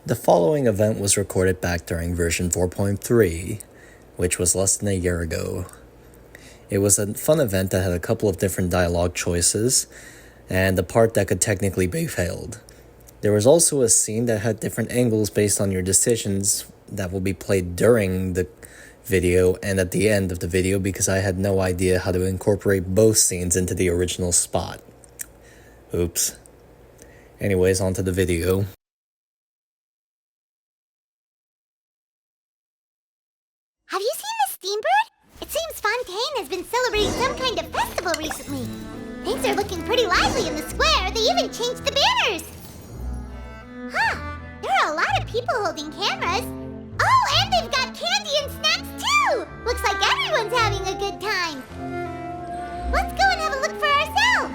The following event was recorded back during version 4.3, which was less than a year ago. It was a fun event that had a couple of different dialogue choices, and a part that could technically be failed. There was also a scene that had different angles based on your decisions that will be played during the video and at the end of the video because I had no idea how to incorporate both scenes into the original spot. Oops. Anyways, onto the video. Have you seen the Steambird? It seems Fontaine has been celebrating some kind of festival recently. Things are looking pretty lively in the square. They even changed the banners. Huh. There are a lot of people holding cameras. Oh, and they've got candy and snacks too! Looks like everyone's having a good time. Let's go and have a look for ourselves.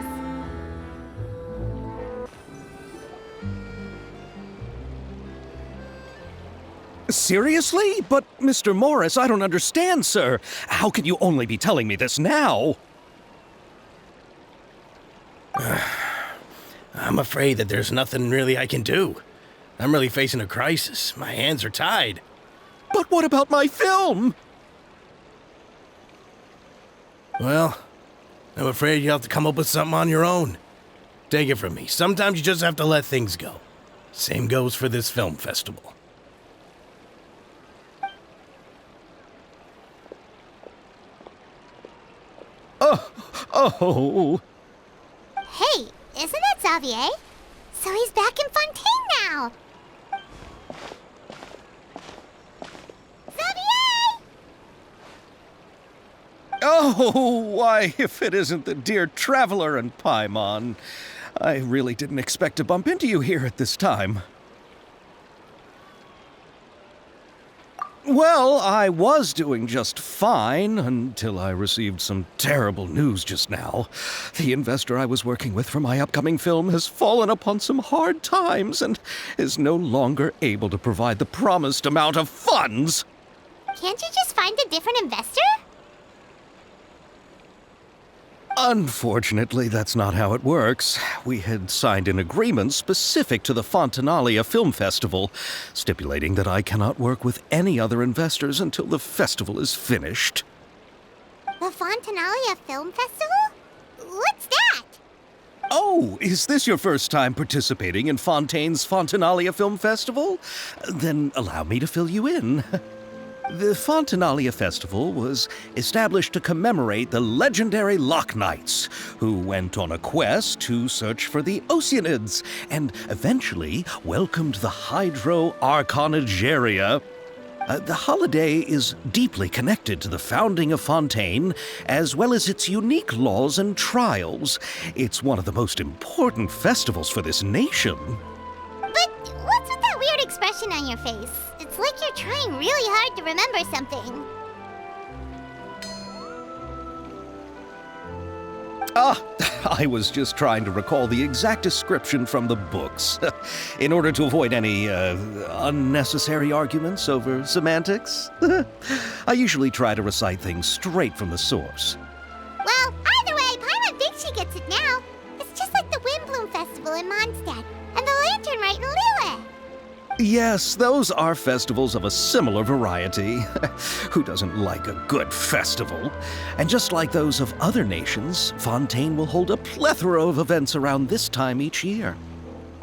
Seriously? But, Mr. Morris, I don't understand, sir. How can you only be telling me this now? I'm afraid that there's nothing really I can do. I'm really facing a crisis. My hands are tied. But what about my film? Well, I'm afraid you'll have to come up with something on your own. Take it from me. Sometimes you just have to let things go. Same goes for this film festival. Oh. Hey, isn't that Xavier? So he's back in Fontaine now. Xavier! Oh, why, if it isn't the dear Traveler and Paimon. I really didn't expect to bump into you here at this time. Well, I was doing just fine until I received some terrible news just now. The investor I was working with for my upcoming film has fallen upon some hard times and is no longer able to provide the promised amount of funds. Can't you just find a different investor? Unfortunately, that's not how it works. We had signed an agreement specific to the Fontanalia Film Festival, stipulating that I cannot work with any other investors until the festival is finished. The Fontanalia Film Festival? What's that? Oh, is this your first time participating in Fontaine's Fontanalia Film Festival? Then allow me to fill you in. The Fontanalia Festival was established to commemorate the legendary Loch Knights, who went on a quest to search for the Oceanids and eventually welcomed the Hydro Arconageria. The holiday is deeply connected to the founding of Fontaine, as well as its unique laws and trials. It's one of the most important festivals for this nation. But what's with that weird expression on your face? It's like you're trying really hard to remember something. I was just trying to recall the exact description from the books, in order to avoid any unnecessary arguments over semantics. I usually try to recite things straight from the source. Well, either way, Paimon thinks she gets it now. It's just like the Windbloom Festival in Mondstadt, and the Lantern Rite in Lille. Yes, those are festivals of a similar variety. Who doesn't like a good festival? And just like those of other nations, Fontaine will hold a plethora of events around this time each year.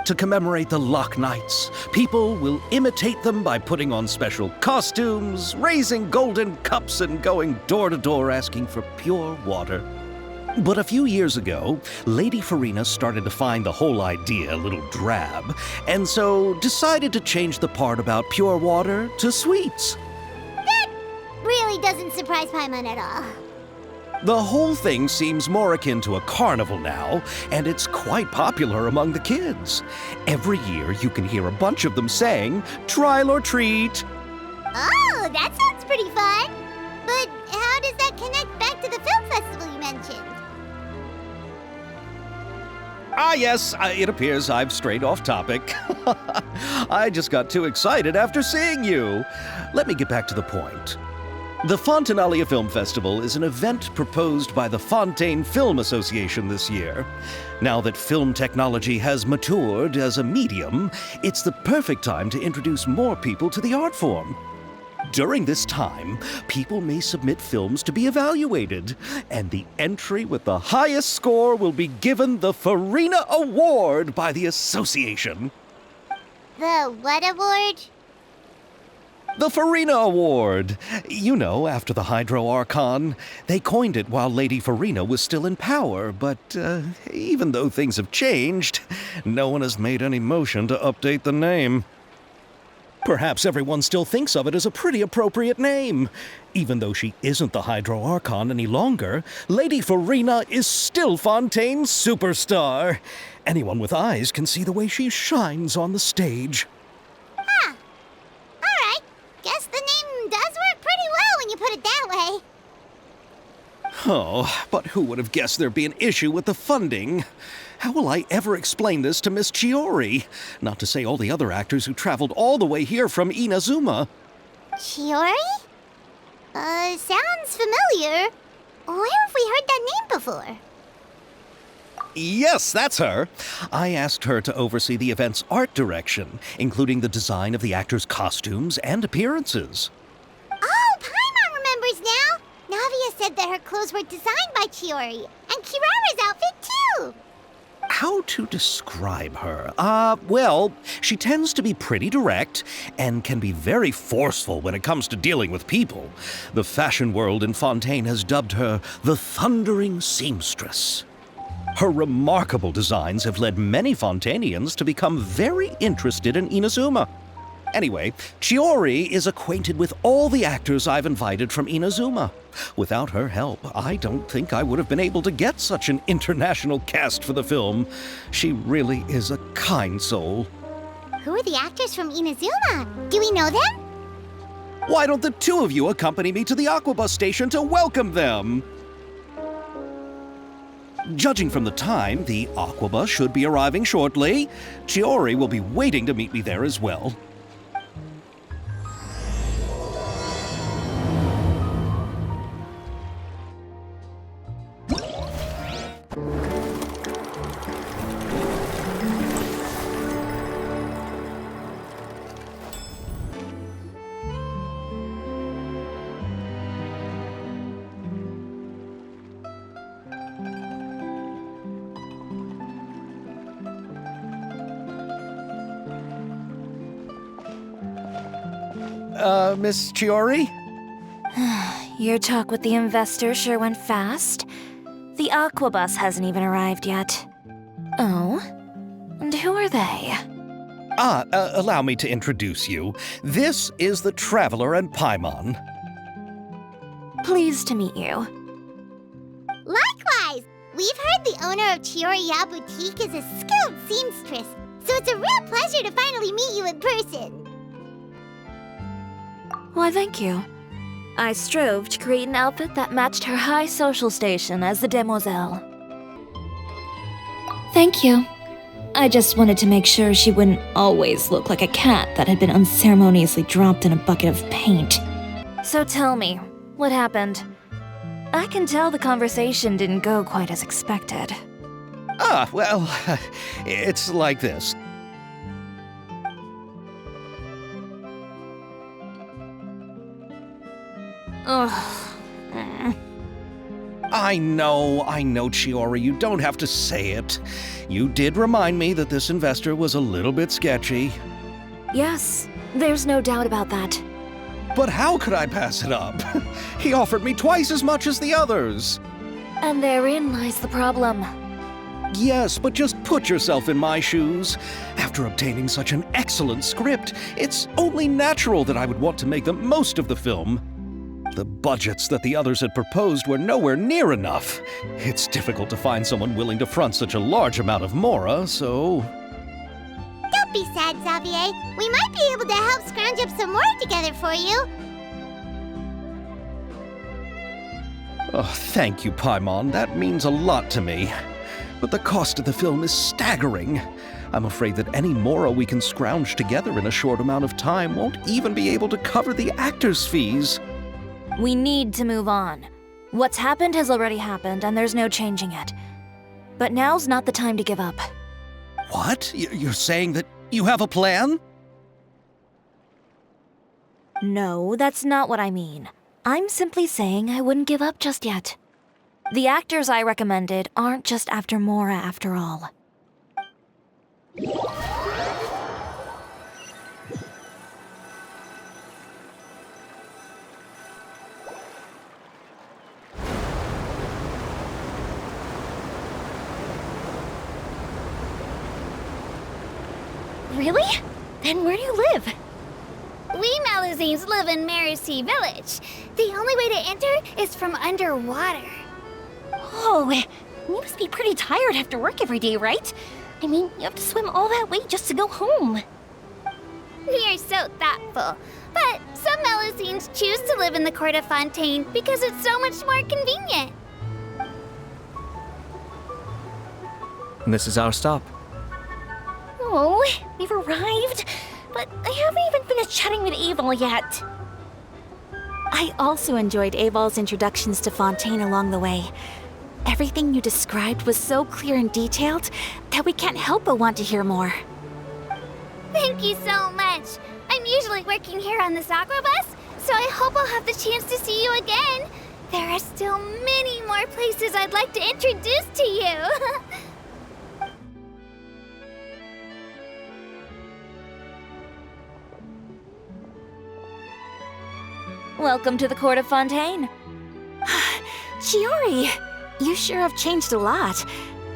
To commemorate the Loch Knights, people will imitate them by putting on special costumes, raising golden cups, and going door to door asking for pure water. But a few years ago, Lady Farina started to find the whole idea a little drab, and so decided to change the part about pure water to sweets. That really doesn't surprise Paimon at all. The whole thing seems more akin to a carnival now, and it's quite popular among the kids. Every year you can hear a bunch of them saying, "Trial or treat." Oh, that sounds pretty fun. But how does that connect back to the film festival you mentioned? Yes, it appears I've strayed off topic. I just got too excited after seeing you. Let me get back to the point. The Fontanalia Film Festival is an event proposed by the Fontaine Film Association this year. Now that film technology has matured as a medium, it's the perfect time to introduce more people to the art form. During this time, people may submit films to be evaluated, and the entry with the highest score will be given the Farina Award by the association. The what award? The Farina Award. You know, after the Hydro Archon. They coined it while Lady Farina was still in power, but even though things have changed, no one has made any motion to update the name. Perhaps everyone still thinks of it as a pretty appropriate name. Even though she isn't the Hydro Archon any longer, Lady Farina is still Fontaine's superstar. Anyone with eyes can see the way she shines on the stage. Huh. Alright. Guess the name does work pretty well when you put it that way. Oh, but who would have guessed there'd be an issue with the funding? How will I ever explain this to Miss Chiori? Not to say all the other actors who traveled all the way here from Inazuma. Chiori? Sounds familiar. Where have we heard that name before? Yes, that's her. I asked her to oversee the event's art direction, including the design of the actors' costumes and appearances. Oh, Paimon remembers now! Navia said that her clothes were designed by Chiori, and Kirara's outfit too! How to describe her? Well, she tends to be pretty direct and can be very forceful when it comes to dealing with people. The fashion world in Fontaine has dubbed her the Thundering Seamstress. Her remarkable designs have led many Fontainians to become very interested in Inazuma. Anyway, Chiori is acquainted with all the actors I've invited from Inazuma. Without her help, I don't think I would have been able to get such an international cast for the film. She really is a kind soul. Who are the actors from Inazuma? Do we know them? Why don't the two of you accompany me to the Aquabus station to welcome them? Judging from the time, the Aquabus should be arriving shortly. Chiori will be waiting to meet me there as well. Miss Chiori? Your talk with the investor sure went fast. The Aquabus hasn't even arrived yet. Oh? And who are they? Allow me to introduce you. This is the Traveler and Paimon. Pleased to meet you. Likewise! We've heard the owner of Chioriya Boutique is a skilled seamstress, so it's a real pleasure to finally meet you in person. Why, thank you. I strove to create an outfit that matched her high social station as the demoiselle. Thank you. I just wanted to make sure she wouldn't always look like a cat that had been unceremoniously dropped in a bucket of paint. So tell me, what happened? I can tell the conversation didn't go quite as expected. Well, it's like this. Ugh. I know, Chiori, you don't have to say it. You did remind me that this investor was a little bit sketchy. Yes, there's no doubt about that. But how could I pass it up? He offered me twice as much as the others. And therein lies the problem. Yes, but just put yourself in my shoes. After obtaining such an excellent script, it's only natural that I would want to make the most of the film. The budgets that the others had proposed were nowhere near enough. It's difficult to find someone willing to front such a large amount of mora, so... Don't be sad, Xavier. We might be able to help scrounge up some more together for you. Oh, thank you, Paimon. That means a lot to me. But the cost of the film is staggering. I'm afraid that any mora we can scrounge together in a short amount of time won't even be able to cover the actors' fees. We need to move on. What's happened has already happened, and there's no changing it. But now's not the time to give up. What? You're saying that you have a plan? No, that's not what I mean. I'm simply saying I wouldn't give up just yet. The actors I recommended aren't just after Mora after all. Really? Then where do you live? We Malazines live in Marcy Village. The only way to enter is from underwater. Oh, you must be pretty tired after work every day, right? I mean, you have to swim all that way just to go home. We are so thoughtful. But some Malazines choose to live in the court of Fontaine because it's so much more convenient. This is our stop. Oh, we've arrived, but I haven't even finished chatting with Aval yet. I also enjoyed Aval's introductions to Fontaine along the way. Everything you described was so clear and detailed that we can't help but want to hear more. Thank you so much. I'm usually working here on this aqua bus, so I hope I'll have the chance to see you again. There are still many more places I'd like to introduce to you. Welcome to the Court of Fontaine. Chiori, you sure have changed a lot.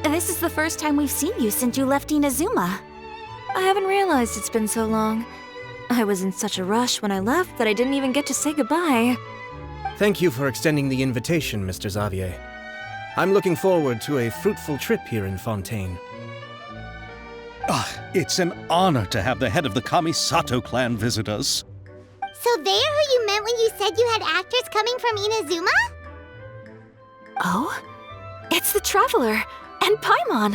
This is the first time we've seen you since you left Inazuma. I haven't realized it's been so long. I was in such a rush when I left that I didn't even get to say goodbye. Thank you for extending the invitation, Mr. Xavier. I'm looking forward to a fruitful trip here in Fontaine. It's an honor to have the head of the Kamisato clan visit us. So they're who you meant when you said you had actors coming from Inazuma? Oh? It's the Traveler and Paimon.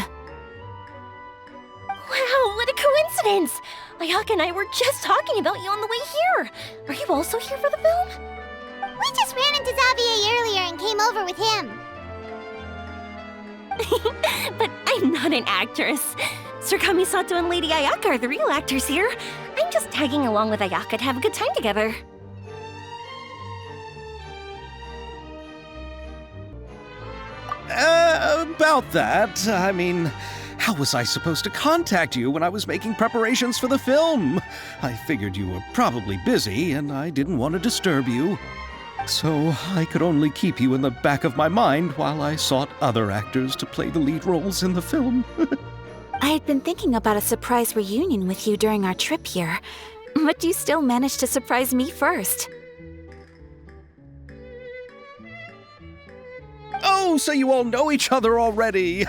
Wow, what a coincidence! Ayaka and I were just talking about you on the way here. Are you also here for the film? We just ran into Xavier earlier and came over with him. But I'm not an actress. Sir Kamisato and Lady Ayaka are the real actors here. I'm just tagging along with Ayaka to have a good time together. About that, I mean, how was I supposed to contact you when I was making preparations for the film? I figured you were probably busy, and I didn't want to disturb you. So I could only keep you in the back of my mind while I sought other actors to play the lead roles in the film. I had been thinking about a surprise reunion with you during our trip here, but you still managed to surprise me first. Oh, so you all know each other already!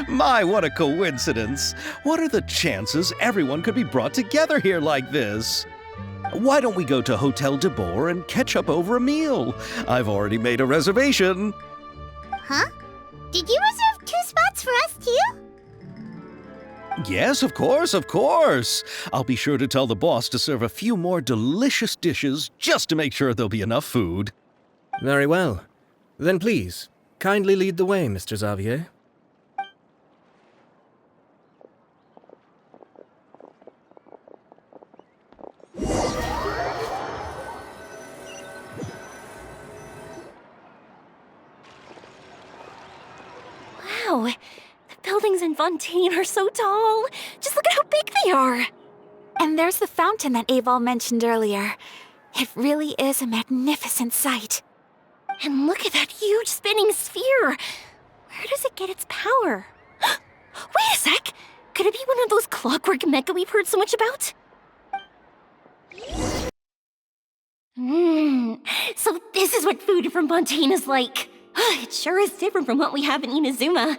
My, what a coincidence! What are the chances everyone could be brought together here like this? Why don't we go to Hotel de Boer and catch up over a meal? I've already made a reservation. Huh? Did you reserve 2 spots for us too? Yes, of course, of course. I'll be sure to tell the boss to serve a few more delicious dishes just to make sure there'll be enough food. Very well. Then please, kindly lead the way, Mr. Xavier. Wow, the buildings in Fontaine are so tall. Just look at how big they are. And there's the fountain that Aval mentioned earlier. It really is a magnificent sight. And look at that huge spinning sphere! Where does it get its power? Wait a sec! Could it be one of those clockwork mecha we've heard so much about? So this is what food from Fontaine is like. It sure is different from what we have in Inazuma.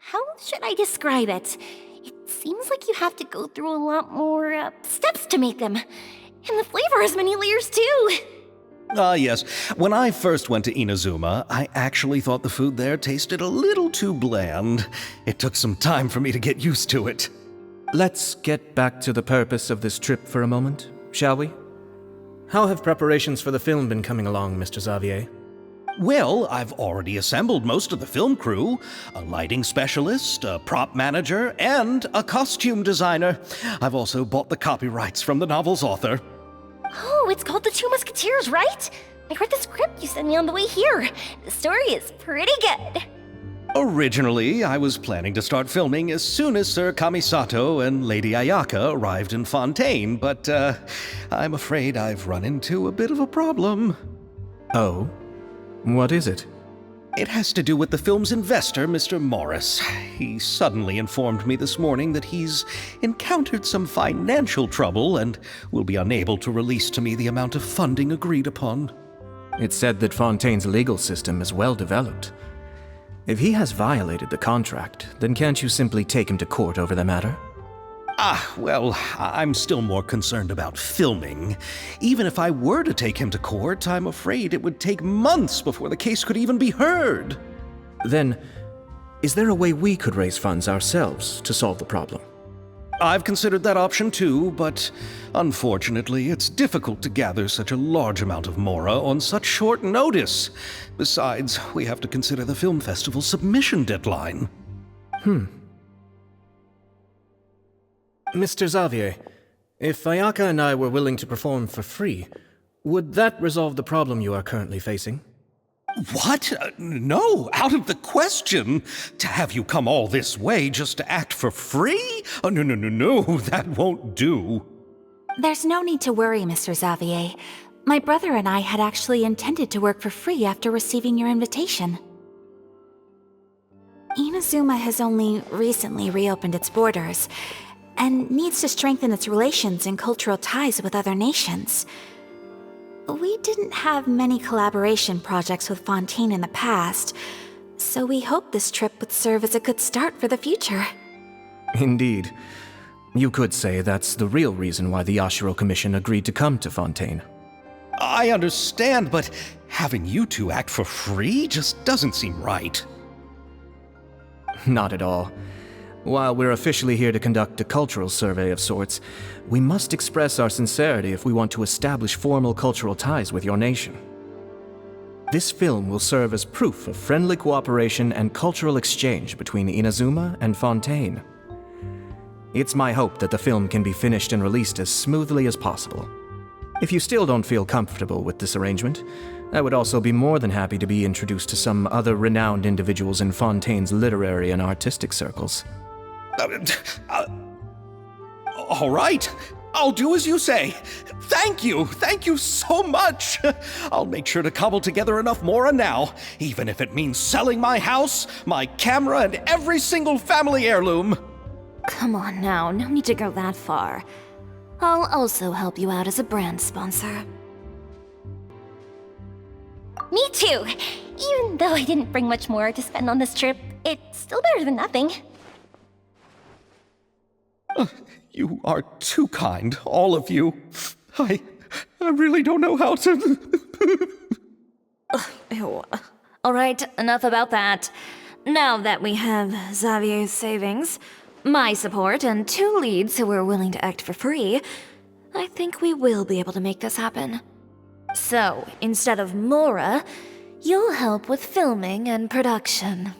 How should I describe it? It seems like you have to go through a lot more steps to make them. And the flavor has many layers too. Yes. When I first went to Inazuma, I actually thought the food there tasted a little too bland. It took some time for me to get used to it. Let's get back to the purpose of this trip for a moment, shall we? How have preparations for the film been coming along, Mr. Xavier? Well, I've already assembled most of the film crew, a lighting specialist, a prop manager, and a costume designer. I've also bought the copyrights from the novel's author. Oh, it's called The Two Musketeers, right? I read the script you sent me on the way here. The story is pretty good. Originally, I was planning to start filming as soon as Sir Kamisato and Lady Ayaka arrived in Fontaine, but I'm afraid I've run into a bit of a problem. Oh? What is it? It has to do with the film's investor, Mr. Morris. He suddenly informed me this morning that he's encountered some financial trouble and will be unable to release to me the amount of funding agreed upon. It's said that Fontaine's legal system is well developed. If he has violated the contract, then can't you simply take him to court over the matter? Well, I'm still more concerned about filming. Even if I were to take him to court, I'm afraid it would take months before the case could even be heard. Then, is there a way we could raise funds ourselves to solve the problem? I've considered that option too, but unfortunately, it's difficult to gather such a large amount of mora on such short notice. Besides, we have to consider the film festival's submission deadline. Mr. Xavier, if Ayaka and I were willing to perform for free, would that resolve the problem you are currently facing? What? No, out of the question. To have you come all this way just to act for free? Oh, no, that won't do. There's no need to worry, Mr. Xavier. My brother and I had actually intended to work for free after receiving your invitation. Inazuma has only recently reopened its borders, and needs to strengthen its relations and cultural ties with other nations. We didn't have many collaboration projects with Fontaine in the past, so we hoped this trip would serve as a good start for the future. Indeed. You could say that's the real reason why the Yashiro Commission agreed to come to Fontaine. I understand, but having you two act for free just doesn't seem right. Not at all. While we're officially here to conduct a cultural survey of sorts, we must express our sincerity if we want to establish formal cultural ties with your nation. This film will serve as proof of friendly cooperation and cultural exchange between Inazuma and Fontaine. It's my hope that the film can be finished and released as smoothly as possible. If you still don't feel comfortable with this arrangement, I would also be more than happy to be introduced to some other renowned individuals in Fontaine's literary and artistic circles. All right, I'll do as you say. Thank you so much. I'll make sure to cobble together enough mora now, even if it means selling my house, my camera, and every single family heirloom. Come on now, no need to go that far. I'll also help you out as a brand sponsor. Me too! Even though I didn't bring much more to spend on this trip, it's still better than nothing. You are too kind, all of you. I really don't know how to... Ew. Alright, enough about that. Now that we have Xavier's savings, my support, and 2 leads who are willing to act for free, I think we will be able to make this happen. So, instead of Mora, you'll help with filming and production.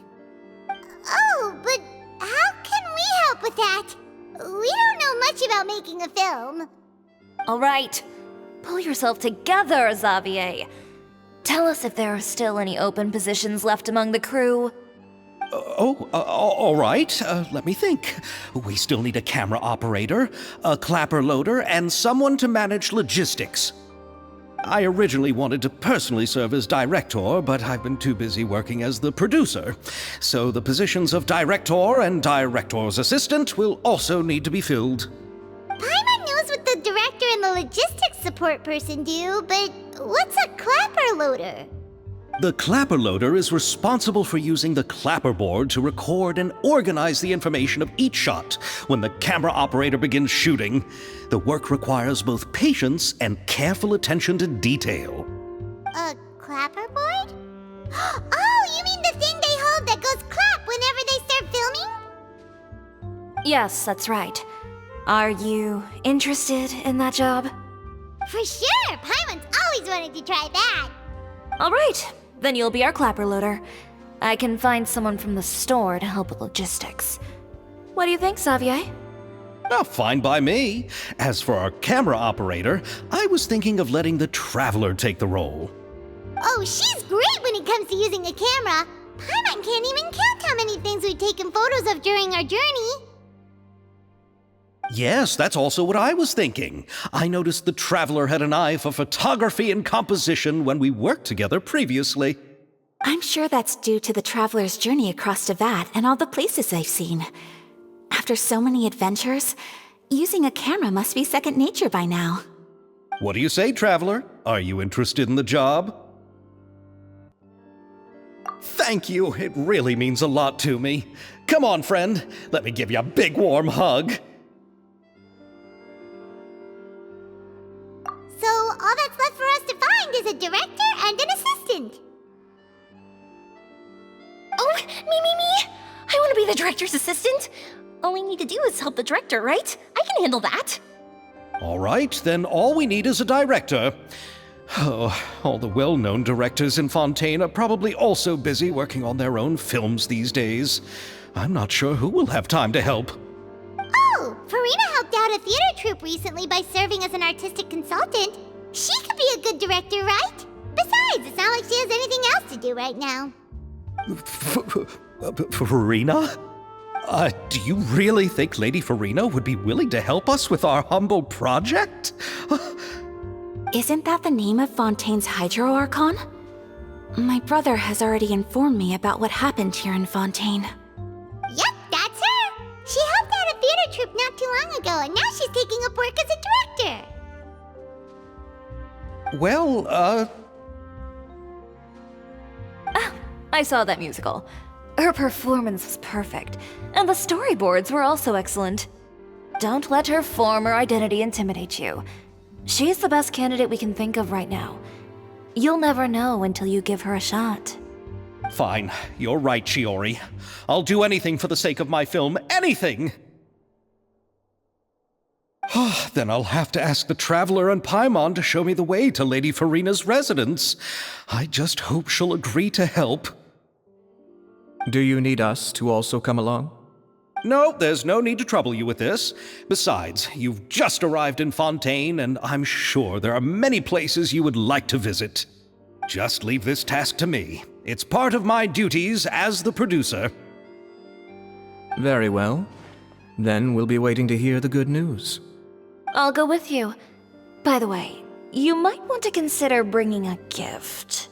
Oh, but how can we help with that? We don't know much about making a film. Alright, pull yourself together, Xavier. Tell us if there are still any open positions left among the crew. All right. Let me think. We still need a camera operator, a clapper loader, and someone to manage logistics. I originally wanted to personally serve as director, but I've been too busy working as the producer. So the positions of director and director's assistant will also need to be filled. Paimon knows what the director and the logistics support person do, but what's a clapper loader? The clapper loader is responsible for using the clapperboard to record and organize the information of each shot when the camera operator begins shooting. The work requires both patience and careful attention to detail. A clapperboard? Oh, you mean the thing they hold that goes clap whenever they start filming? Yes, that's right. Are you interested in that job? For sure! Paimon's always wanted to try that! Alright, then you'll be our clapper loader. I can find someone from the store to help with logistics. What do you think, Xavier? Oh, fine by me. As for our camera operator, I was thinking of letting the Traveler take the role. Oh, she's great when it comes to using a camera! Paimon can't even count how many things we've taken photos of during our journey! Yes, that's also what I was thinking. I noticed the Traveler had an eye for photography and composition when we worked together previously. I'm sure that's due to the traveler's journey across Devat and all the places they've seen. After so many adventures, using a camera must be second nature by now. What do you say, Traveler? Are you interested in the job? Thank you. It really means a lot to me. Come on, friend. Let me give you a big warm hug. So, all that's left for us to find is a director and an assistant. Oh, me! I want to be the director's assistant! All we need to do is help the director, right? I can handle that! All right, then all we need is a director. Oh, all the well-known directors in Fontaine are probably also busy working on their own films these days. I'm not sure who will have time to help. Oh, Farina helped out a theater troupe recently by serving as an artistic consultant. She could be a good director, right? Besides, it's not like she has anything else to do right now. Farina? Do you really think Lady Farina would be willing to help us with our humble project? Isn't that the name of Fontaine's Hydro Archon? My brother has already informed me about what happened here in Fontaine. Yep, that's her! She helped out a theater troupe not too long ago, and now she's taking up work as a director! Well, I saw that musical. Her performance was perfect, and the storyboards were also excellent. Don't let her former identity intimidate you. She's the best candidate we can think of right now. You'll never know until you give her a shot. Fine. You're right, Shiori. I'll do anything for the sake of my film. Anything! Then I'll have to ask the Traveler and Paimon to show me the way to Lady Farina's residence. I just hope she'll agree to help. Do you need us to also come along? No, there's no need to trouble you with this. Besides, you've just arrived in Fontaine, and I'm sure there are many places you would like to visit. Just leave this task to me. It's part of my duties as the producer. Very well. Then we'll be waiting to hear the good news. I'll go with you. By the way, you might want to consider bringing a gift.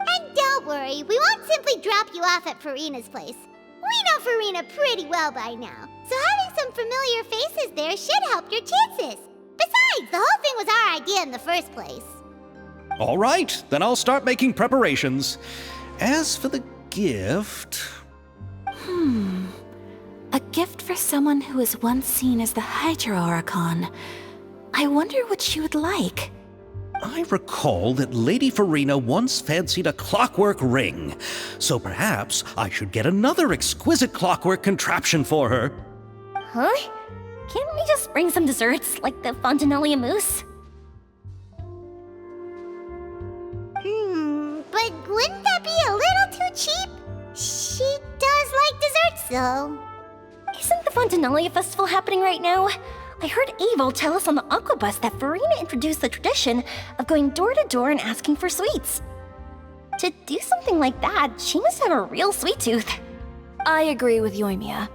And don't worry, we won't simply drop you off at Farina's place. We know Farina pretty well by now, so having some familiar faces there should help your chances. Besides, the whole thing was our idea in the first place. All right, then I'll start making preparations. As for the gift... A gift for someone who was once seen as the Hydro Archon. I wonder what she would like. I recall that Lady Farina once fancied a clockwork ring, so perhaps I should get another exquisite clockwork contraption for her. Huh? Can't we just bring some desserts, like the Fontinalia mousse? But wouldn't that be a little too cheap? She does like desserts, though. Isn't the Fontinalia festival happening right now? I heard Abel tell us on the Aquabus that Farina introduced the tradition of going door to door and asking for sweets. To do something like that, she must have a real sweet tooth. I agree with Yoimiya.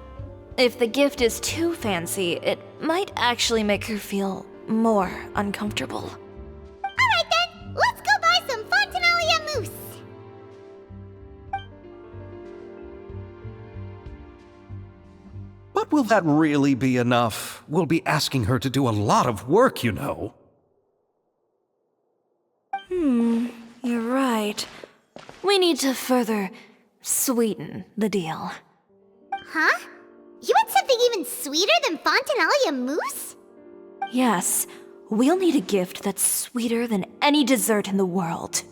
If the gift is too fancy, it might actually make her feel more uncomfortable. Alright then, let's go buy some Fontinalia mousse. But will that really be enough? We'll be asking her to do a lot of work, you know. You're right. We need to further sweeten the deal. Huh? You want something even sweeter than Fontinalia mousse? Yes, we'll need a gift that's sweeter than any dessert in the world.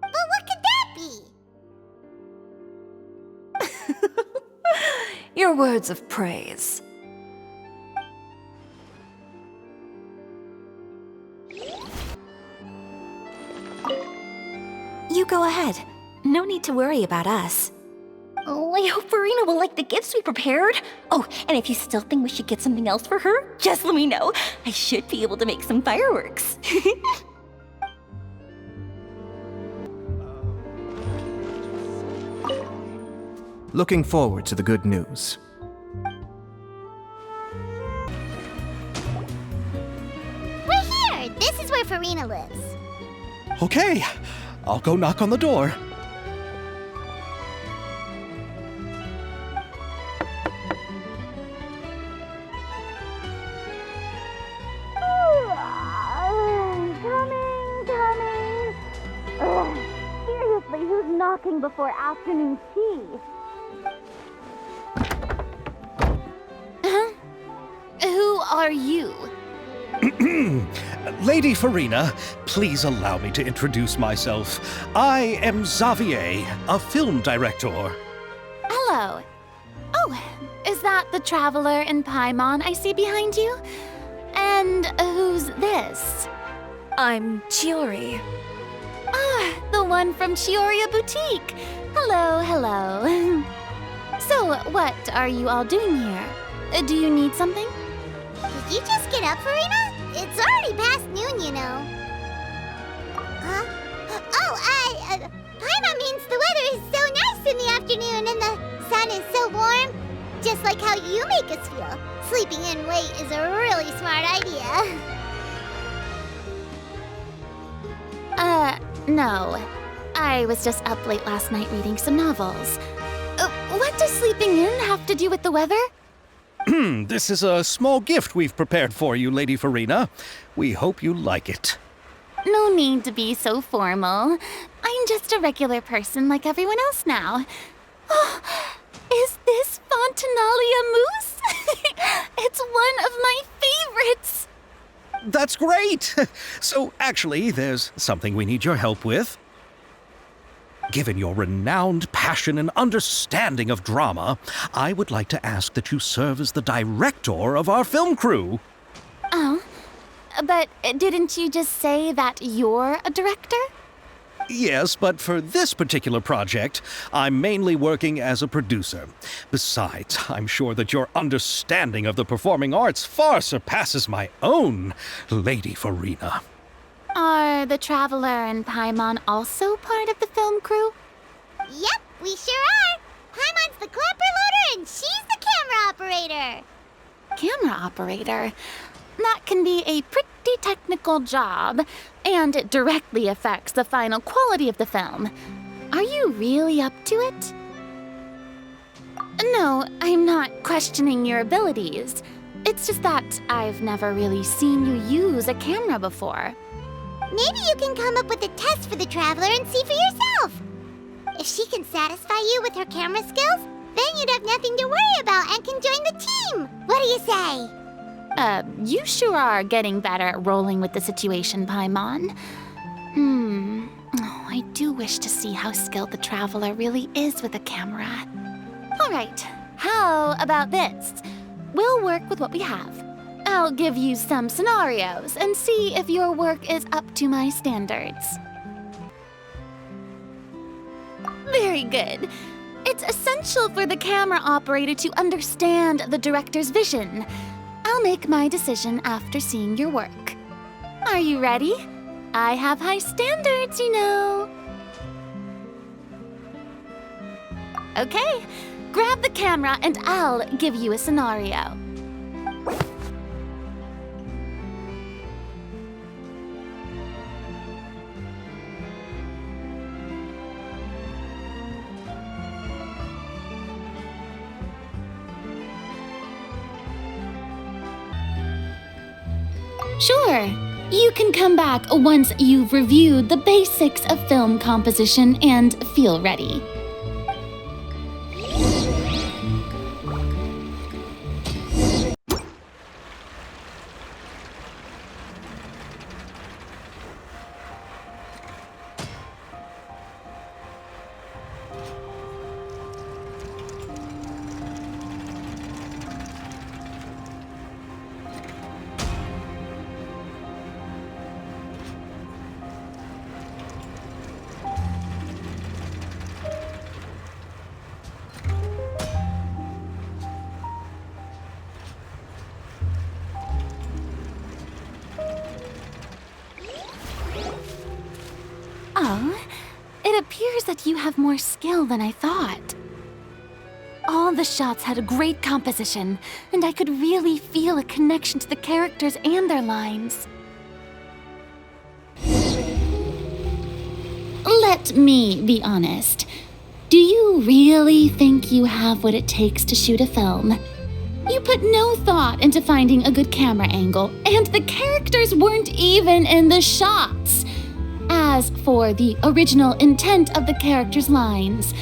But what could that be? Your words of praise. You go ahead. No need to worry about us. Oh, I hope Farina will like the gifts we prepared. Oh, and if you still think we should get something else for her, just let me know. I should be able to make some fireworks. Looking forward to the good news. We're here! This is where Farina lives. Okay, I'll go knock on the door. Seriously, who's knocking before afternoon tea? Who are you? Lady Farina, please allow me to introduce myself. I am Xavier, a film director. Hello. Oh, is that the traveler in Paimon I see behind you? And who's this? I'm Chiori. Ah, the one from Chioria Boutique. Hello, hello. So, what are you all doing here? Do you need something? Did you just get up, Farina? It's already past noon, you know. Huh? Oh, Paimon means the weather is so nice in the afternoon and the sun is so warm. Just like how you make us feel. Sleeping in late is a really smart idea. No. I was just up late last night reading some novels. What does sleeping in have to do with the weather? This is a small gift we've prepared for you, Lady Farina. We hope you like it. No need to be so formal. I'm just a regular person like everyone else now. Oh, is this Fontinalia mousse? It's one of my favorites. That's great! So, actually, there's something we need your help with. Given your renowned passion and understanding of drama, I would like to ask that you serve as the director of our film crew. Oh, but didn't you just say that you're a director? Yes, but for this particular project, I'm mainly working as a producer. Besides, I'm sure that your understanding of the performing arts far surpasses my own, Lady Farina. Are the Traveler and Paimon also part of the film crew? Yep, we sure are. Paimon's the clapper loader and she's the camera operator. Camera operator? That can be a pretty technical job, and it directly affects the final quality of the film. Are you really up to it? No, I'm not questioning your abilities. It's just that I've never really seen you use a camera before. Maybe you can come up with a test for the Traveler and see for yourself. If she can satisfy you with her camera skills, then you'd have nothing to worry about and can join the team. What do you say? You sure are getting better at rolling with the situation, Paimon. Oh, I do wish to see how skilled the Traveler really is with a camera. All right, how about this? We'll work with what we have. I'll give you some scenarios and see if your work is up to my standards. Very good. It's essential for the camera operator to understand the director's vision. I'll make my decision after seeing your work. Are you ready? I have high standards, you know. Okay, grab the camera and I'll give you a scenario. Sure. You can come back once you've reviewed the basics of film composition and feel ready. Oh, it appears that you have more skill than I thought. All the shots had a great composition, and I could really feel a connection to the characters and their lines. Let me be honest. Do you really think you have what it takes to shoot a film? You put no thought into finding a good camera angle, and the characters weren't even in the shots. As for the original intent of the characters' lines,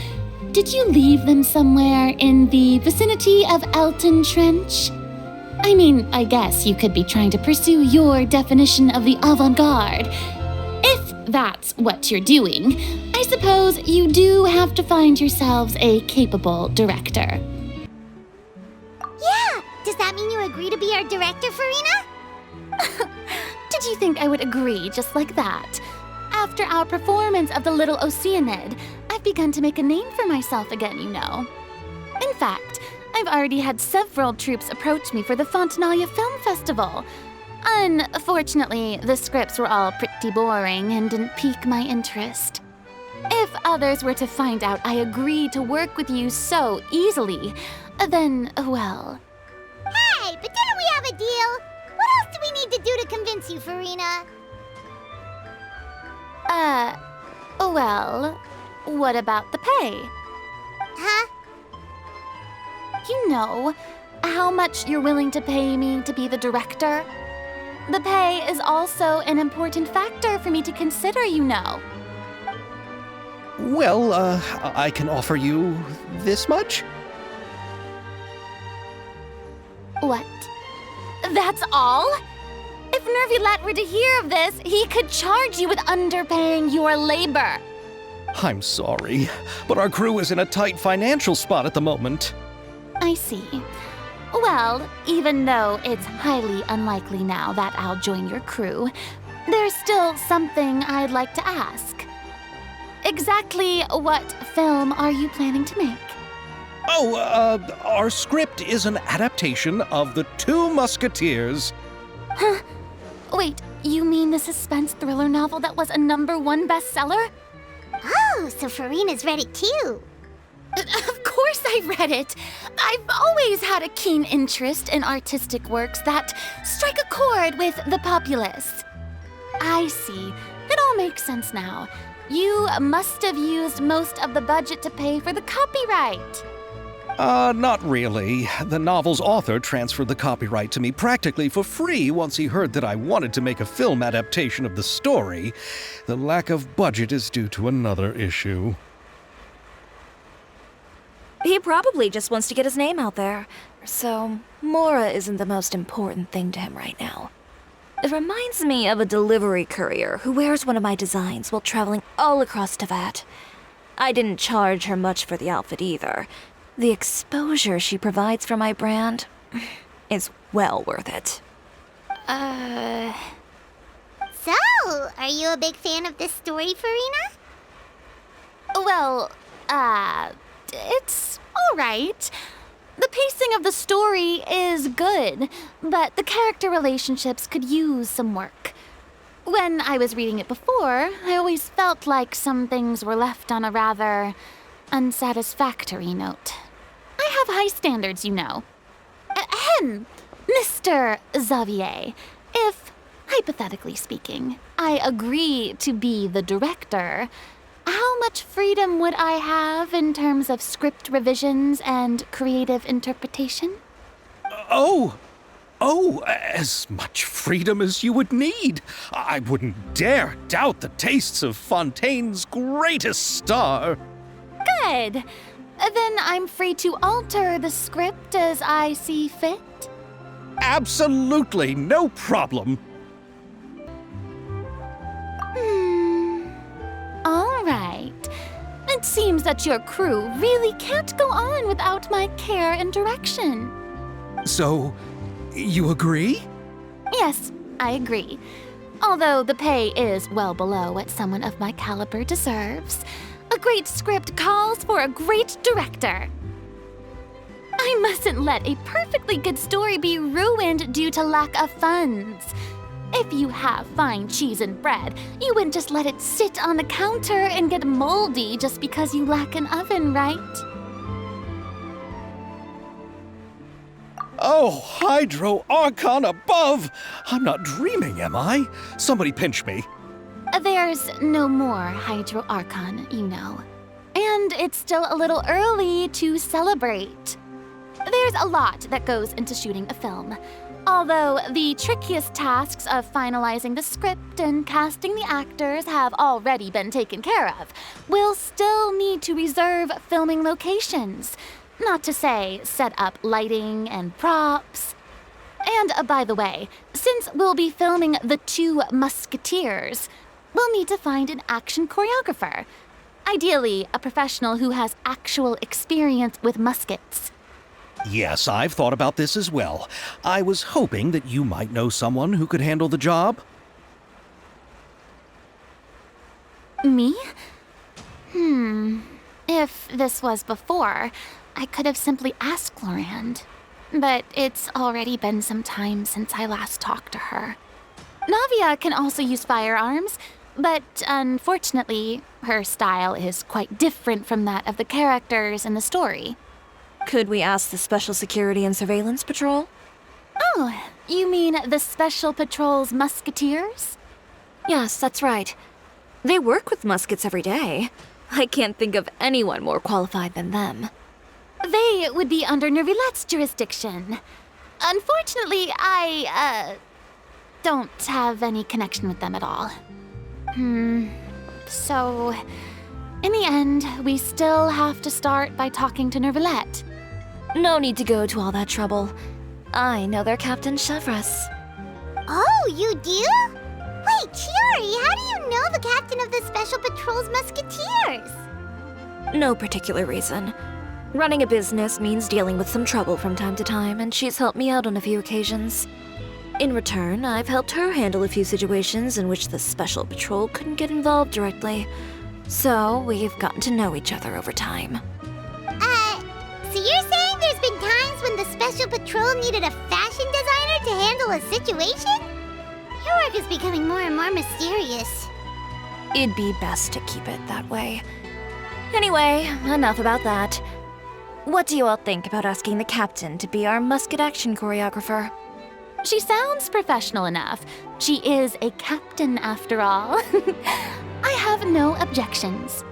did you leave them somewhere in the vicinity of Elton Trench? I mean, I guess you could be trying to pursue your definition of the avant-garde. If that's what you're doing, I suppose you do have to find yourselves a capable director. Yeah! Does that mean you agree to be our director, Farina? Did you think I would agree just like that? After our performance of The Little Oceanid, I've begun to make a name for myself again, you know. In fact, I've already had several troops approach me for the Fontanalia Film Festival. Unfortunately, the scripts were all pretty boring and didn't pique my interest. If others were to find out I agreed to work with you so easily, then, well... Hey, but didn't we have a deal? What else do we need to do to convince you, Farina? Well, what about the pay? Huh? You know, how much you're willing to pay me to be the director? The pay is also an important factor for me to consider, you know. Well, I can offer you this much? What? That's all? If Nervulat were to hear of this, he could charge you with underpaying your labor. I'm sorry, but our crew is in a tight financial spot at the moment. I see. Well, even though it's highly unlikely now that I'll join your crew, there's still something I'd like to ask. Exactly what film are you planning to make? Oh, our script is an adaptation of The Two Musketeers. Huh? Wait, you mean the suspense thriller novel that was a #1 bestseller? Oh, so Farina's read it too. Of course I read it. I've always had a keen interest in artistic works that strike a chord with the populace. I see. It all makes sense now. You must have used most of the budget to pay for the copyright. Not really. The novel's author transferred the copyright to me practically for free once he heard that I wanted to make a film adaptation of the story. The lack of budget is due to another issue. He probably just wants to get his name out there. So, Mora isn't the most important thing to him right now. It reminds me of a delivery courier who wears one of my designs while traveling all across Teyvat. I didn't charge her much for the outfit either. The exposure she provides for my brand is well worth it. So, are you a big fan of this story, Farina? Well, it's alright. The pacing of the story is good, but the character relationships could use some work. When I was reading it before, I always felt like some things were left on a rather unsatisfactory note. I have high standards, you know. Ahem, Mr. Xavier, if, hypothetically speaking, I agree to be the director, how much freedom would I have in terms of script revisions and creative interpretation? Oh, as much freedom as you would need. I wouldn't dare doubt the tastes of Fontaine's greatest star. Good. Then I'm free to alter the script as I see fit? Absolutely, no problem. All right. It seems that your crew really can't go on without my care and direction. So, you agree? Yes, I agree. Although the pay is well below what someone of my caliber deserves, a great script calls for a great director. I mustn't let a perfectly good story be ruined due to lack of funds. If you have fine cheese and bread, you wouldn't just let it sit on the counter and get moldy just because you lack an oven, right? Oh, Hydro Archon above! I'm not dreaming, am I? Somebody pinch me. There's no more Hydro Archon, you know. And it's still a little early to celebrate. There's a lot that goes into shooting a film. Although the trickiest tasks of finalizing the script and casting the actors have already been taken care of, we'll still need to reserve filming locations. Not to say set up lighting and props. And by the way, since we'll be filming the 2 Musketeers, we'll need to find an action choreographer. Ideally, a professional who has actual experience with muskets. Yes, I've thought about this as well. I was hoping that you might know someone who could handle the job. Me? If this was before, I could have simply asked Glorand. But it's already been some time since I last talked to her. Navia can also use firearms, but unfortunately, her style is quite different from that of the characters in the story. Could we ask the Special Security and Surveillance Patrol? Oh, you mean the Special Patrol's Musketeers? Yes, that's right. They work with muskets every day. I can't think of anyone more qualified than them. They would be under Nervilette's jurisdiction. Unfortunately, I don't have any connection with them at all. So, in the end, we still have to start by talking to Nervilette. No need to go to all that trouble. I know their Captain Chevres. Oh, you do? Wait, Chiori, how do you know the captain of the Special Patrol's Musketeers? No particular reason. Running a business means dealing with some trouble from time to time, and she's helped me out on a few occasions. In return, I've helped her handle a few situations in which the Special Patrol couldn't get involved directly. So, we've gotten to know each other over time. So you're saying there's been times when the Special Patrol needed a fashion designer to handle a situation? Your work is becoming more and more mysterious. It'd be best to keep it that way. Anyway, enough about that. What do you all think about asking the captain to be our musket action choreographer? She sounds professional enough. She is a captain, after all. I have no objections.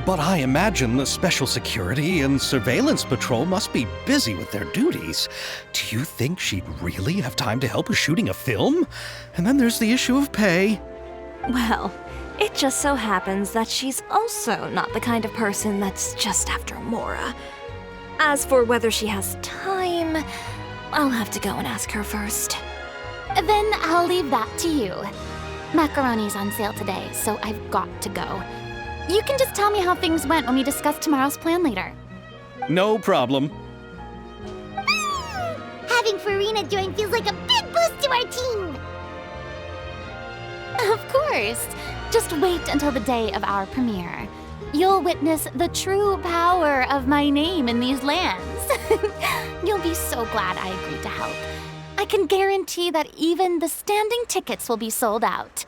But I imagine the Special Security and Surveillance Patrol must be busy with their duties. Do you think she'd really have time to help us shooting a film? And then there's the issue of pay. Well, it just so happens that she's also not the kind of person that's just after Mora. As for whether she has time, I'll have to go and ask her first. Then I'll leave that to you. Macaroni's on sale today, so I've got to go. You can just tell me how things went when we discuss tomorrow's plan later. No problem. Having Farina join feels like a big boost to our team. Of course. Just wait until the day of our premiere. You'll witness the true power of my name in these lands. You'll be so glad I agreed to help. I can guarantee that even the standing tickets will be sold out.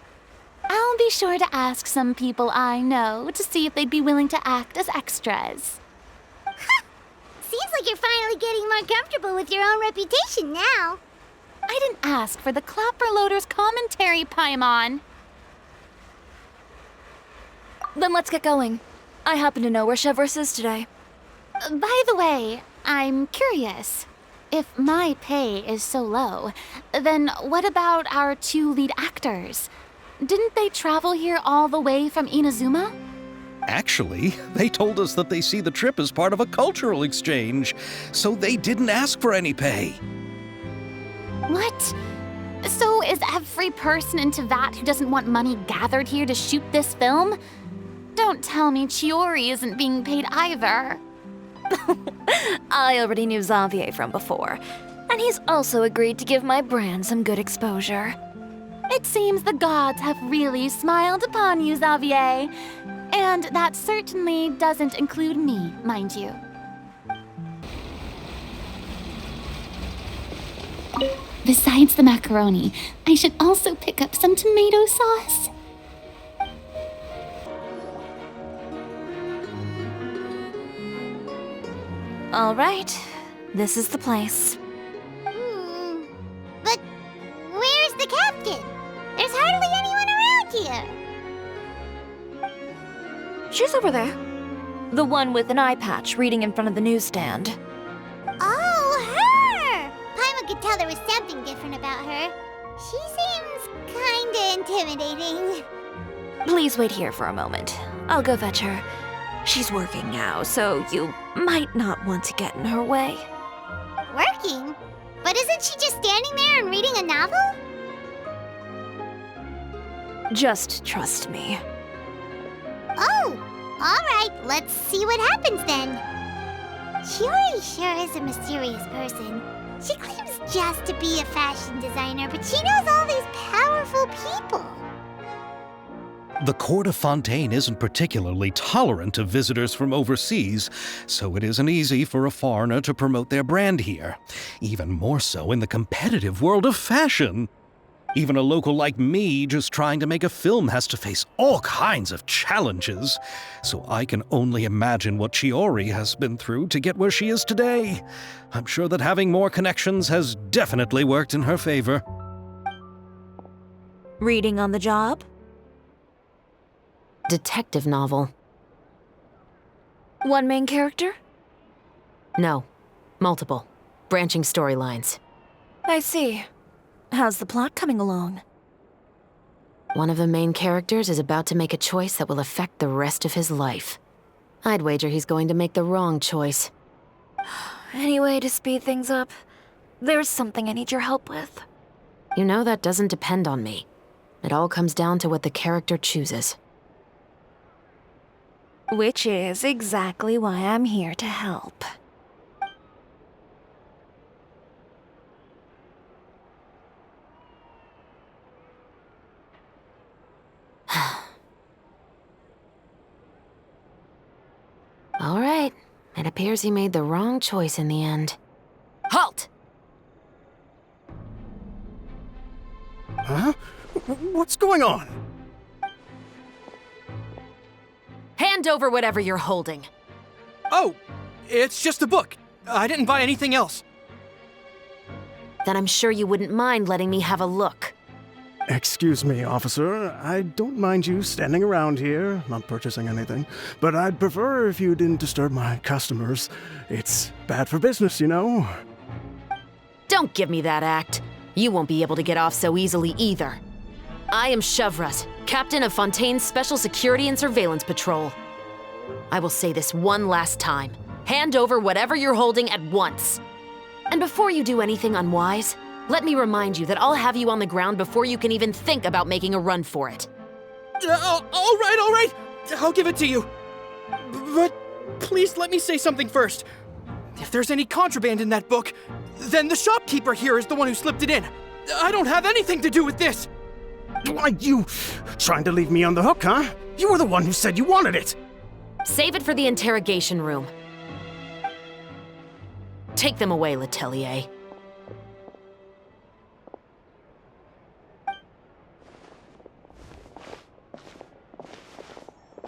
I'll be sure to ask some people I know to see if they'd be willing to act as extras. Seems like you're finally getting more comfortable with your own reputation now. I didn't ask for the Clapper Loader's commentary, Paimon. Then let's get going. I happen to know where Chevres is today. By the way, I'm curious. If my pay is so low, then what about our 2 lead actors? Didn't they travel here all the way from Inazuma? Actually, they told us that they see the trip as part of a cultural exchange, so they didn't ask for any pay. What? So is every person in Tevat who doesn't want money gathered here to shoot this film? Don't tell me Chiori isn't being paid either. I already knew Xavier from before, and he's also agreed to give my brand some good exposure. It seems the gods have really smiled upon you, Xavier. And that certainly doesn't include me, mind you. Besides the macaroni, I should also pick up some tomato sauce. All right, this is the place. But where's the captain? There's hardly anyone around here. She's over there. The one with an eye patch reading in front of the newsstand. Oh, her! Paimon could tell there was something different about her. She seems kinda intimidating. Please wait here for a moment. I'll go fetch her. She's working now, so you might not want to get in her way. Working? But isn't she just standing there and reading a novel? Just trust me. Oh, alright, let's see what happens then. Shiori sure is a mysterious person. She claims just to be a fashion designer, but she knows all these powerful people. The court of Fontaine isn't particularly tolerant of visitors from overseas, so it isn't easy for a foreigner to promote their brand here. Even more so in the competitive world of fashion. Even a local like me just trying to make a film has to face all kinds of challenges. So I can only imagine what Shiori has been through to get where she is today. I'm sure that having more connections has definitely worked in her favor. Reading on the job? Detective novel. One main character? No. Multiple. Branching storylines. I see. How's the plot coming along? One of the main characters is about to make a choice that will affect the rest of his life. I'd wager he's going to make the wrong choice. Any way to speed things up? There's something I need your help with. You know that doesn't depend on me. It all comes down to what the character chooses. Which is exactly why I'm here to help. All right. It appears he made the wrong choice in the end. Halt! Huh? What's going on? Hand over whatever you're holding. Oh, it's just a book. I didn't buy anything else. Then I'm sure you wouldn't mind letting me have a look. Excuse me, officer. I don't mind you standing around here, not purchasing anything, but I'd prefer if you didn't disturb my customers. It's bad for business, you know. Don't give me that act. You won't be able to get off so easily either. I am Chevras, captain of Fontaine's Special Security and Surveillance Patrol. I will say this one last time. Hand over whatever you're holding at once. And before you do anything unwise, let me remind you that I'll have you on the ground before you can even think about making a run for it. All right. I'll give it to you. But please let me say something first. If there's any contraband in that book, then the shopkeeper here is the one who slipped it in. I don't have anything to do with this. Why, you trying to leave me on the hook, huh? You were the one who said you wanted it. Save it for the interrogation room. Take them away, Letelier.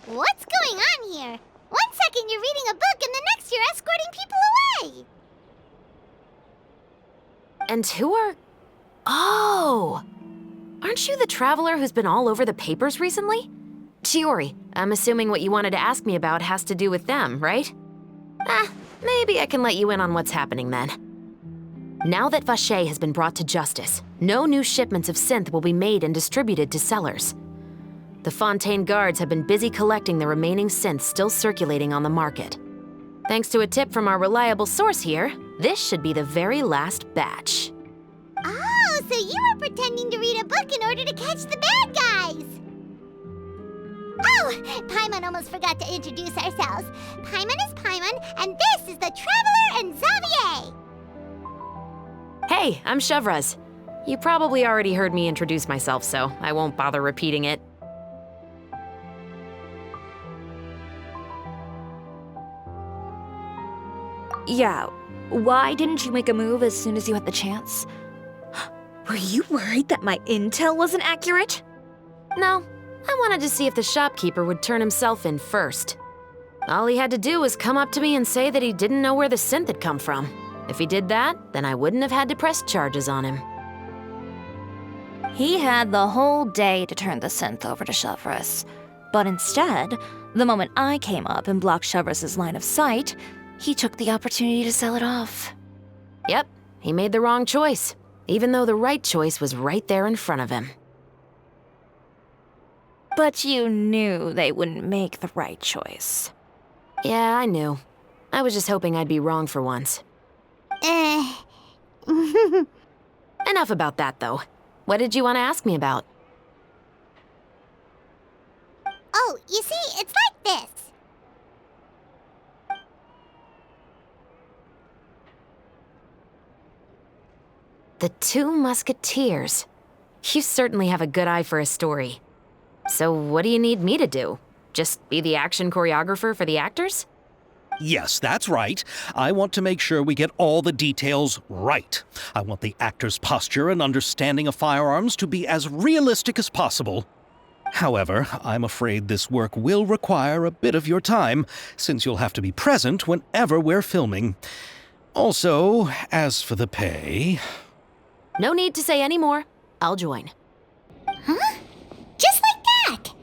What's going on here? One second you're reading a book and the next you're escorting people away. And who are... Oh! Aren't you the traveler who's been all over the papers recently? Shiori, I'm assuming what you wanted to ask me about has to do with them, right? Maybe I can let you in on what's happening then. Now that Vacher has been brought to justice, no new shipments of synth will be made and distributed to sellers. The Fontaine guards have been busy collecting the remaining synths still circulating on the market. Thanks to a tip from our reliable source here, this should be the very last batch. Oh, so you were pretending to read a book in order to catch the bad guys. Oh, Paimon almost forgot to introduce ourselves. Paimon is Paimon, and this is the Traveler and Xavier. Hey, I'm Chevras. You probably already heard me introduce myself, so I won't bother repeating it. Yeah, why didn't you make a move as soon as you had the chance? Were you worried that my intel wasn't accurate? No, I wanted to see if the shopkeeper would turn himself in first. All he had to do was come up to me and say that he didn't know where the synth had come from. If he did that, then I wouldn't have had to press charges on him. He had the whole day to turn the synth over to Chevreuse. But instead, the moment I came up and blocked Chevreus's line of sight, he took the opportunity to sell it off. Yep, he made the wrong choice, even though the right choice was right there in front of him. But you knew they wouldn't make the right choice. Yeah, I knew. I was just hoping I'd be wrong for once. Enough about that, though. What did you want to ask me about? Oh, you see, it's like this. The Two Musketeers. You certainly have a good eye for a story. So what do you need me to do? Just be the action choreographer for the actors? Yes, that's right. I want to make sure we get all the details right. I want the actor's posture and understanding of firearms to be as realistic as possible. However, I'm afraid this work will require a bit of your time, since you'll have to be present whenever we're filming. Also, as for the pay... No need to say any more. I'll join. Huh? Just like that!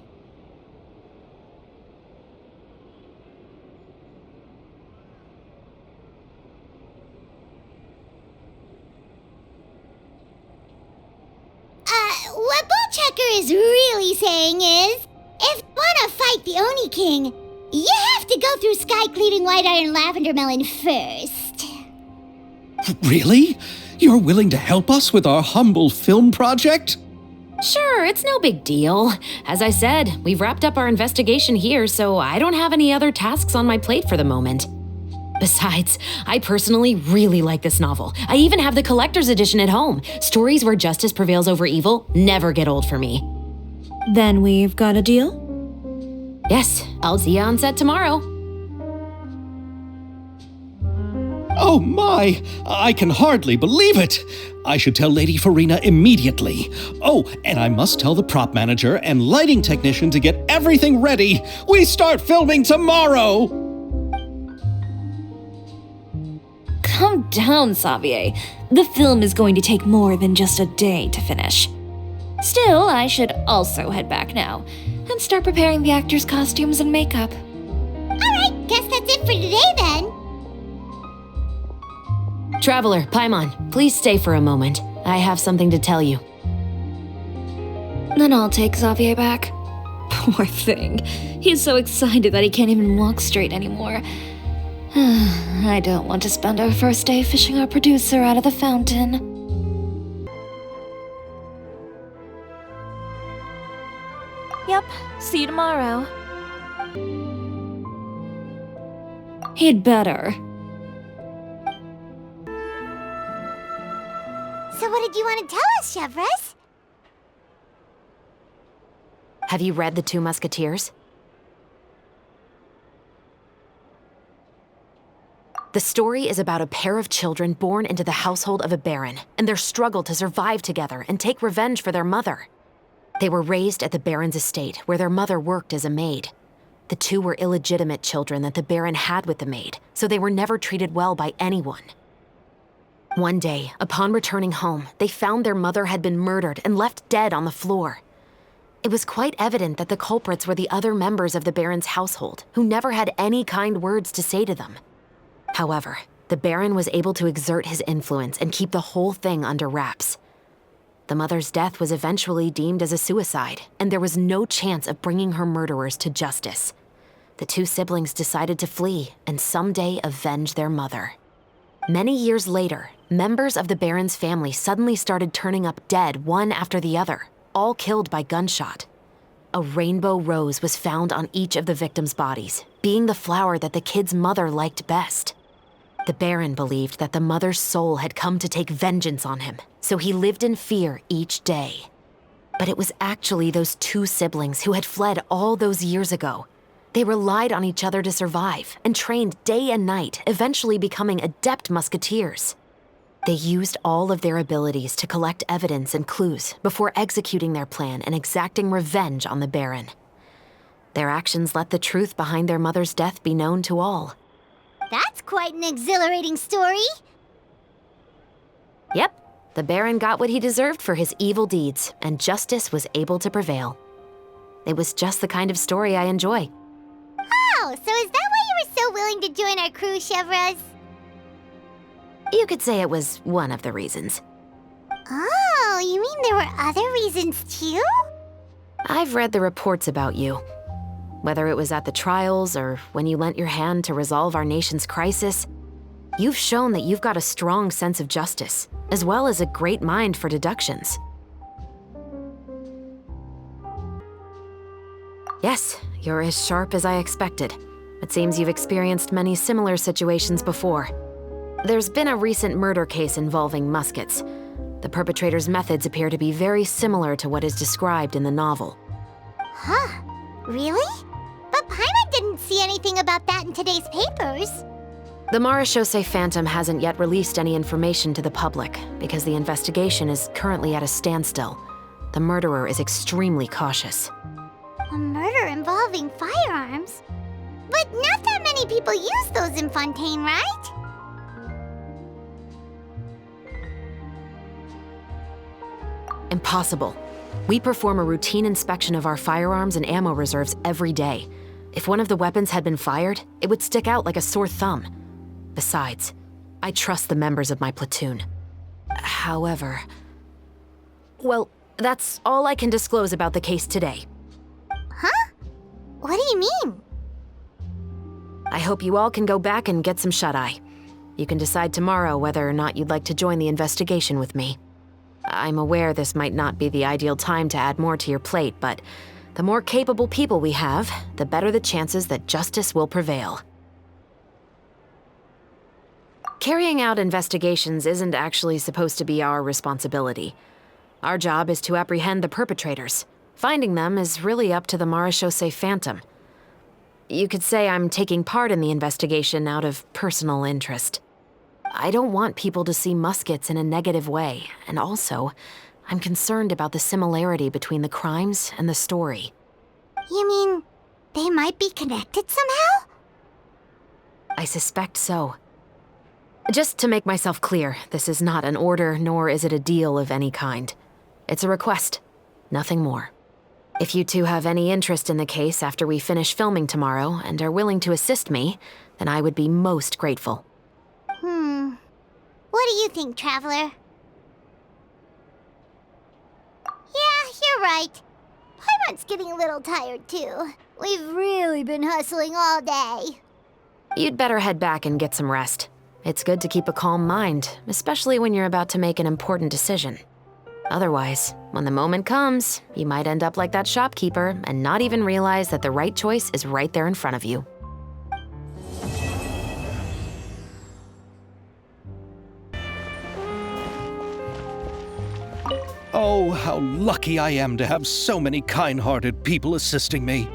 What Bullchecker is really saying is, if you want to fight the Oni King, you have to go through Sky Cleaving White Iron Lavender Melon first. Really? You're willing to help us with our humble film project? Sure, it's no big deal. As I said, we've wrapped up our investigation here, so I don't have any other tasks on my plate for the moment. Besides, I personally really like this novel. I even have the collector's edition at home. Stories where justice prevails over evil never get old for me. Then we've got a deal? Yes, I'll see you on set tomorrow. Oh my! I can hardly believe it! I should tell Lady Farina immediately. Oh, and I must tell the prop manager and lighting technician to get everything ready. We start filming tomorrow! Calm down, Xavier. The film is going to take more than just a day to finish. Still, I should also head back now and start preparing the actors' costumes and makeup. Alright, guess that's it for today then. Traveler, Paimon, please stay for a moment. I have something to tell you. Then I'll take Xavier back. Poor thing. He's so excited that he can't even walk straight anymore. I don't want to spend our first day fishing our producer out of the fountain. Yep, see you tomorrow. He'd better. So what did you want to tell us, Chevreuse? Have you read The Two Musketeers? The story is about a pair of children born into the household of a baron and their struggle to survive together and take revenge for their mother. They were raised at the baron's estate where their mother worked as a maid. The two were illegitimate children that the baron had with the maid, so they were never treated well by anyone. One day, upon returning home, they found their mother had been murdered and left dead on the floor. It was quite evident that the culprits were the other members of the baron's household, who never had any kind words to say to them. However, the baron was able to exert his influence and keep the whole thing under wraps. The mother's death was eventually deemed as a suicide, and there was no chance of bringing her murderers to justice. The two siblings decided to flee and someday avenge their mother. Many years later, members of the baron's family suddenly started turning up dead one after the other, all killed by gunshot. A rainbow rose was found on each of the victims' bodies, being the flower that the kid's mother liked best. The baron believed that the mother's soul had come to take vengeance on him, so he lived in fear each day. But it was actually those two siblings who had fled all those years ago. They relied on each other to survive and trained day and night, eventually becoming adept musketeers. They used all of their abilities to collect evidence and clues before executing their plan and exacting revenge on the Baron. Their actions let the truth behind their mother's death be known to all. That's quite an exhilarating story. Yep, the Baron got what he deserved for his evil deeds, and justice was able to prevail. It was just the kind of story I enjoy. Oh, so is that why you were so willing to join our crew, Chevraz? You could say it was one of the reasons. Oh, you mean there were other reasons too? I've read the reports about you. Whether it was at the trials or when you lent your hand to resolve our nation's crisis, you've shown that you've got a strong sense of justice, as well as a great mind for deductions. Yes, you're as sharp as I expected. It seems you've experienced many similar situations before. There's been a recent murder case involving Muskets. The perpetrator's methods appear to be very similar to what is described in the novel. Huh? Really? But Paimon didn't see anything about that in today's papers. The Marechaussee Phantom hasn't yet released any information to the public because the investigation is currently at a standstill. The murderer is extremely cautious. A murder involving firearms? But not that many people use those in Fontaine, right? Impossible. We perform a routine inspection of our firearms and ammo reserves every day. If one of the weapons had been fired, it would stick out like a sore thumb. Besides, I trust the members of my platoon. However... Well, that's all I can disclose about the case today. Huh? What do you mean? I hope you all can go back and get some shut-eye. You can decide tomorrow whether or not you'd like to join the investigation with me. I'm aware this might not be the ideal time to add more to your plate, but the more capable people we have, the better the chances that justice will prevail. Carrying out investigations isn't actually supposed to be our responsibility. Our job is to apprehend the perpetrators. Finding them is really up to the Marechaussee Phantom. You could say I'm taking part in the investigation out of personal interest. I don't want people to see Muskets in a negative way, and also, I'm concerned about the similarity between the crimes and the story. You mean they might be connected somehow? I suspect so. Just to make myself clear, this is not an order, nor is it a deal of any kind. It's a request, nothing more. If you two have any interest in the case after we finish filming tomorrow and are willing to assist me, then I would be most grateful. What do you think, Traveler? Yeah, you're right. Paimon's getting a little tired, too. We've really been hustling all day. You'd better head back and get some rest. It's good to keep a calm mind, especially when you're about to make an important decision. Otherwise, when the moment comes, you might end up like that shopkeeper and not even realize that the right choice is right there in front of you. Oh, how lucky I am to have so many kind-hearted people assisting me.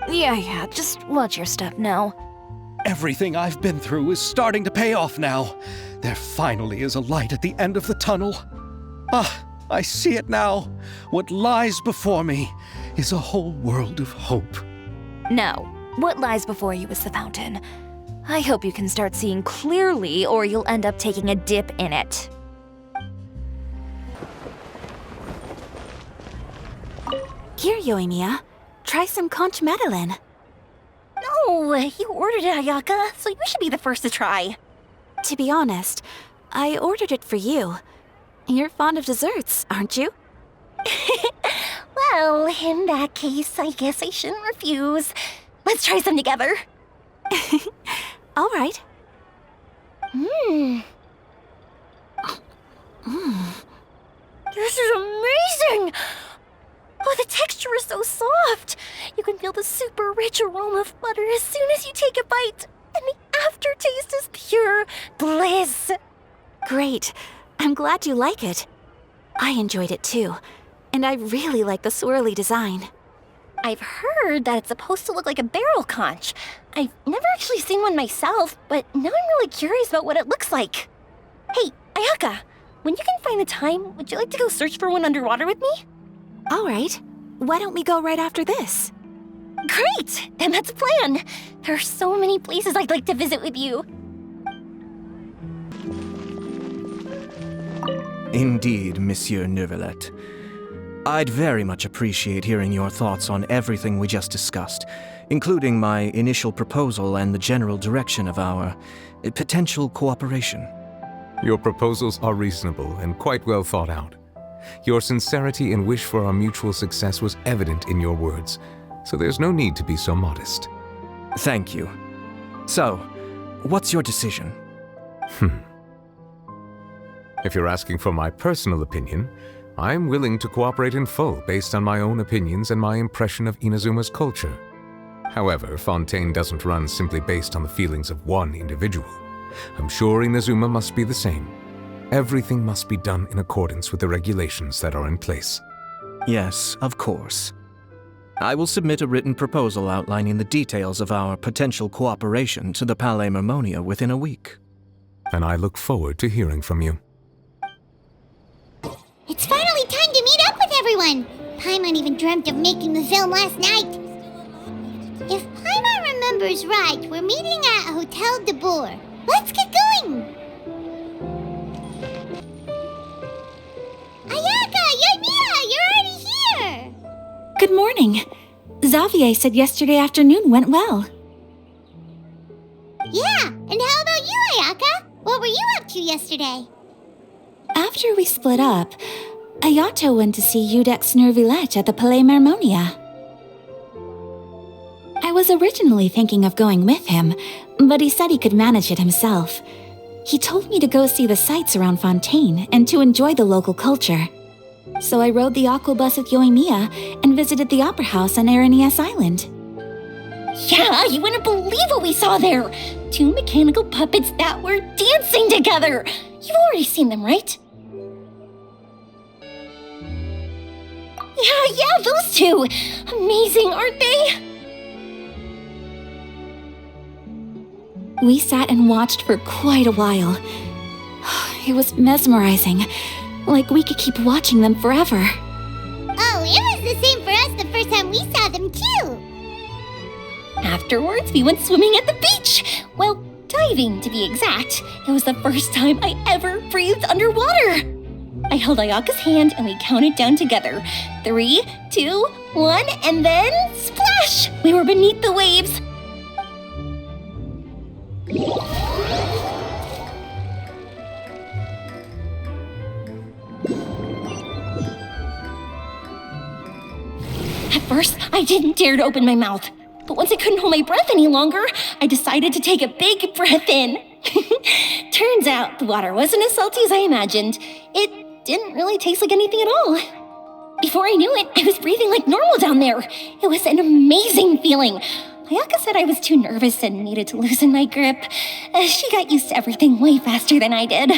Yeah, just watch your step now. Everything I've been through is starting to pay off now. There finally is a light at the end of the tunnel. Ah, I see it now. What lies before me is a whole world of hope. No, what lies before you is the fountain. I hope you can start seeing clearly, or you'll end up taking a dip in it. Here, Yoimiya. Try some conch madeleine. No, you ordered it, Ayaka, so you should be the first to try. To be honest, I ordered it for you. You're fond of desserts, aren't you? Well, in that case, I guess I shouldn't refuse. Let's try some together. All right. This is amazing! Oh, the texture is so soft. You can feel the super rich aroma of butter as soon as you take a bite. And the aftertaste is pure bliss. Great. I'm glad you like it. I enjoyed it too. And I really like the swirly design. I've heard that it's supposed to look like a barrel conch. I've never actually seen one myself, but now I'm really curious about what it looks like. Hey, Ayaka, when you can find the time, would you like to go search for one underwater with me? All right. Why don't we go right after this? Great! Then that's a plan. There are so many places I'd like to visit with you. Indeed, Monsieur Neuvillette. I'd very much appreciate hearing your thoughts on everything we just discussed, including my initial proposal and the general direction of our potential cooperation. Your proposals are reasonable and quite well thought out. Your sincerity and wish for our mutual success was evident in your words, so there's no need to be so modest. Thank you. So, what's your decision? If you're asking for my personal opinion, I'm willing to cooperate in full based on my own opinions and my impression of Inazuma's culture. However, Fontaine doesn't run simply based on the feelings of one individual. I'm sure Inazuma must be the same. Everything must be done in accordance with the regulations that are in place. Yes, of course. I will submit a written proposal outlining the details of our potential cooperation to the Palais Mermonia within a week. And I look forward to hearing from you. It's finally time to meet up with everyone! Paimon even dreamt of making the film last night. If Paimon remembers right, we're meeting at Hotel de Boer. Let's get going! Ayaka! Yoimiya! You're already here! Good morning. Xavier said yesterday afternoon went well. Yeah, and how about you, Ayaka? What were you up to yesterday? After we split up, Ayato went to see Udex Neuvillette at the Palais Mermonia. I was originally thinking of going with him, but he said he could manage it himself. He told me to go see the sights around Fontaine and to enjoy the local culture. So I rode the aquabus with Yoimiya and visited the opera house on Aranias Island. Yeah, you wouldn't believe what we saw there! 2 mechanical puppets that were dancing together! You've already seen them, right? Yeah, those two! Amazing, aren't they? We sat and watched for quite a while. It was mesmerizing, like we could keep watching them forever. Oh, it was the same for us the first time we saw them, too! Afterwards, we went swimming at the beach! Well, diving, to be exact. It was the first time I ever breathed underwater! I held Ayaka's hand and we counted down together. 3, 2, 1, and then splash! We were beneath the waves. At first, I didn't dare to open my mouth. But once I couldn't hold my breath any longer, I decided to take a big breath in. Turns out the water wasn't as salty as I imagined. It didn't really taste like anything at all. Before I knew it, I was breathing like normal down there. It was an amazing feeling. Ayaka said I was too nervous and needed to loosen my grip. She got used to everything way faster than I did.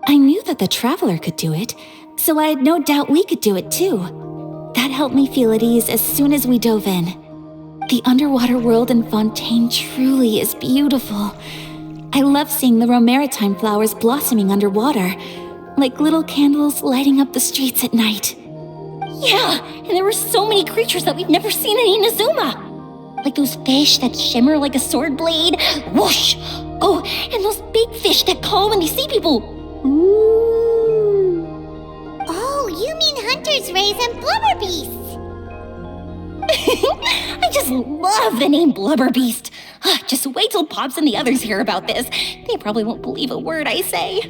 I knew that the Traveler could do it, so I had no doubt we could do it too. That helped me feel at ease as soon as we dove in. The underwater world in Fontaine truly is beautiful. I love seeing the romaritime flowers blossoming underwater, like little candles lighting up the streets at night. Yeah, and there were so many creatures that we've never seen in Inazuma. Like those fish that shimmer like a sword blade. Whoosh! Oh, and those big fish that call when they see people. Ooh. Oh, you mean Hunter's Rays and Blubber Beasts. I just love the name Blubber Beast. Just wait till Pops and the others hear about this. They probably won't believe a word I say.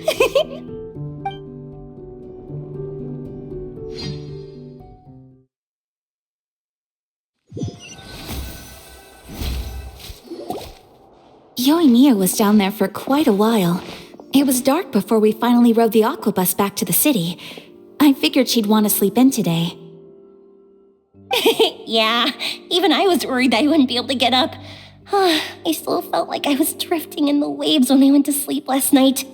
Yoimiya was down there for quite a while. It was dark before we finally rode the aquabus back to the city. I figured she'd want to sleep in today. Yeah, even I was worried that I wouldn't be able to get up. I still felt like I was drifting in the waves when I went to sleep last night.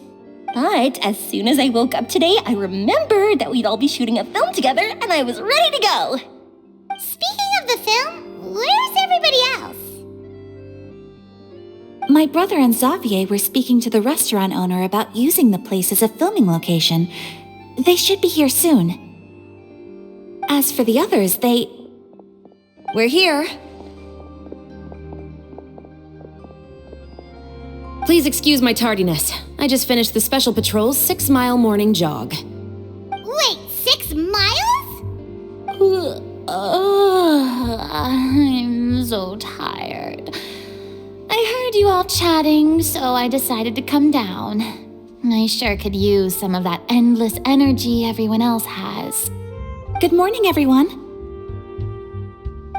But as soon as I woke up today, I remembered that we'd all be shooting a film together, and I was ready to go. Speaking of the film, where's everybody else? My brother and Xavier were speaking to the restaurant owner about using the place as a filming location. They should be here soon. As for the others, We're here. Please excuse my tardiness. I just finished the Special Patrol's 6-mile morning jog. Wait, 6 miles? I'm so tired. I heard you all chatting, so I decided to come down. I sure could use some of that endless energy everyone else has. Good morning, everyone.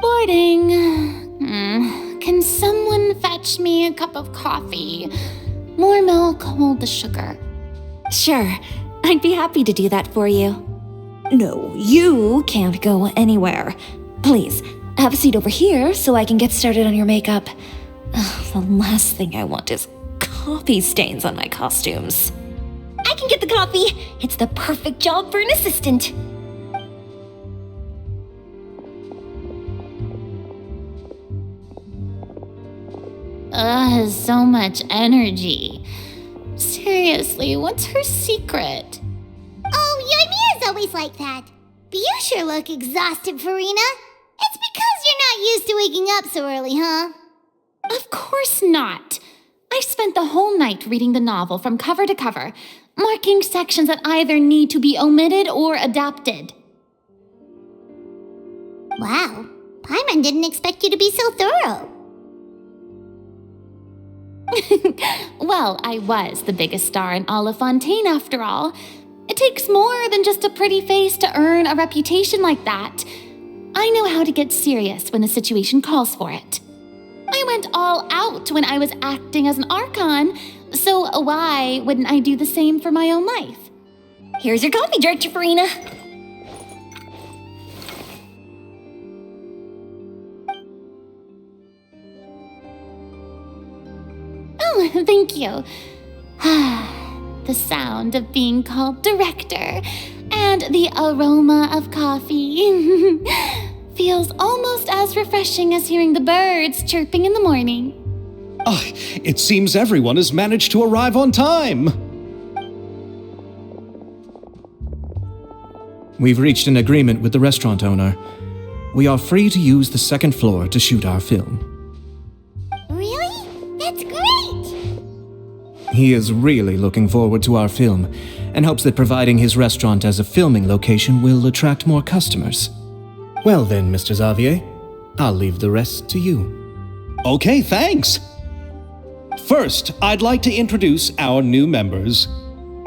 Boarding. Can someone fetch me a cup of coffee? More milk, hold the sugar. Sure, I'd be happy to do that for you. No, you can't go anywhere. Please, have a seat over here so I can get started on your makeup. The last thing I want is coffee stains on my costumes. I can get the coffee. It's the perfect job for an assistant. So much energy. Seriously, what's her secret? Oh, Yoimiya's always like that. But you sure look exhausted, Farina. It's because you're not used to waking up so early, huh? Of course not. I spent the whole night reading the novel from cover to cover, marking sections that either need to be omitted or adapted. Wow, Paimon didn't expect you to be so thorough. Well, I was the biggest star in all of Fontaine after all. It takes more than just a pretty face to earn a reputation like that. I know how to get serious when the situation calls for it. I went all out when I was acting as an Archon, so why wouldn't I do the same for my own life? Here's your coffee, Director Farina. Oh, thank you. The sound of being called director and the aroma of coffee feels almost as refreshing as hearing the birds chirping in the morning. It seems everyone has managed to arrive on time. We've reached an agreement with the restaurant owner. We are free to use the second floor to shoot our film. Really? That's great! He is really looking forward to our film and hopes that providing his restaurant as a filming location will attract more customers. Well then, Mr. Xavier, I'll leave the rest to you. Okay, thanks. First, I'd like to introduce our new members.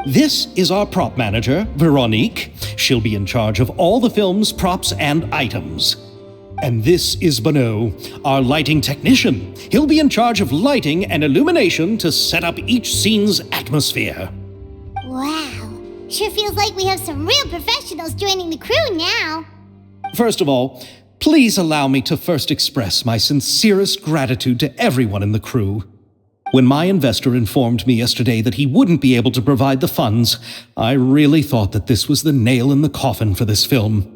This is our prop manager, Veronique. She'll be in charge of all the film's props and items. And this is Bonneau, our lighting technician. He'll be in charge of lighting and illumination to set up each scene's atmosphere. Wow, sure feels like we have some real professionals joining the crew now. First of all, please allow me to first express my sincerest gratitude to everyone in the crew. When my investor informed me yesterday that he wouldn't be able to provide the funds, I really thought that this was the nail in the coffin for this film.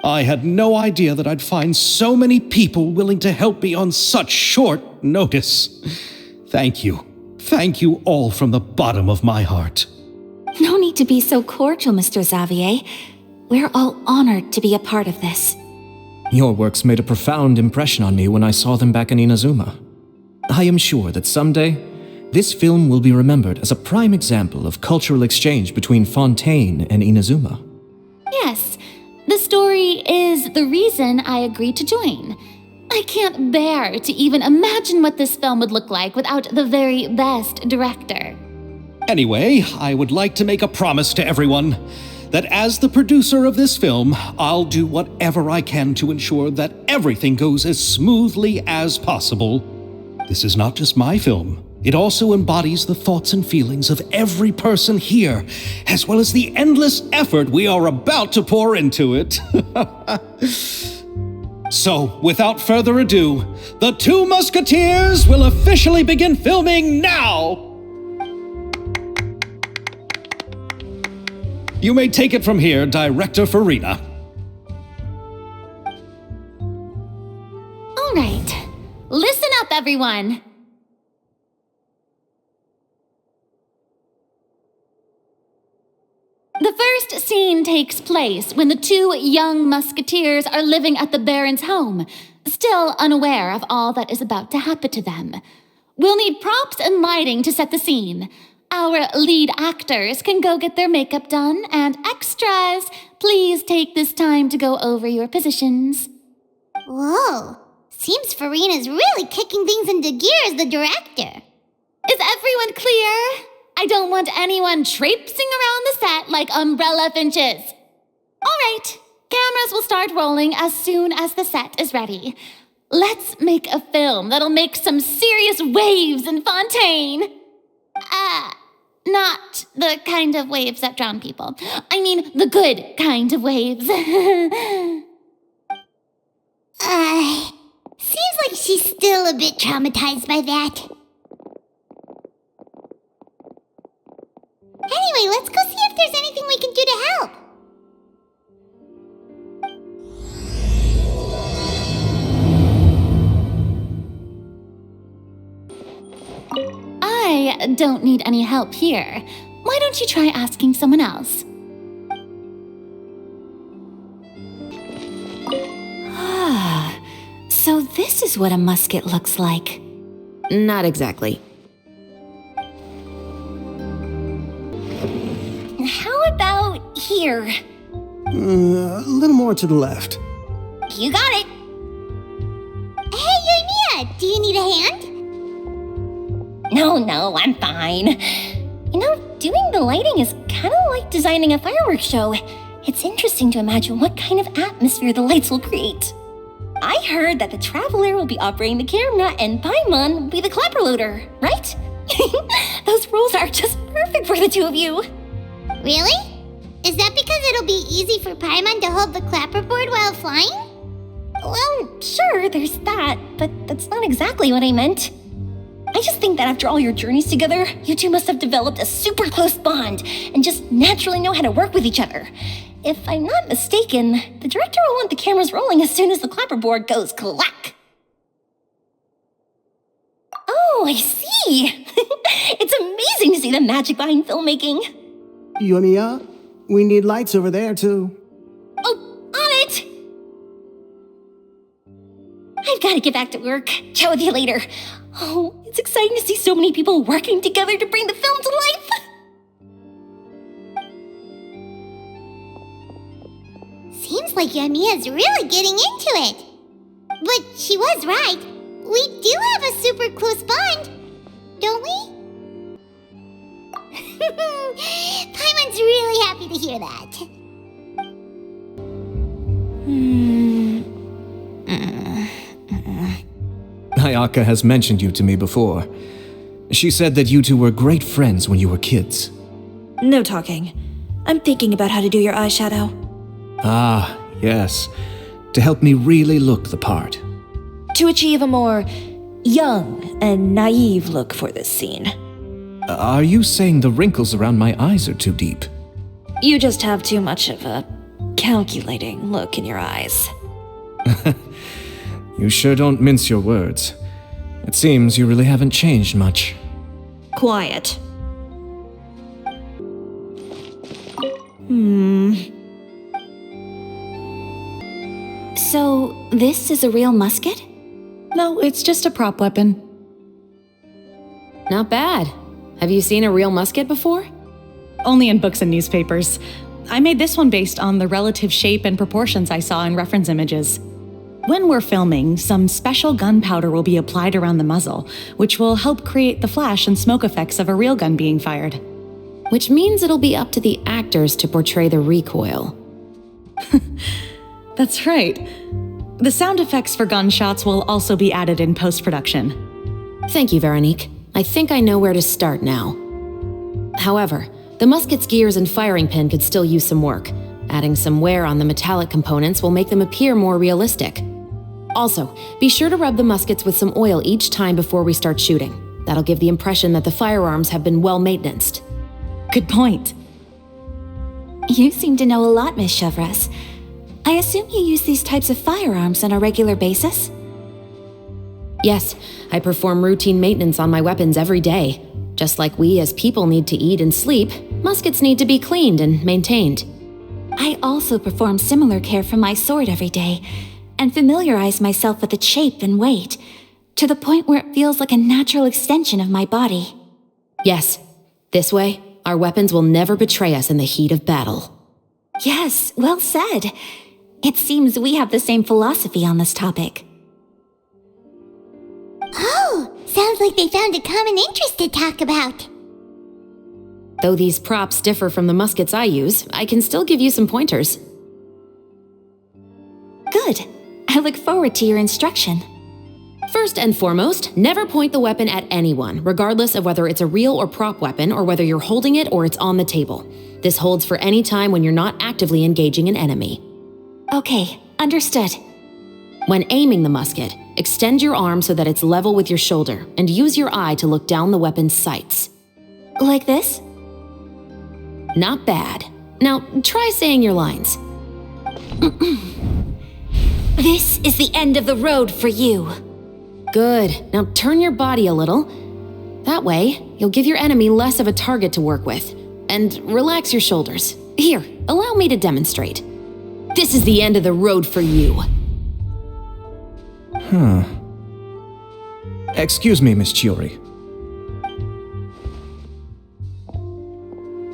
I had no idea that I'd find so many people willing to help me on such short notice. Thank you. Thank you all from the bottom of my heart. No need to be so cordial, Mr. Xavier. We're all honored to be a part of this. Your works made a profound impression on me when I saw them back in Inazuma. I am sure that someday, this film will be remembered as a prime example of cultural exchange between Fontaine and Inazuma. Yes, the story is the reason I agreed to join. I can't bear to even imagine what this film would look like without the very best director. Anyway, I would like to make a promise to everyone that as the producer of this film, I'll do whatever I can to ensure that everything goes as smoothly as possible. This is not just my film. It also embodies the thoughts and feelings of every person here, as well as the endless effort we are about to pour into it. So, without further ado, the Two Musketeers will officially begin filming now! You may take it from here, Director Farina. All right, listen up, everyone. The first scene takes place when the two young musketeers are living at the Baron's home, still unaware of all that is about to happen to them. We'll need props and lighting to set the scene. Our lead actors can go get their makeup done, and extras, please take this time to go over your positions. Whoa. Seems Farina's really kicking things into gear as the director. Is everyone clear? I don't want anyone traipsing around the set like umbrella finches. All right, cameras will start rolling as soon as the set is ready. Let's make a film that'll make some serious waves in Fontaine. Not the kind of waves that drown people. I mean, the good kind of waves. Seems like she's still a bit traumatized by that. Anyway, let's go see if there's anything we can do to help. I don't need any help here. Why don't you try asking someone else? So this is what a musket looks like. Not exactly. How about here? A little more to the left. You got it. Hey, Yoimiya, do you need a hand? No, I'm fine. You know, doing the lighting is kind of like designing a fireworks show. It's interesting to imagine what kind of atmosphere the lights will create. I heard that the Traveler will be operating the camera and Paimon will be the clapper loader, right? Those roles are just perfect for the two of you. Really? Is that because it'll be easy for Paimon to hold the clapperboard while flying? Well, sure, there's that, but that's not exactly what I meant. I just think that after all your journeys together, you two must have developed a super close bond and just naturally know how to work with each other. If I'm not mistaken, the director will want the cameras rolling as soon as the clapperboard goes clack. Oh, I see. It's amazing to see the magic behind filmmaking. Yoimiya, we need lights over there, too. Oh, on it! I've got to get back to work. Chat with you later. Oh, it's exciting to see so many people working together to bring the film to life. Seems like Yoimiya's really getting into it. But she was right. We do have a super close bond, don't we? Paimon's really happy to hear that. Ayaka has mentioned you to me before. She said that you two were great friends when you were kids. No talking. I'm thinking about how to do your eyeshadow. Ah, yes. To help me really look the part. To achieve a more young and naive look for this scene. Are you saying the wrinkles around my eyes are too deep? You just have too much of a calculating look in your eyes. You sure don't mince your words. It seems you really haven't changed much. Quiet. So, this is a real musket? No, it's just a prop weapon. Not bad. Have you seen a real musket before? Only in books and newspapers. I made this one based on the relative shape and proportions I saw in reference images. When we're filming, some special gunpowder will be applied around the muzzle, which will help create the flash and smoke effects of a real gun being fired. Which means it'll be up to the actors to portray the recoil. That's right. The sound effects for gunshots will also be added in post-production. Thank you, Veronique. I think I know where to start now. However, the musket's gears and firing pin could still use some work. Adding some wear on the metallic components will make them appear more realistic. Also, be sure to rub the muskets with some oil each time before we start shooting. That'll give the impression that the firearms have been well maintained. Good point. You seem to know a lot, Miss Chevres. I assume you use these types of firearms on a regular basis? Yes, I perform routine maintenance on my weapons every day. Just like we as people need to eat and sleep, muskets need to be cleaned and maintained. I also perform similar care for my sword every day, and familiarize myself with its shape and weight, to the point where it feels like a natural extension of my body. Yes, this way, our weapons will never betray us in the heat of battle. Yes, well said. It seems we have the same philosophy on this topic. Oh, sounds like they found a common interest to talk about. Though these props differ from the muskets I use, I can still give you some pointers. Good. I look forward to your instruction. First and foremost, never point the weapon at anyone, regardless of whether it's a real or prop weapon or whether you're holding it or it's on the table. This holds for any time when you're not actively engaging an enemy. Okay, understood. When aiming the musket, extend your arm so that it's level with your shoulder and use your eye to look down the weapon's sights. Like this? Not bad. Now, try saying your lines. This is the end of the road for you. Good. Now turn your body a little. That way, you'll give your enemy less of a target to work with. And relax your shoulders. Here, allow me to demonstrate. This is the end of the road for you. Excuse me, Miss Chiori.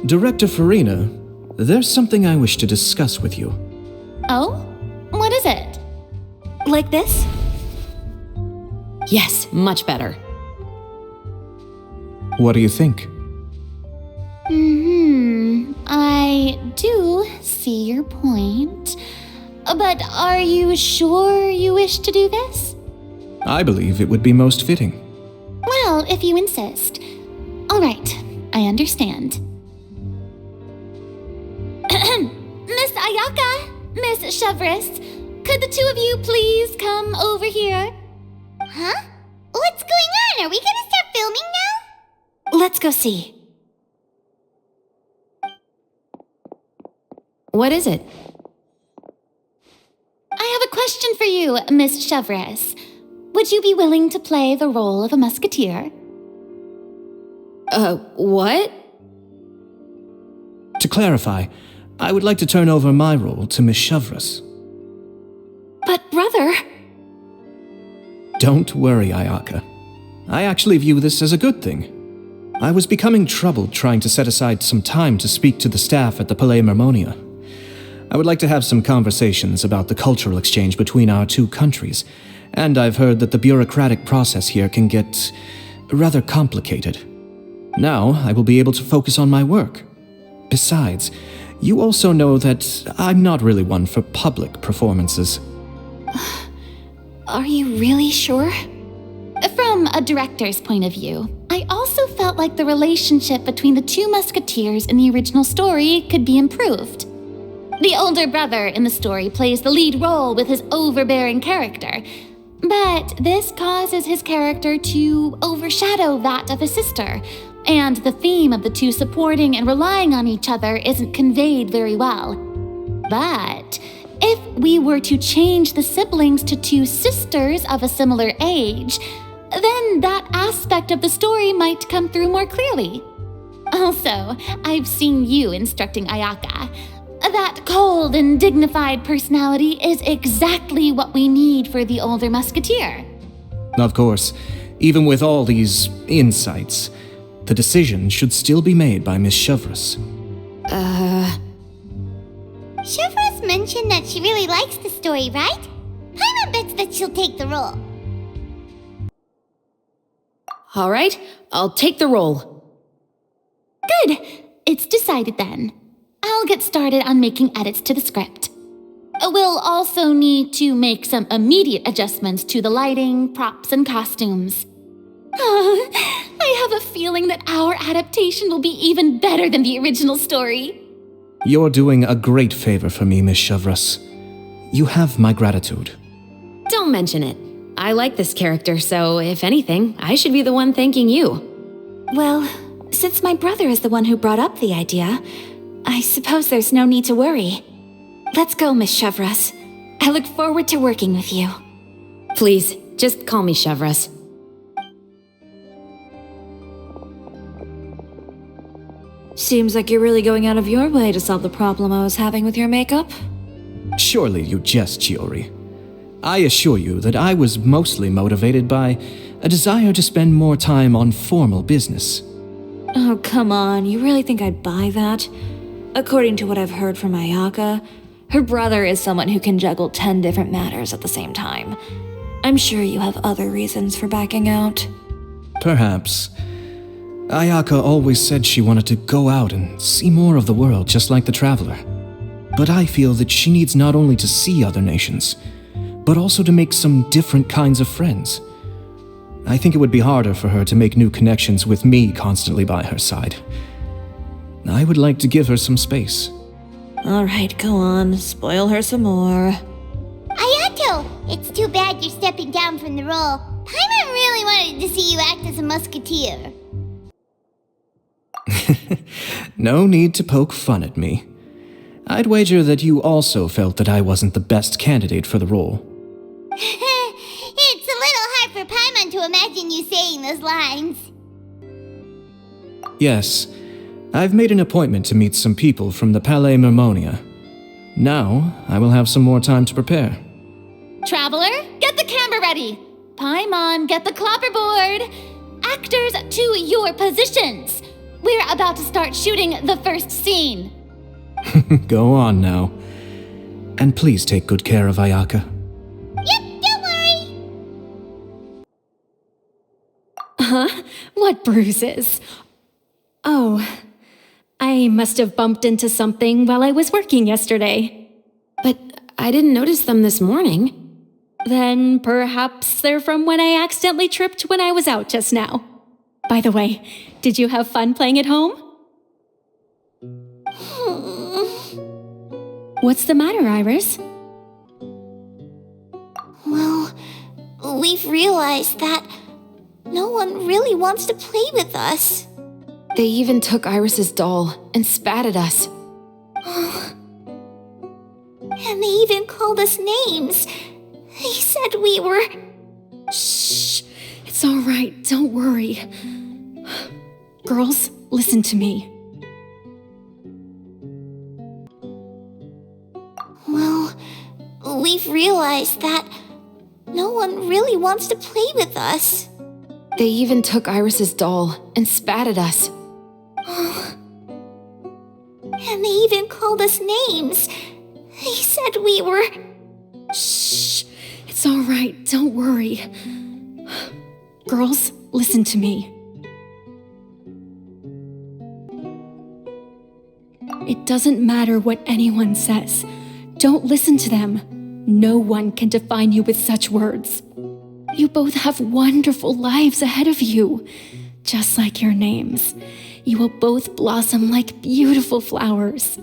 Director Farina, there's something I wish to discuss with you. Oh? What is it? Like this? Yes, much better. What do you think? I do see your point. But are you sure you wish to do this? I believe it would be most fitting. Well, if you insist. All right, I understand. Miss Ayaka, Miss Chevres, could the two of you please come over here? Huh? What's going on? Are we gonna start filming now? Let's go see. What is it? I have a question for you, Miss Chevres. Would you be willing to play the role of a musketeer? What? To clarify, I would like to turn over my role to Miss Chevres. But brother... Don't worry, Ayaka. I actually view this as a good thing. I was becoming troubled trying to set aside some time to speak to the staff at the Palais Mermonia. I would like to have some conversations about the cultural exchange between our two countries, and I've heard that the bureaucratic process here can get rather complicated. Now, I will be able to focus on my work. Besides, you also know that I'm not really one for public performances. Are you really sure? From a director's point of view, I also felt like the relationship between the two musketeers in the original story could be improved. The older brother in the story plays the lead role with his overbearing character, but this causes his character to overshadow that of his sister, and the theme of the two supporting and relying on each other isn't conveyed very well. But if we were to change the siblings to two sisters of a similar age, then that aspect of the story might come through more clearly. Also, I've seen you instructing Ayaka. That cold and dignified personality is exactly what we need for the older musketeer. Of course, even with all these insights, the decision should still be made by Miss Chevres. Chevres mentioned that she really likes the story, right? Paimon bets that she'll take the role. All right, I'll take the role. Good. It's decided then. I'll get started on making edits to the script. We'll also need to make some immediate adjustments to the lighting, props, and costumes. I have a feeling that our adaptation will be even better than the original story. You're doing a great favor for me, Miss Chevres. You have my gratitude. Don't mention it. I like this character, so if anything, I should be the one thanking you. Well, since my brother is the one who brought up the idea, I suppose there's no need to worry. Let's go, Miss Chevres. I look forward to working with you. Please, just call me Chevres. Seems like you're really going out of your way to solve the problem I was having with your makeup. Surely you jest, Chiori. I assure you that I was mostly motivated by a desire to spend more time on formal business. Oh, come on, you really think I'd buy that? According to what I've heard from Ayaka, her brother is someone who can juggle 10 different matters at the same time. I'm sure you have other reasons for backing out. Perhaps. Ayaka always said she wanted to go out and see more of the world, just like the Traveler. But I feel that she needs not only to see other nations, but also to make some different kinds of friends. I think it would be harder for her to make new connections with me constantly by her side. I would like to give her some space. Alright, go on. Spoil her some more. Ayato! It's too bad you're stepping down from the role. Paimon really wanted to see you act as a musketeer. No need to poke fun at me. I'd wager that you also felt that I wasn't the best candidate for the role. It's a little hard for Paimon to imagine you saying those lines. Yes, I've made an appointment to meet some people from the Palais Mermonia. Now, I will have some more time to prepare. Traveler, get the camera ready. Paimon, get the clapperboard. Actors to your positions. We're about to start shooting the first scene. Go on now. And please take good care of Ayaka. Yep, don't worry. Huh? What bruises? Oh, I must have bumped into something while I was working yesterday. But I didn't notice them this morning. Then perhaps they're from when I accidentally tripped when I was out just now. By the way, did you have fun playing at home? What's the matter, Iris? Well, we've realized that no one really wants to play with us. They even took Iris's doll and spat at us. And they even called us names. They said we were... Shh. It's all right. Don't worry. Girls, listen to me. Well, we've realized that no one really wants to play with us. They even took Iris's doll and spat at us. And they even called us names. They said we were... Shh. It's all right. Don't worry. Girls, listen to me. It doesn't matter what anyone says. Don't listen to them. No one can define you with such words. You both have wonderful lives ahead of you. Just like your names. You will both blossom like beautiful flowers.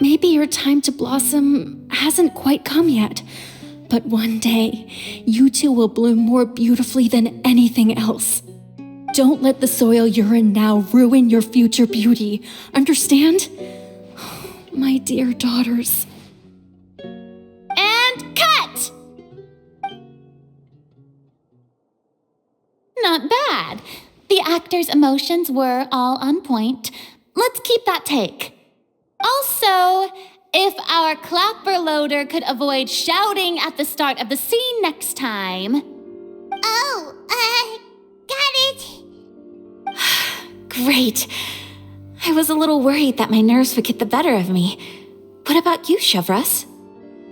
Maybe your time to blossom hasn't quite come yet, but one day, you two will bloom more beautifully than anything else. Don't let the soil you're in now ruin your future beauty. Understand? My dear daughters. And cut! Not bad. The actors' emotions were all on point. Let's keep that take. Also, if our clapper loader could avoid shouting at the start of the scene next time. Oh, got it. Great. I was a little worried that my nerves would get the better of me. What about you, Chevros?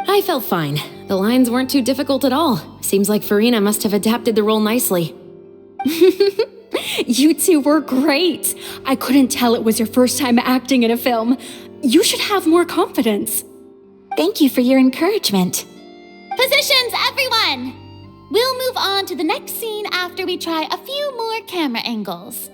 I felt fine. The lines weren't too difficult at all. Seems like Farina must have adapted the role nicely. You two were great. I couldn't tell it was your first time acting in a film. You should have more confidence. Thank you for your encouragement. Positions, everyone! We'll move on to the next scene after we try a few more camera angles.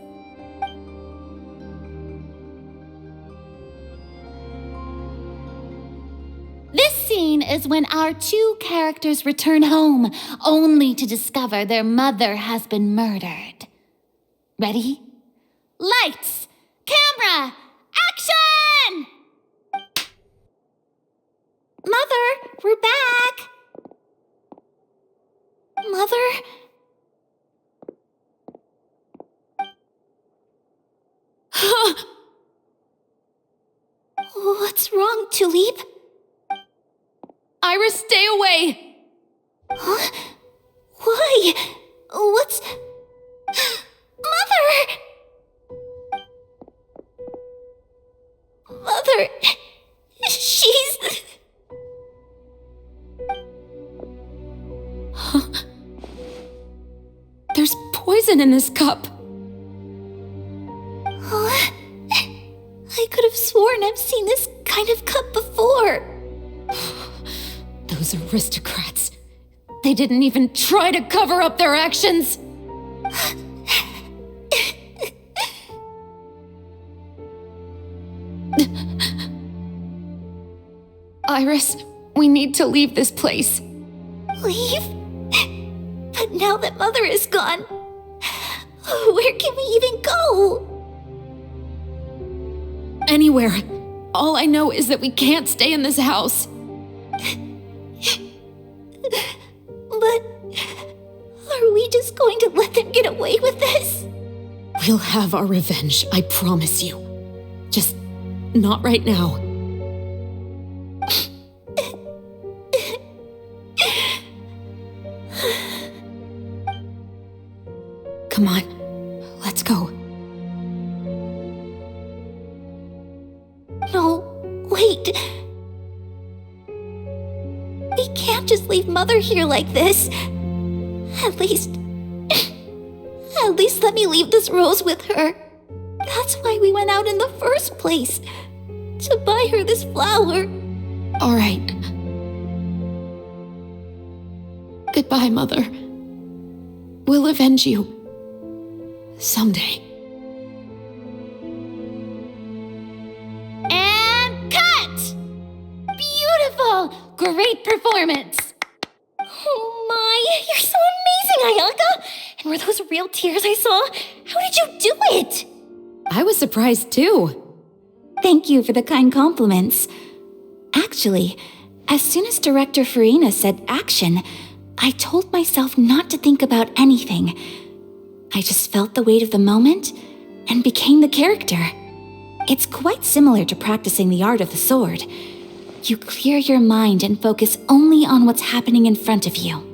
This scene is when our two characters return home, only to discover their mother has been murdered. Ready? Lights! Camera! Action! Mother, we're back. Mother? Iris, stay away! Huh? Why? What's... Mother! Mother... She's... Huh? There's poison in this cup. Huh? I could have sworn I've seen this kind of cup before. Those aristocrats. They didn't even try to cover up their actions. Iris, we need to leave this place. Leave? But now that Mother is gone, where can we even go? Anywhere. All I know is that we can't stay in this house. But are we just going to let them get away with this? We'll have our revenge, I promise you. Just not right now. Come on, let's go. No, wait. We can't just leave Mother here like this. At least let me leave this rose with her. That's why we went out in the first place. To buy her this flower. All right. Goodbye, Mother. We'll avenge you. Someday. And cut! Beautiful! Great performance! Oh my, you're so amazing, Ayaka! And were those real tears I saw? How did you do it? I was surprised too. Thank you for the kind compliments. Actually, as soon as Director Farina said action, I told myself not to think about anything. I just felt the weight of the moment and became the character. It's quite similar to practicing the art of the sword. You clear your mind and focus only on what's happening in front of you.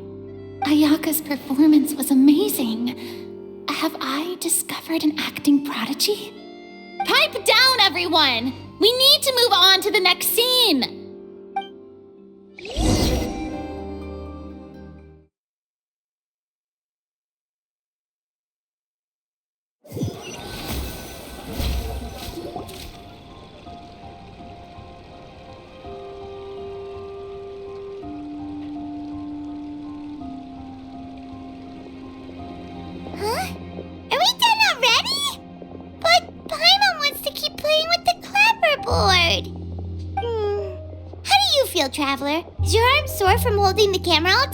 Ayaka's performance was amazing. Have I discovered an acting prodigy? Pipe down, everyone! We need to move on to the next scene! Traveler, is your arm sore from holding the camera all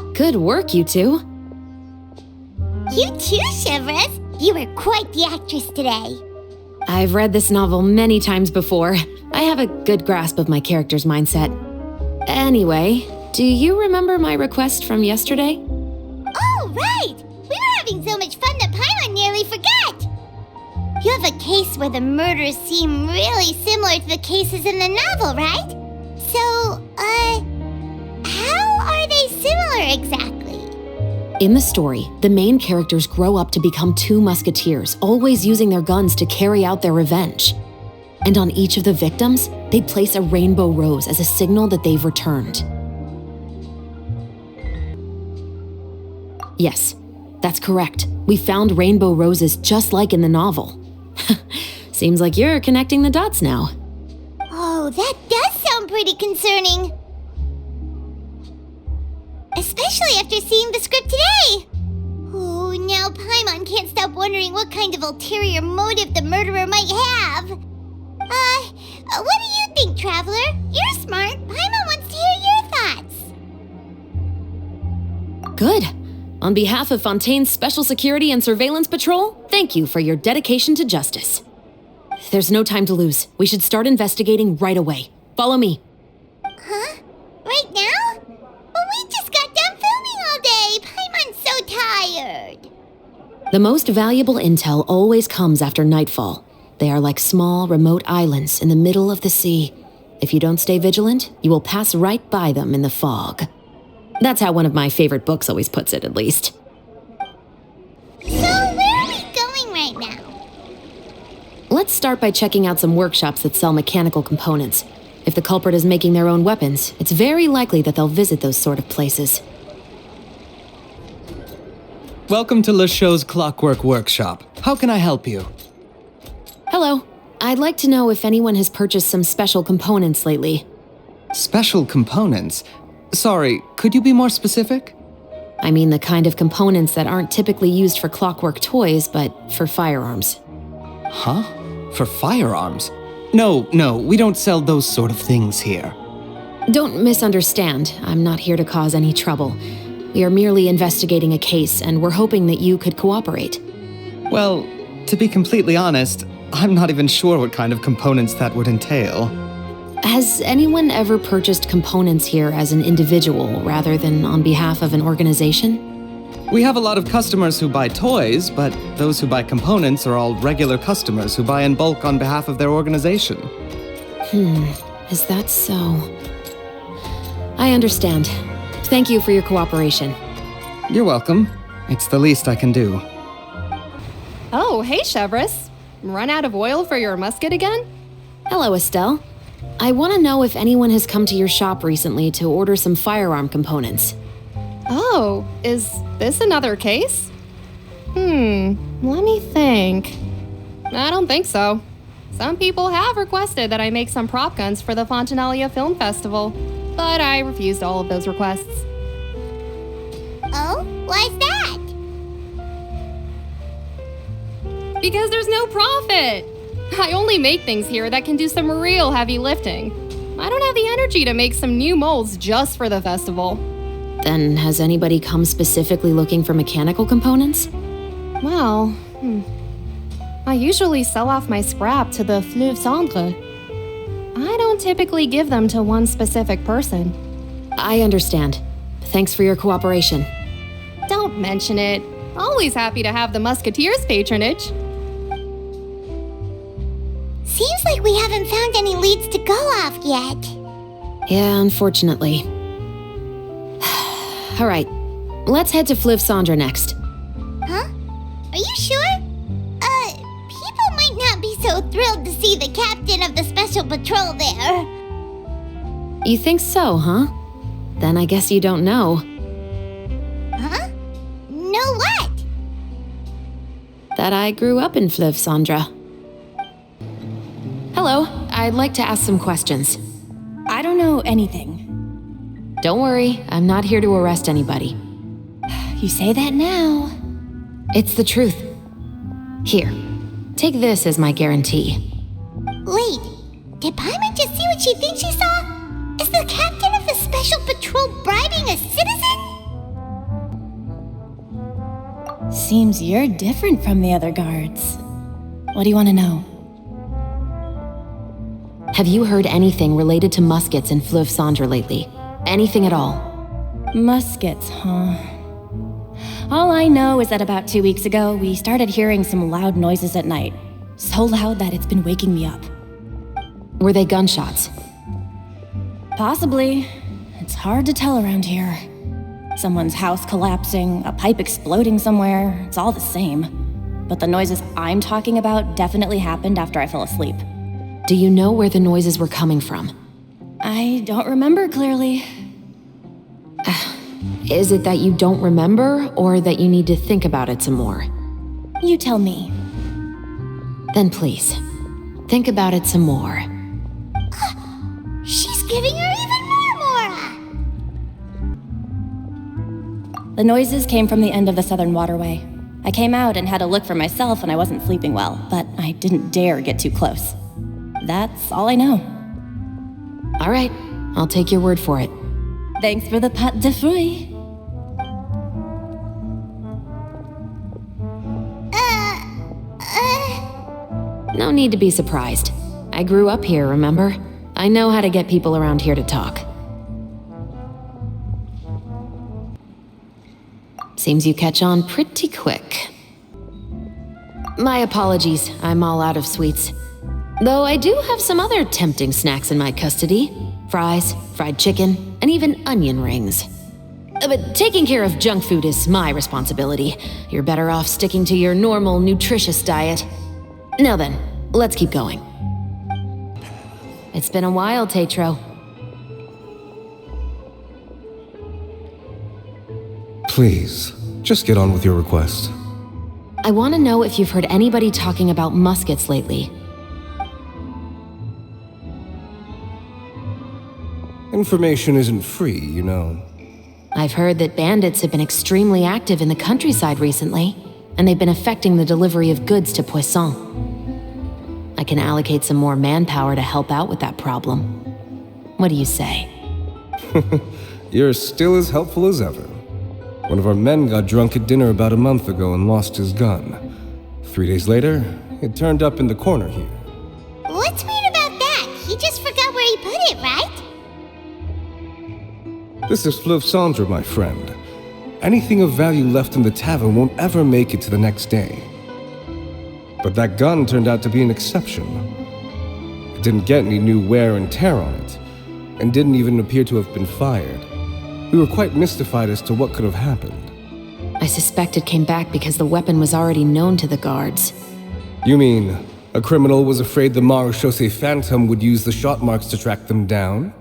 day? Good work, you two. You too, Chevres. You were quite the actress today. I've read this novel many times before. I have a good grasp of my character's mindset. Anyway, do you remember my request from yesterday? Oh, right! We were having so much fun that Paimon nearly forgot! You have a case where the murders seem really similar to the cases in the novel, right? So, how are they similar exactly? In the story, the main characters grow up to become two musketeers, always using their guns to carry out their revenge. And on each of the victims, they place a rainbow rose as a signal that they've returned. Yes, that's correct. We found rainbow roses just like in the novel. Seems like you're connecting the dots now. Oh, that does sound pretty concerning. Especially after seeing the script today. Oh, now Paimon can't stop wondering what kind of ulterior motive the murderer might have. What do you think, Traveler? You're smart. Paimon wants to hear your thoughts. Good. On behalf of Fontaine's Special Security and Surveillance Patrol, thank you for your dedication to justice. There's no time to lose. We should start investigating right away. Follow me. Huh? Right now? Well, we just got done filming all day. Paimon's so tired. The most valuable intel always comes after nightfall. They are like small, remote islands in the middle of the sea. If you don't stay vigilant, you will pass right by them in the fog. That's how one of my favorite books always puts it, at least. So, where are we going right now? Let's start by checking out some workshops that sell mechanical components. If the culprit is making their own weapons, it's very likely that they'll visit those sort of places. Welcome to LeChaux's Clockwork Workshop. How can I help you? Hello. I'd like to know if anyone has purchased some special components lately. Special components? Sorry, could you be more specific? I mean the kind of components that aren't typically used for clockwork toys, but for firearms. Huh? For firearms? No, we don't sell those sort of things here. Don't misunderstand. I'm not here to cause any trouble. We are merely investigating a case, and we're hoping that you could cooperate. Well, to be completely honest, I'm not even sure what kind of components that would entail. Has anyone ever purchased components here as an individual rather than on behalf of an organization? We have a lot of customers who buy toys, but those who buy components are all regular customers who buy in bulk on behalf of their organization. Is that so? I understand. Thank you for your cooperation. You're welcome. It's the least I can do. Oh, hey, Chevris. Run out of oil for your musket again? Hello, Estelle. I want to know if anyone has come to your shop recently to order some firearm components. Oh, is this another case? Let me think. I don't think so. Some people have requested that I make some prop guns for the Fontanalia Film Festival, but I refused all of those requests. Oh, why's that? Because there's no profit! I only make things here that can do some real heavy lifting. I don't have the energy to make some new molds just for the festival. Then has anybody come specifically looking for mechanical components? Well, I usually sell off my scrap to the Fleuve Cendre. I don't typically give them to one specific person. I understand. Thanks for your cooperation. Don't mention it. Always happy to have the Musketeers' patronage. Seems like we haven't found any leads to go off yet. Yeah, unfortunately. All right, let's head to Fleuve Cendre next. Huh? Are you sure? People might not be so thrilled to see the captain of the special patrol there. You think so, huh? Then I guess you don't know. Huh? Know what? That I grew up in Fleuve Cendre. Hello, I'd like to ask some questions. I don't know anything. Don't worry, I'm not here to arrest anybody. You say that now. It's the truth. Here, take this as my guarantee. Wait, did Paimon just see what she thinks she saw? Is the captain of the special patrol bribing a citizen? Seems you're different from the other guards. What do you want to know? Have you heard anything related to muskets in Fleuve Cendre lately? Anything at all? Muskets, huh? All I know is that about 2 weeks ago, we started hearing some loud noises at night. So loud that it's been waking me up. Were they gunshots? Possibly. It's hard to tell around here. Someone's house collapsing, a pipe exploding somewhere, it's all the same. But the noises I'm talking about definitely happened after I fell asleep. Do you know where the noises were coming from? I don't remember clearly. Is it that you don't remember, or that you need to think about it some more? You tell me. Then please, think about it some more. She's giving her even more. The noises came from the end of the Southern Waterway. I came out and had a look for myself and I wasn't sleeping well, but I didn't dare get too close. That's all I know. All right, I'll take your word for it. Thanks for the pâte de fruits. No need to be surprised. I grew up here, remember? I know how to get people around here to talk. Seems you catch on pretty quick. My apologies, I'm all out of sweets. Though I do have some other tempting snacks in my custody. Fries, fried chicken, and even onion rings. But taking care of junk food is my responsibility. You're better off sticking to your normal, nutritious diet. Now then, let's keep going. It's been a while, Tetro. Please, just get on with your request. I want to know if you've heard anybody talking about muskets lately. Information isn't free, you know. I've heard that bandits have been extremely active in the countryside recently, and they've been affecting the delivery of goods to Poisson. I can allocate some more manpower to help out with that problem. What do you say? You're still as helpful as ever. One of our men got drunk at dinner about a month ago and lost his gun. 3 days later, it turned up in the corner here. What's weird about that? He just forgot where he put it, right? This is Fleuve Cendre, my friend. Anything of value left in the tavern won't ever make it to the next day. But that gun turned out to be an exception. It didn't get any new wear and tear on it, and didn't even appear to have been fired. We were quite mystified as to what could have happened. I suspect it came back because the weapon was already known to the guards. You mean, a criminal was afraid the Marechaussee Phantom would use the shot marks to track them down?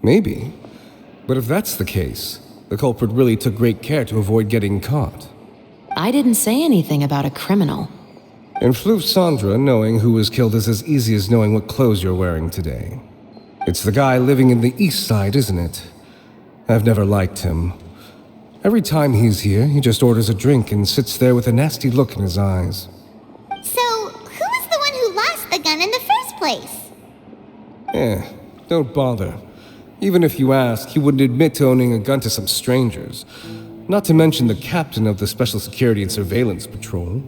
Maybe. But if that's the case, the culprit really took great care to avoid getting caught. I didn't say anything about a criminal. In Fleuve Cendre, knowing who was killed is as easy as knowing what clothes you're wearing today. It's the guy living in the east side, isn't it? I've never liked him. Every time he's here, he just orders a drink and sits there with a nasty look in his eyes. So, who was the one who lost the gun in the first place? Don't bother. Even if you ask, he wouldn't admit to owning a gun to some strangers. Not to mention the captain of the Special Security and Surveillance Patrol.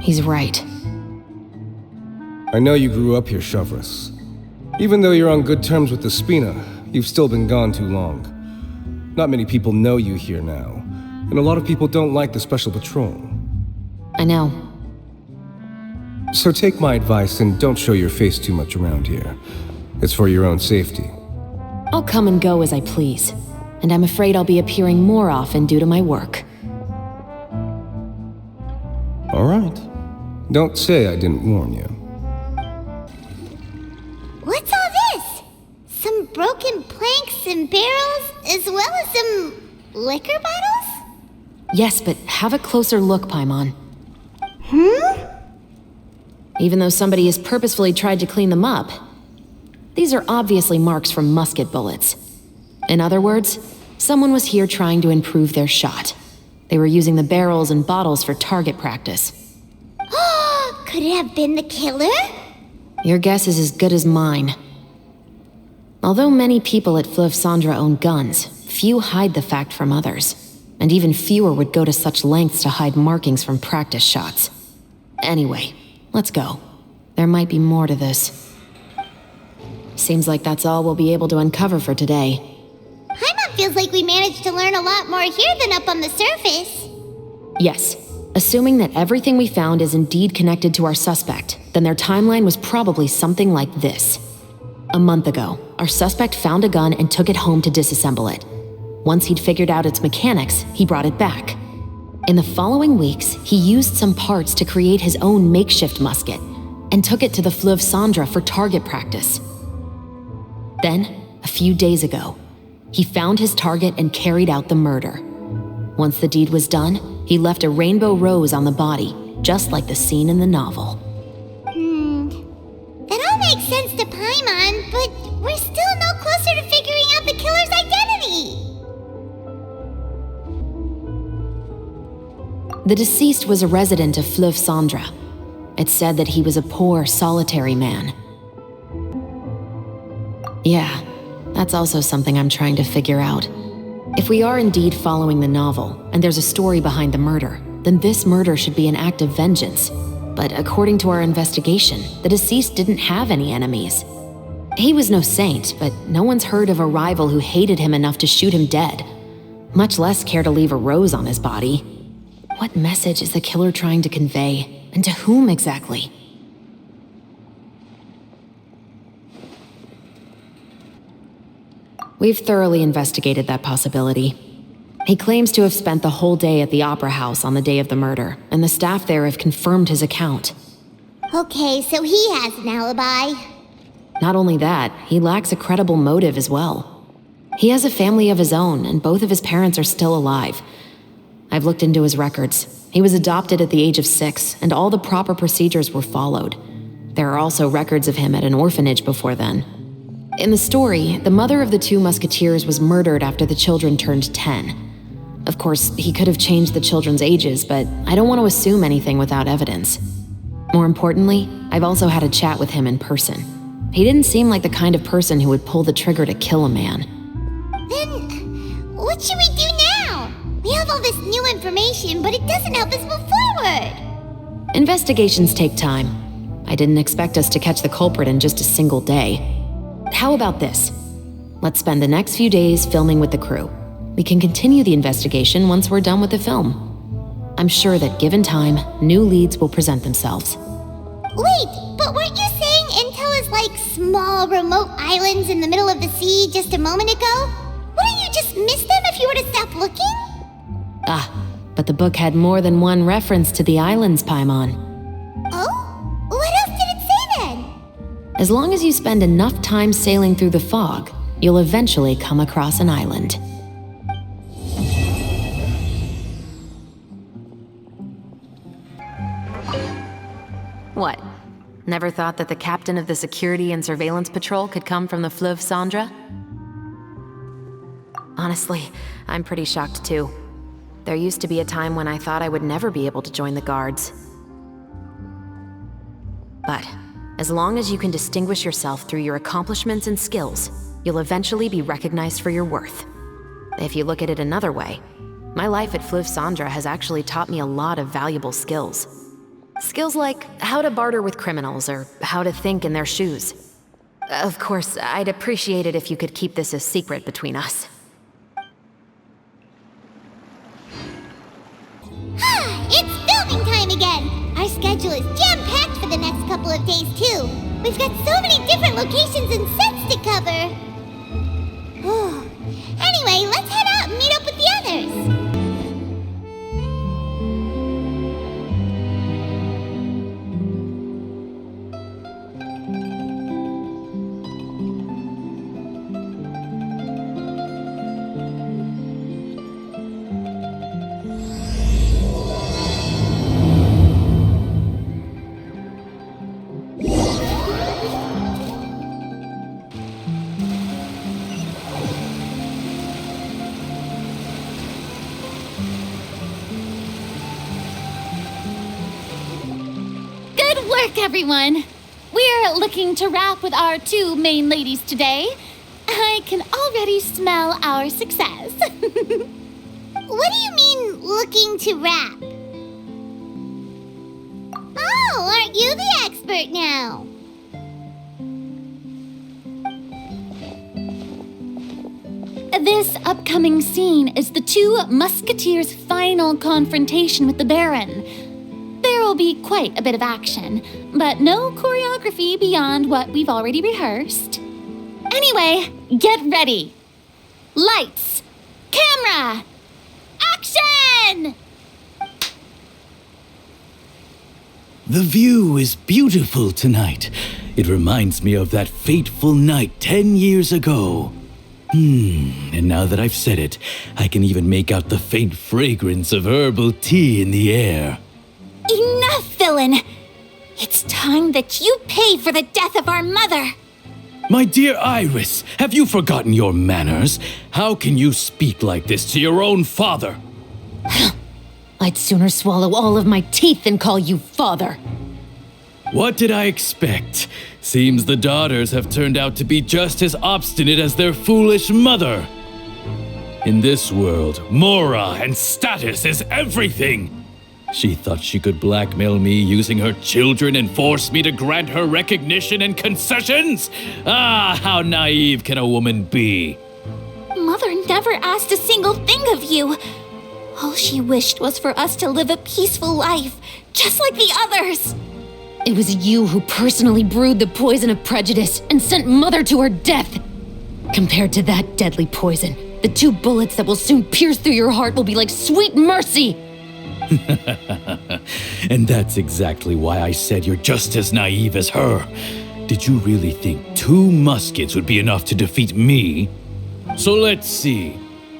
He's right. I know you grew up here, Chevres. Even though you're on good terms with the Spina, you've still been gone too long. Not many people know you here now, and a lot of people don't like the Special Patrol. I know. So take my advice and don't show your face too much around here. It's for your own safety. I'll come and go as I please, and I'm afraid I'll be appearing more often due to my work. All right. Don't say I didn't warn you. What's all this? Some broken planks and barrels, as well as some liquor bottles? Yes, but have a closer look, Paimon. Even though somebody has purposefully tried to clean them up, these are obviously marks from musket bullets. In other words, someone was here trying to improve their shot. They were using the barrels and bottles for target practice. Could it have been the killer? Your guess is as good as mine. Although many people at Fleuve Cendre own guns, few hide the fact from others. And even fewer would go to such lengths to hide markings from practice shots. Anyway, let's go. There might be more to this. Seems like that's all we'll be able to uncover for today. Paimon feels like we managed to learn a lot more here than up on the surface. Yes. Assuming that everything we found is indeed connected to our suspect, then their timeline was probably something like this. A month ago, our suspect found a gun and took it home to disassemble it. Once he'd figured out its mechanics, he brought it back. In the following weeks, he used some parts to create his own makeshift musket and took it to the Fleuve Cendre for target practice. Then, a few days ago, he found his target and carried out the murder. Once the deed was done, he left a rainbow rose on the body, just like the scene in the novel. That all makes sense to Paimon, but we're still no closer to figuring out the killer's identity. The deceased was a resident of Fleuve Cendre. It's said that he was a poor, solitary man. Yeah, that's also something I'm trying to figure out. If we are indeed following the novel, and there's a story behind the murder, then this murder should be an act of vengeance. But according to our investigation, the deceased didn't have any enemies. He was no saint, but no one's heard of a rival who hated him enough to shoot him dead, much less care to leave a rose on his body. What message is the killer trying to convey? And to whom exactly? We've thoroughly investigated that possibility. He claims to have spent the whole day at the Opera House on the day of the murder, and the staff there have confirmed his account. Okay, so he has an alibi. Not only that, he lacks a credible motive as well. He has a family of his own, and both of his parents are still alive. I've looked into his records. He was adopted at the age of 6, and all the proper procedures were followed. There are also records of him at an orphanage before then. In the story, the mother of the 2 musketeers was murdered after the children turned 10. Of course, he could have changed the children's ages, but I don't want to assume anything without evidence. More importantly, I've also had a chat with him in person. He didn't seem like the kind of person who would pull the trigger to kill a man. Then, what should we do now? We have all this new information, but it doesn't help us move forward. Investigations take time. I didn't expect us to catch the culprit in just a single day. How about this? Let's spend the next few days filming with the crew. We can continue the investigation once we're done with the film. I'm sure that given time, new leads will present themselves. Wait, but weren't you saying intel is like small, remote islands in the middle of the sea just a moment ago? Wouldn't you just miss them if you were to stop looking? But the book had more than one reference to the islands, Paimon. Oh? What else did it say then? As long as you spend enough time sailing through the fog, you'll eventually come across an island. What? Never thought that the captain of the security and surveillance patrol could come from the Fleuve Cendra? Honestly, I'm pretty shocked too. There used to be a time when I thought I would never be able to join the guards. But as long as you can distinguish yourself through your accomplishments and skills, you'll eventually be recognized for your worth. If you look at it another way, my life at Fleuve Cendra has actually taught me a lot of valuable skills. Skills like how to barter with criminals or how to think in their shoes. Of course, I'd appreciate it if you could keep this a secret between us. It's filming time again! Our schedule is jam-packed for the next couple of days, too. We've got so many different locations and sets to cover. Anyway, let's head out and meet up with the others. Everyone, we're looking to wrap with our 2 main ladies today. I can already smell our success. What do you mean, looking to wrap? Oh, aren't you the expert now? This upcoming scene is the 2 musketeers' final confrontation with the Baron. There will be quite a bit of action, but no choreography beyond what we've already rehearsed. Anyway, get ready. Lights, camera, action! The view is beautiful tonight. It reminds me of that fateful night 10 years ago. And now that I've said it, I can even make out the faint fragrance of herbal tea in the air. Enough, villain! It's time that you pay for the death of our mother! My dear Iris, have you forgotten your manners? How can you speak like this to your own father? I'd sooner swallow all of my teeth than call you father. What did I expect? Seems the daughters have turned out to be just as obstinate as their foolish mother. In this world, mora and status is everything. She thought she could blackmail me using her children and force me to grant her recognition and concessions? Ah, how naive can a woman be? Mother never asked a single thing of you. All she wished was for us to live a peaceful life, just like the others! It was you who personally brewed the poison of prejudice and sent Mother to her death! Compared to that deadly poison, the 2 bullets that will soon pierce through your heart will be like sweet mercy! And that's exactly why I said you're just as naive as her. Did you really think 2 muskets would be enough to defeat me? So let's see.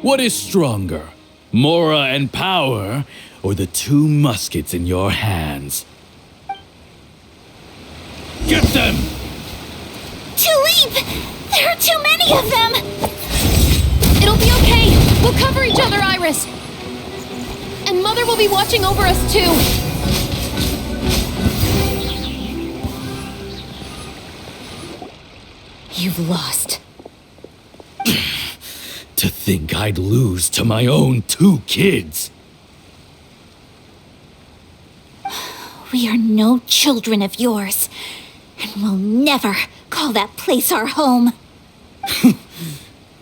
What is stronger? Mora and power, or the 2 muskets in your hands? Get them! Tulip! There are too many of them! It'll be okay. We'll cover each other, Iris. And Mother will be watching over us, too. You've lost. To think I'd lose to my own 2 kids. We are no children of yours, and we'll never call that place our home.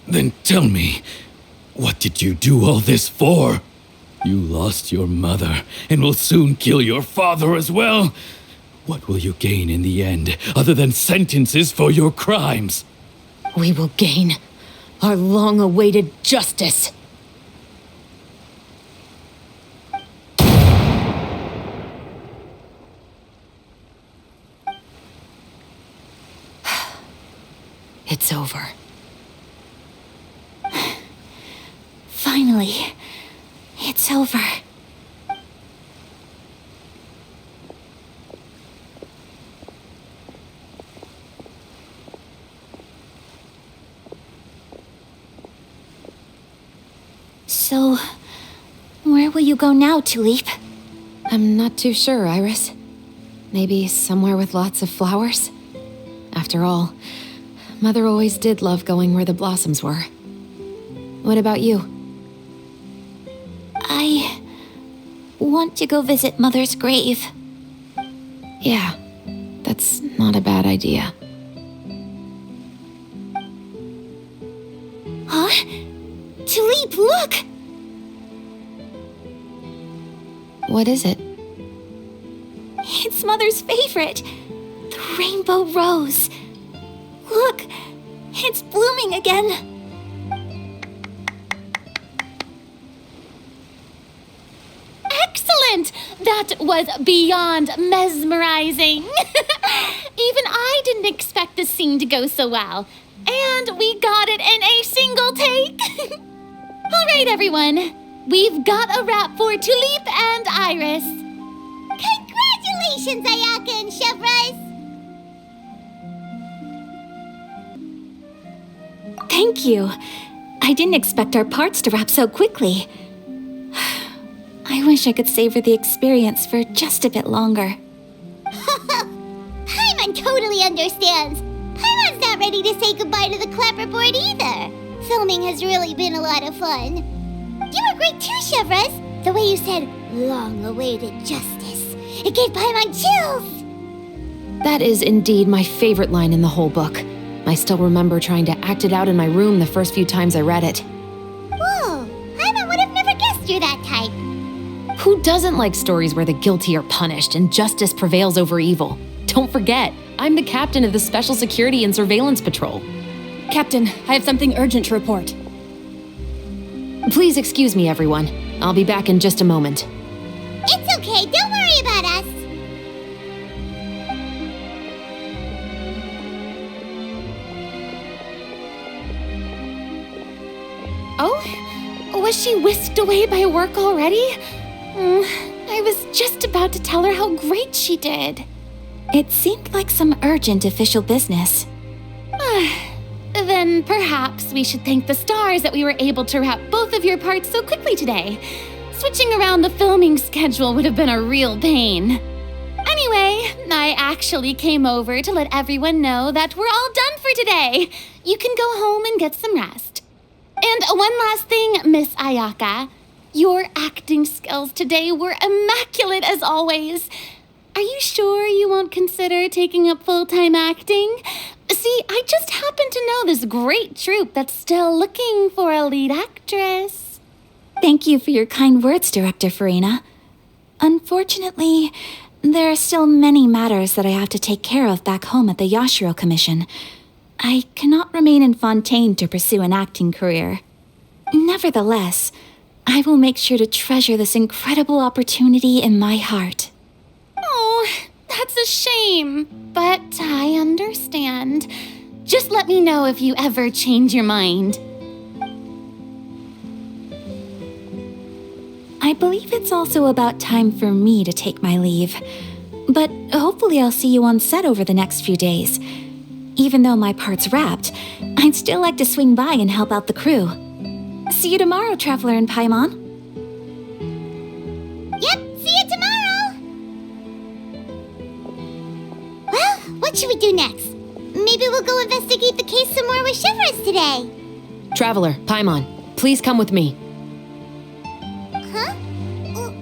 Then tell me, what did you do all this for? You lost your mother, and will soon kill your father as well. What will you gain in the end, other than sentences for your crimes? We will gain our long-awaited justice. It's over. Finally, it's over. So, where will you go now, Tulip? I'm not too sure, Iris. Maybe somewhere with lots of flowers? After all, Mother always did love going where the blossoms were. What about you? I want to go visit Mother's grave. Yeah, that's not a bad idea. Huh? Tulip, look! What is it? It's Mother's favorite, the rainbow rose. Look, it's blooming again. Excellent! That was beyond mesmerizing. Even I didn't expect the scene to go so well. And we got it in a single take. All right, everyone. We've got a wrap for Tulip and Iris. Congratulations, Ayaka and Chevres! Thank you. I didn't expect our parts to wrap so quickly. I wish I could savor the experience for just a bit longer. Paimon totally understands. Paimon's not ready to say goodbye to the clapperboard either. Filming has really been a lot of fun. You were great too, Chevres. The way you said, long-awaited justice. It gave Paimon chills. That is indeed my favorite line in the whole book. I still remember trying to act it out in my room the first few times I read it. Whoa, Paimon would have never guessed you're that type. Who doesn't like stories where the guilty are punished and justice prevails over evil? Don't forget, I'm the captain of the Special Security and Surveillance Patrol. Captain, I have something urgent to report. Please excuse me, everyone. I'll be back in just a moment. It's okay, don't worry about us. Oh? Was she whisked away by work already? I was just about to tell her how great she did. It seemed like some urgent official business. Then perhaps we should thank the stars that we were able to wrap both of your parts so quickly today. Switching around the filming schedule would have been a real pain. Anyway, I actually came over to let everyone know that we're all done for today. You can go home and get some rest. And one last thing, Miss Ayaka. Your acting skills today were immaculate as always. Are you sure you won't consider taking up full-time acting? See, I just happen to know this great troupe that's still looking for a lead actress. Thank you for your kind words, Director Farina. Unfortunately, there are still many matters that I have to take care of back home at the Yashiro Commission. I cannot remain in Fontaine to pursue an acting career. Nevertheless, I will make sure to treasure this incredible opportunity in my heart. Oh, that's a shame, but I understand. Just let me know if you ever change your mind. I believe it's also about time for me to take my leave. But hopefully I'll see you on set over the next few days. Even though my part's wrapped, I'd still like to swing by and help out the crew. See you tomorrow, Traveler and Paimon. Yep, see you tomorrow! Well, what should we do next? Maybe we'll go investigate the case some more with Shivers today. Traveler, Paimon, please come with me. Huh?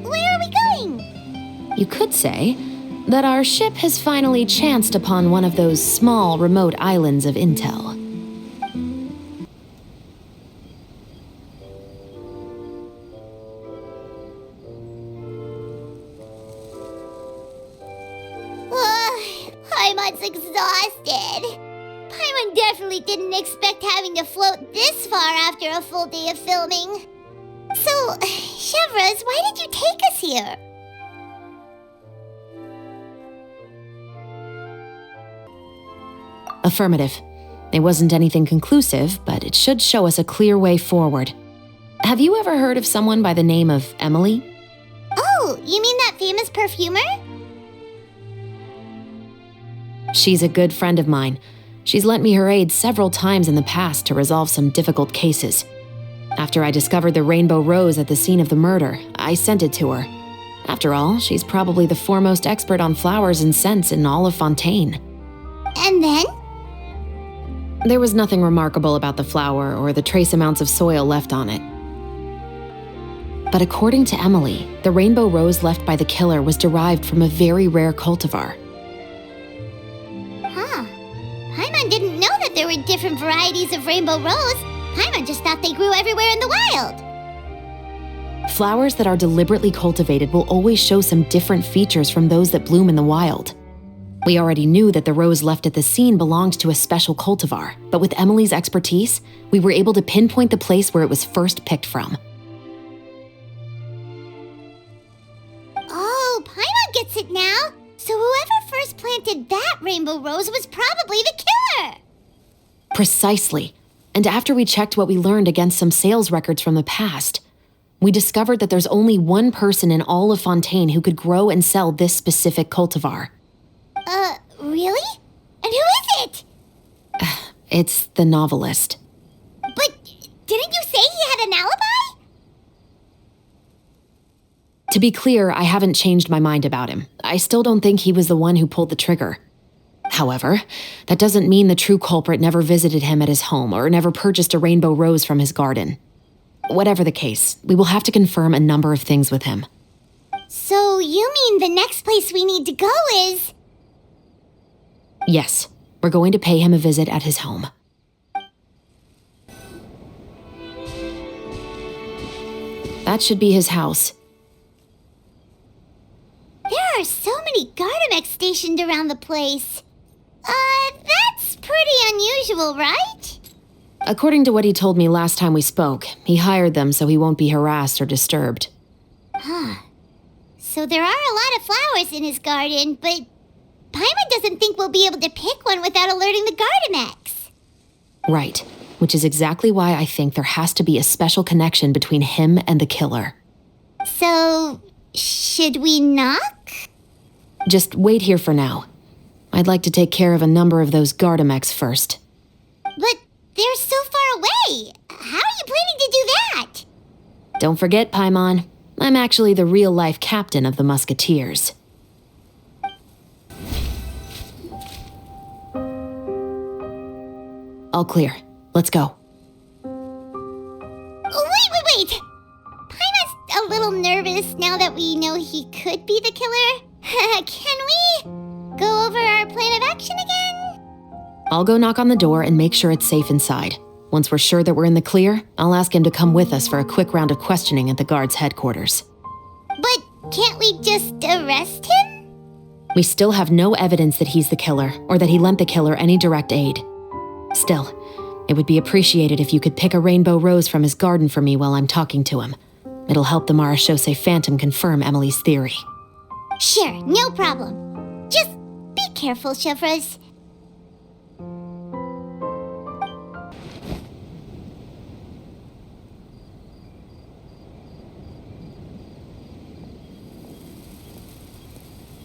Where are we going? You could say that our ship has finally chanced upon one of those small, remote islands of intel. Paimon's exhausted. Paimon definitely didn't expect having to float this far after a full day of filming. So, Chevres, why did you take us here? Affirmative. It wasn't anything conclusive, but it should show us a clear way forward. Have you ever heard of someone by the name of Emily? Oh, you mean that famous perfumer? She's a good friend of mine. She's lent me her aid several times in the past to resolve some difficult cases. After I discovered the rainbow rose at the scene of the murder, I sent it to her. After all, she's probably the foremost expert on flowers and scents in all of Fontaine. And then? There was nothing remarkable about the flower or the trace amounts of soil left on it. But according to Emily, the rainbow rose left by the killer was derived from a very rare cultivar. Huh. Paimon didn't know that there were different varieties of rainbow rose. Paimon just thought they grew everywhere in the wild. Flowers that are deliberately cultivated will always show some different features from those that bloom in the wild. We already knew that the rose left at the scene belonged to a special cultivar, but with Emily's expertise, we were able to pinpoint the place where it was first picked from. Oh, Paimon gets it now. So whoever first planted that rainbow rose was probably the killer. Precisely. And after we checked what we learned against some sales records from the past, we discovered that there's only one person in all of Fontaine who could grow and sell this specific cultivar. Really? And who is it? It's the novelist. But didn't you say he had an alibi? To be clear, I haven't changed my mind about him. I still don't think he was the one who pulled the trigger. However, that doesn't mean the true culprit never visited him at his home or never purchased a rainbow rose from his garden. Whatever the case, we will have to confirm a number of things with him. So you mean the next place we need to go is... Yes, we're going to pay him a visit at his home. That should be his house. There are so many Gardamex stationed around the place. That's pretty unusual, right? According to what he told me last time we spoke, he hired them so he won't be harassed or disturbed. Huh. So there are a lot of flowers in his garden, but Paimon doesn't think we'll be able to pick one without alerting the Gardamex. Right, which is exactly why I think there has to be a special connection between him and the killer. So, should we knock? Just wait here for now. I'd like to take care of a number of those Gardamex first. But they're so far away. How are you planning to do that? Don't forget, Paimon, I'm actually the real-life captain of the Musketeers. All clear. Let's go. Wait! Paimon's a little nervous now that we know he could be the killer. Can we go over our plan of action again? I'll go knock on the door and make sure it's safe inside. Once we're sure that we're in the clear, I'll ask him to come with us for a quick round of questioning at the guard's headquarters. But Can't we just arrest him? We still have no evidence that he's the killer, or that he lent the killer any direct aid. Still, it would be appreciated if you could pick a rainbow rose from his garden for me while I'm talking to him. It'll help the Marachose Phantom confirm Emily's theory. Sure, no problem. Just be careful, Chevreuse.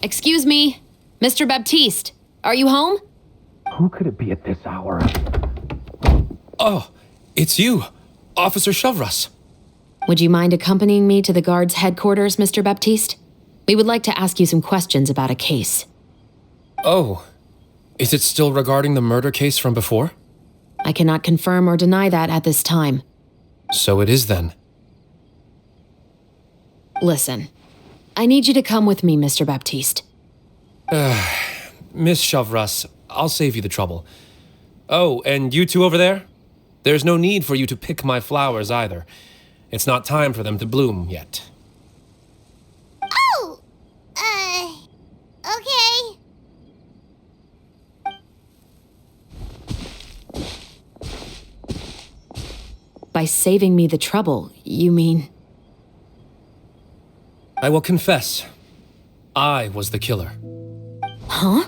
Excuse me, Mr. Baptiste, are you home? Who could it be at this hour? Oh, it's you, Officer Chevreuse. Would you mind accompanying me to the guard's headquarters, Mr. Baptiste? We would like to ask you some questions about a case. Oh, is it still regarding the murder case from before? I cannot confirm or deny that at this time. So it is then. Listen, I need you to come with me, Mr. Baptiste. Miss Chevreuse, I'll save you the trouble. Oh, and you two over there? There's no need for you to pick my flowers either. It's not time for them to bloom yet. Oh! Okay. By saving me the trouble, you mean... I will confess, I was the killer. Huh?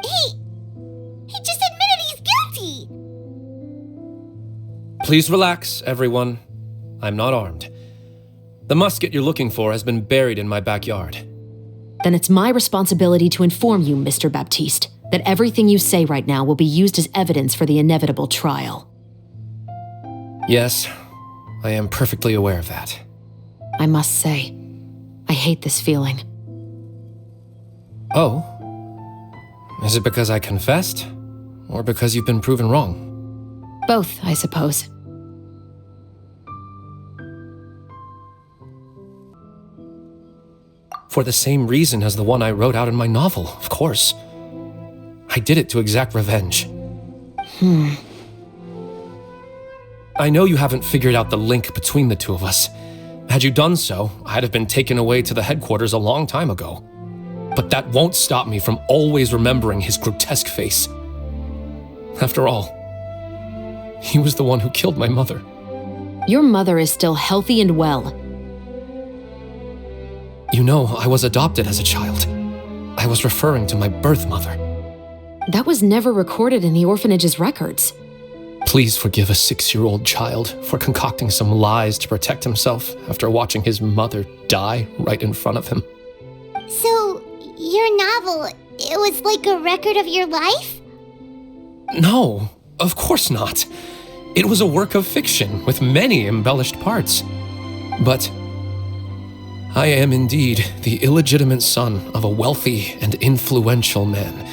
He just admitted he's guilty! Please relax, everyone. I'm not armed. The musket you're looking for has been buried in my backyard. Then it's my responsibility to inform you, Mr. Baptiste, that everything you say right now will be used as evidence for the inevitable trial. Yes, I am perfectly aware of that. I must say, I hate this feeling. Oh? Is it because I confessed? Or because you've been proven wrong? Both, I suppose. For the same reason as the one I wrote out in my novel, of course. I did it to exact revenge. I know you haven't figured out the link between the two of us. Had you done so, I'd have been taken away to the headquarters a long time ago. But that won't stop me from always remembering his grotesque face. After all, he was the one who killed my mother. Your mother is still healthy and well. You know, I was adopted as a child. I was referring to my birth mother. That was never recorded in the orphanage's records. Please forgive a 6-year-old child for concocting some lies to protect himself after watching his mother die right in front of him. So, your novel, it was like a record of your life? No, of course not. It was a work of fiction with many embellished parts. But I am indeed the illegitimate son of a wealthy and influential man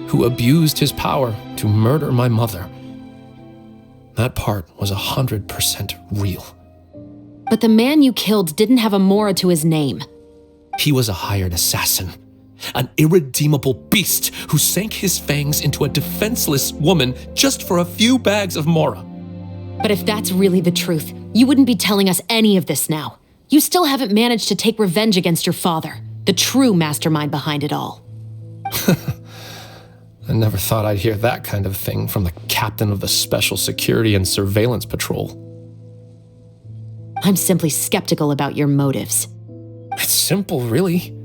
who abused his power to murder my mother. That part was 100% real. But the man you killed didn't have a Mora to his name. He was a hired assassin, an irredeemable beast who sank his fangs into a defenseless woman just for a few bags of Mora. But if that's really the truth, you wouldn't be telling us any of this now. You still haven't managed to take revenge against your father, the true mastermind behind it all. I never thought I'd hear that kind of thing from the captain of the Special Security and Surveillance Patrol. I'm simply skeptical about your motives. It's simple, really.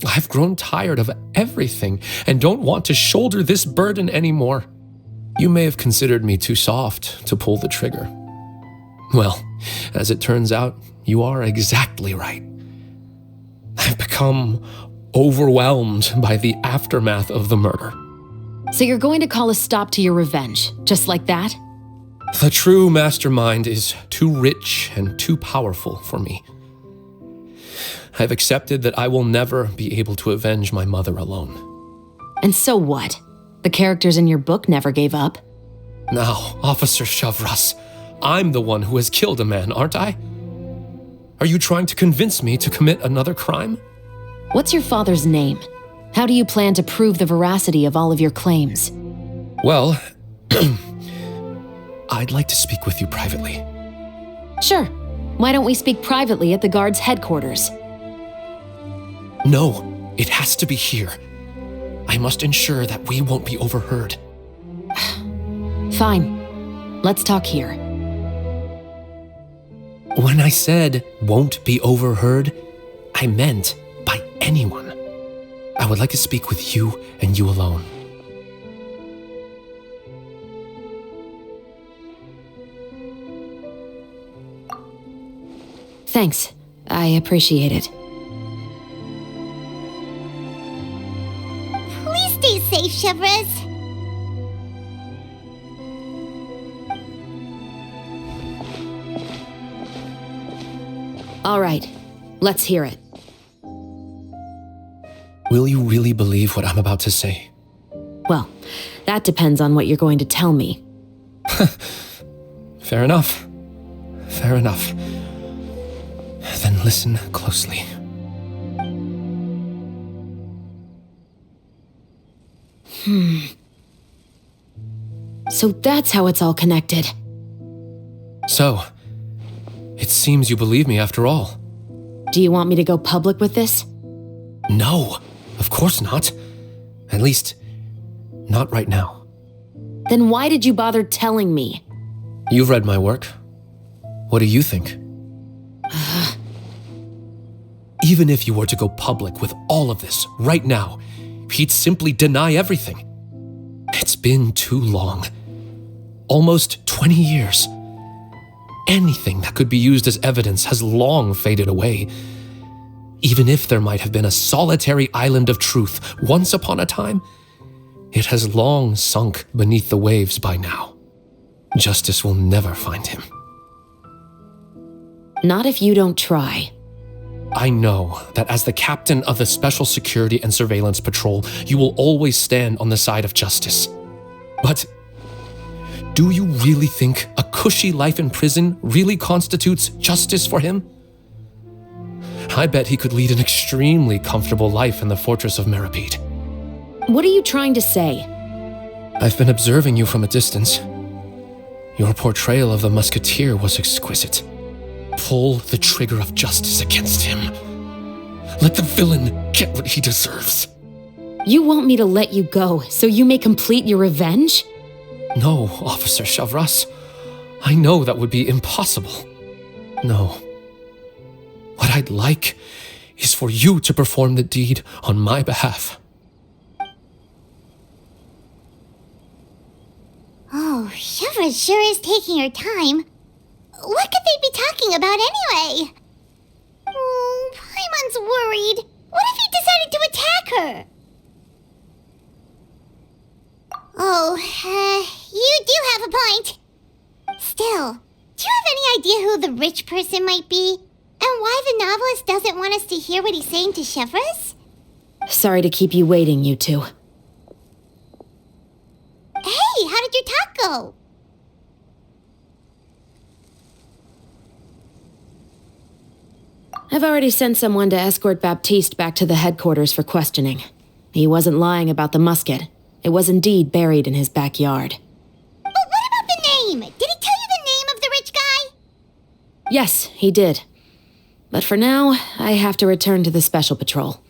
I've grown tired of everything and don't want to shoulder this burden anymore. You may have considered me too soft to pull the trigger. Well, as it turns out, you are exactly right. I've become overwhelmed by the aftermath of the murder. So you're going to call a stop to your revenge, just like that? The true mastermind is too rich and too powerful for me. I've accepted that I will never be able to avenge my mother alone. And so what? The characters in your book never gave up. Now, Officer Chevreuse, I'm the one who has killed a man, aren't I? Are you trying to convince me to commit another crime? What's your father's name? How do you plan to prove the veracity of all of your claims? Well, I'd like to speak with you privately. Sure. Why don't we speak privately at the guard's headquarters? No, it has to be here. I must ensure that we won't be overheard. Fine. Let's talk here. When I said won't be overheard, I meant by anyone. I would like to speak with you and you alone. Thanks. I appreciate it. Please stay safe, Chevres. All right. Let's hear it. Will you really believe what I'm about to say? Well, that depends on what you're going to tell me. Fair enough. Fair enough. Then listen closely. So that's how it's all connected. So, it seems you believe me after all. Do you want me to go public with this? No, of course not. At least, not right now. Then why did you bother telling me? You've read my work. What do you think? Even if you were to go public with all of this right now, he'd simply deny everything. It's been too long. Almost 20 years. Anything that could be used as evidence has long faded away. Even if there might have been a solitary island of truth once upon a time, it has long sunk beneath the waves by now. Justice will never find him. Not if you don't try. I know that as the captain of the Special Security and Surveillance Patrol, you will always stand on the side of justice. But do you really think a cushy life in prison really constitutes justice for him? I bet he could lead an extremely comfortable life in the fortress of Meripede. What are you trying to say? I've been observing you from a distance. Your portrayal of the musketeer was exquisite. Pull the trigger of justice against him. Let the villain get what he deserves. You want me to let you go so you may complete your revenge? No, Officer Chavras. I know that would be impossible. No. What I'd like is for you to perform the deed on my behalf. Oh, Chevres sure is taking her time. What could they be talking about anyway? Oh, Paimon's worried. What if he decided to attack her? Oh, you do have a point. Still, do you have any idea who the rich person might be? And why the novelist doesn't want us to hear what he's saying to Chevres? Sorry to keep you waiting, you two. Hey, how did your talk go? I've already sent someone to escort Baptiste back to the headquarters for questioning. He wasn't lying about the musket. It was indeed buried in his backyard. But what about the name? Did he tell you the name of the rich guy? Yes, he did. But for now, I have to return to the Special Patrol.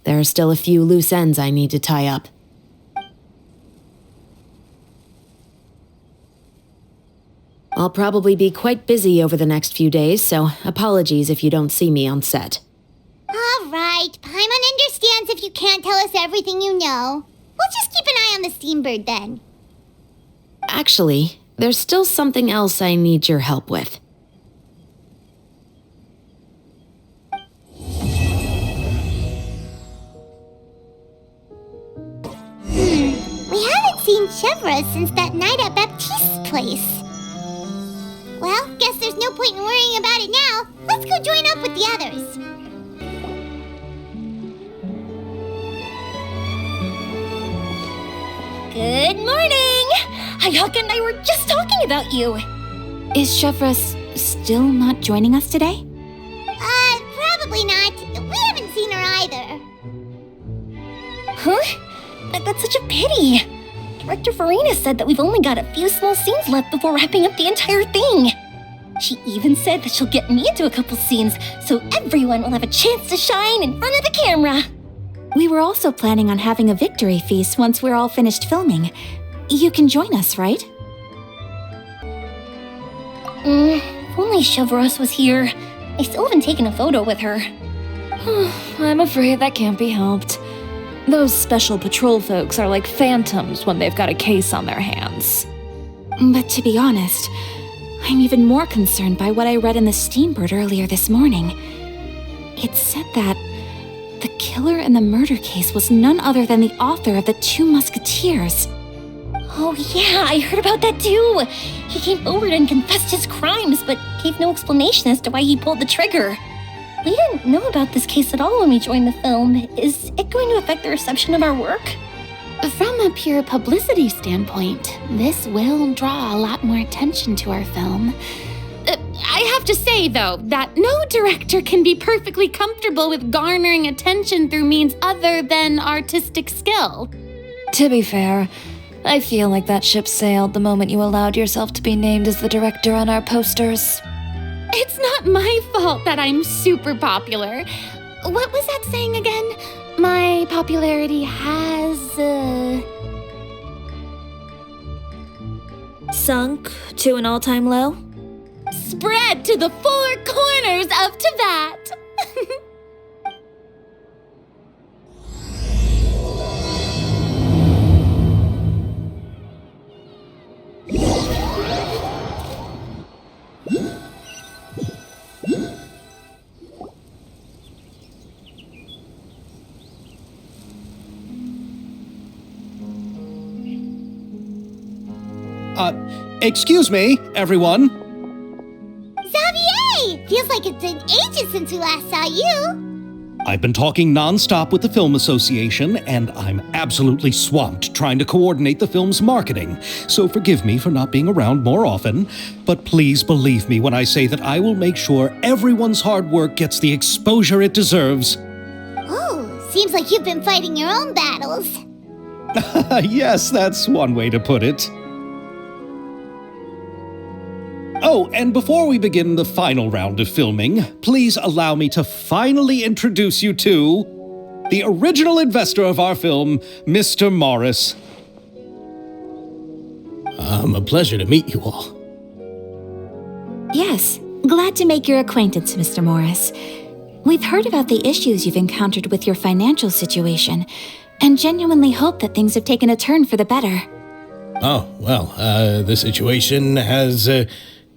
There are still a few loose ends I need to tie up. I'll probably be quite busy over the next few days, so apologies if you don't see me on set. All right, Paimon understands if you can't tell us everything you know. We'll just keep an eye on the Steambird then. Actually, there's still something else I need your help with. We haven't seen Chevres since that night at Baptiste's place. Well, guess there's no point in worrying about it now. Let's go join up with the others. Good morning! Hayaka and I were just talking about you. Is Chevres still not joining us today? Probably not. We haven't seen her either. Huh? That's such a pity. Director Farina said that we've only got a few small scenes left before wrapping up the entire thing. She even said that she'll get me into a couple scenes so everyone will have a chance to shine in front of the camera. We were also planning on having a victory feast once we're all finished filming. You can join us, right? If only Chevreuse was here. I still haven't taken a photo with her. I'm afraid that can't be helped. Those special patrol folks are like phantoms when they've got a case on their hands. But to be honest, I'm even more concerned by what I read in the Steambird earlier this morning. It said that the killer in the murder case was none other than the author of the 2 Musketeers. Oh yeah, I heard about that too! He came forward and confessed his crimes, but gave no explanation as to why he pulled the trigger. We didn't know about this case at all when we joined the film. Is it going to affect the reception of our work? From a pure publicity standpoint, this will draw a lot more attention to our film. I have to say, though, that no director can be perfectly comfortable with garnering attention through means other than artistic skill. To be fair, I feel like that ship sailed the moment you allowed yourself to be named as the director on our posters. It's not my fault that I'm super popular. What was that saying again? My popularity has, Sunk to an all-time low? spread to the 4 corners of Teyvat. Excuse me, everyone. Xavier! Feels like it's been ages since we last saw you. I've been talking nonstop with the Film Association, and I'm absolutely swamped trying to coordinate the film's marketing. So forgive me for not being around more often, but please believe me when I say that I will make sure everyone's hard work gets the exposure it deserves. Oh, seems like you've been fighting your own battles. Yes, that's one way to put it. Oh, and before we begin the final round of filming, please allow me to finally introduce you to the original investor of our film, Mr. Morris. A pleasure to meet you all. Yes, glad to make your acquaintance, Mr. Morris. We've heard about the issues you've encountered with your financial situation, and genuinely hope that things have taken a turn for the better. Oh, well, the situation has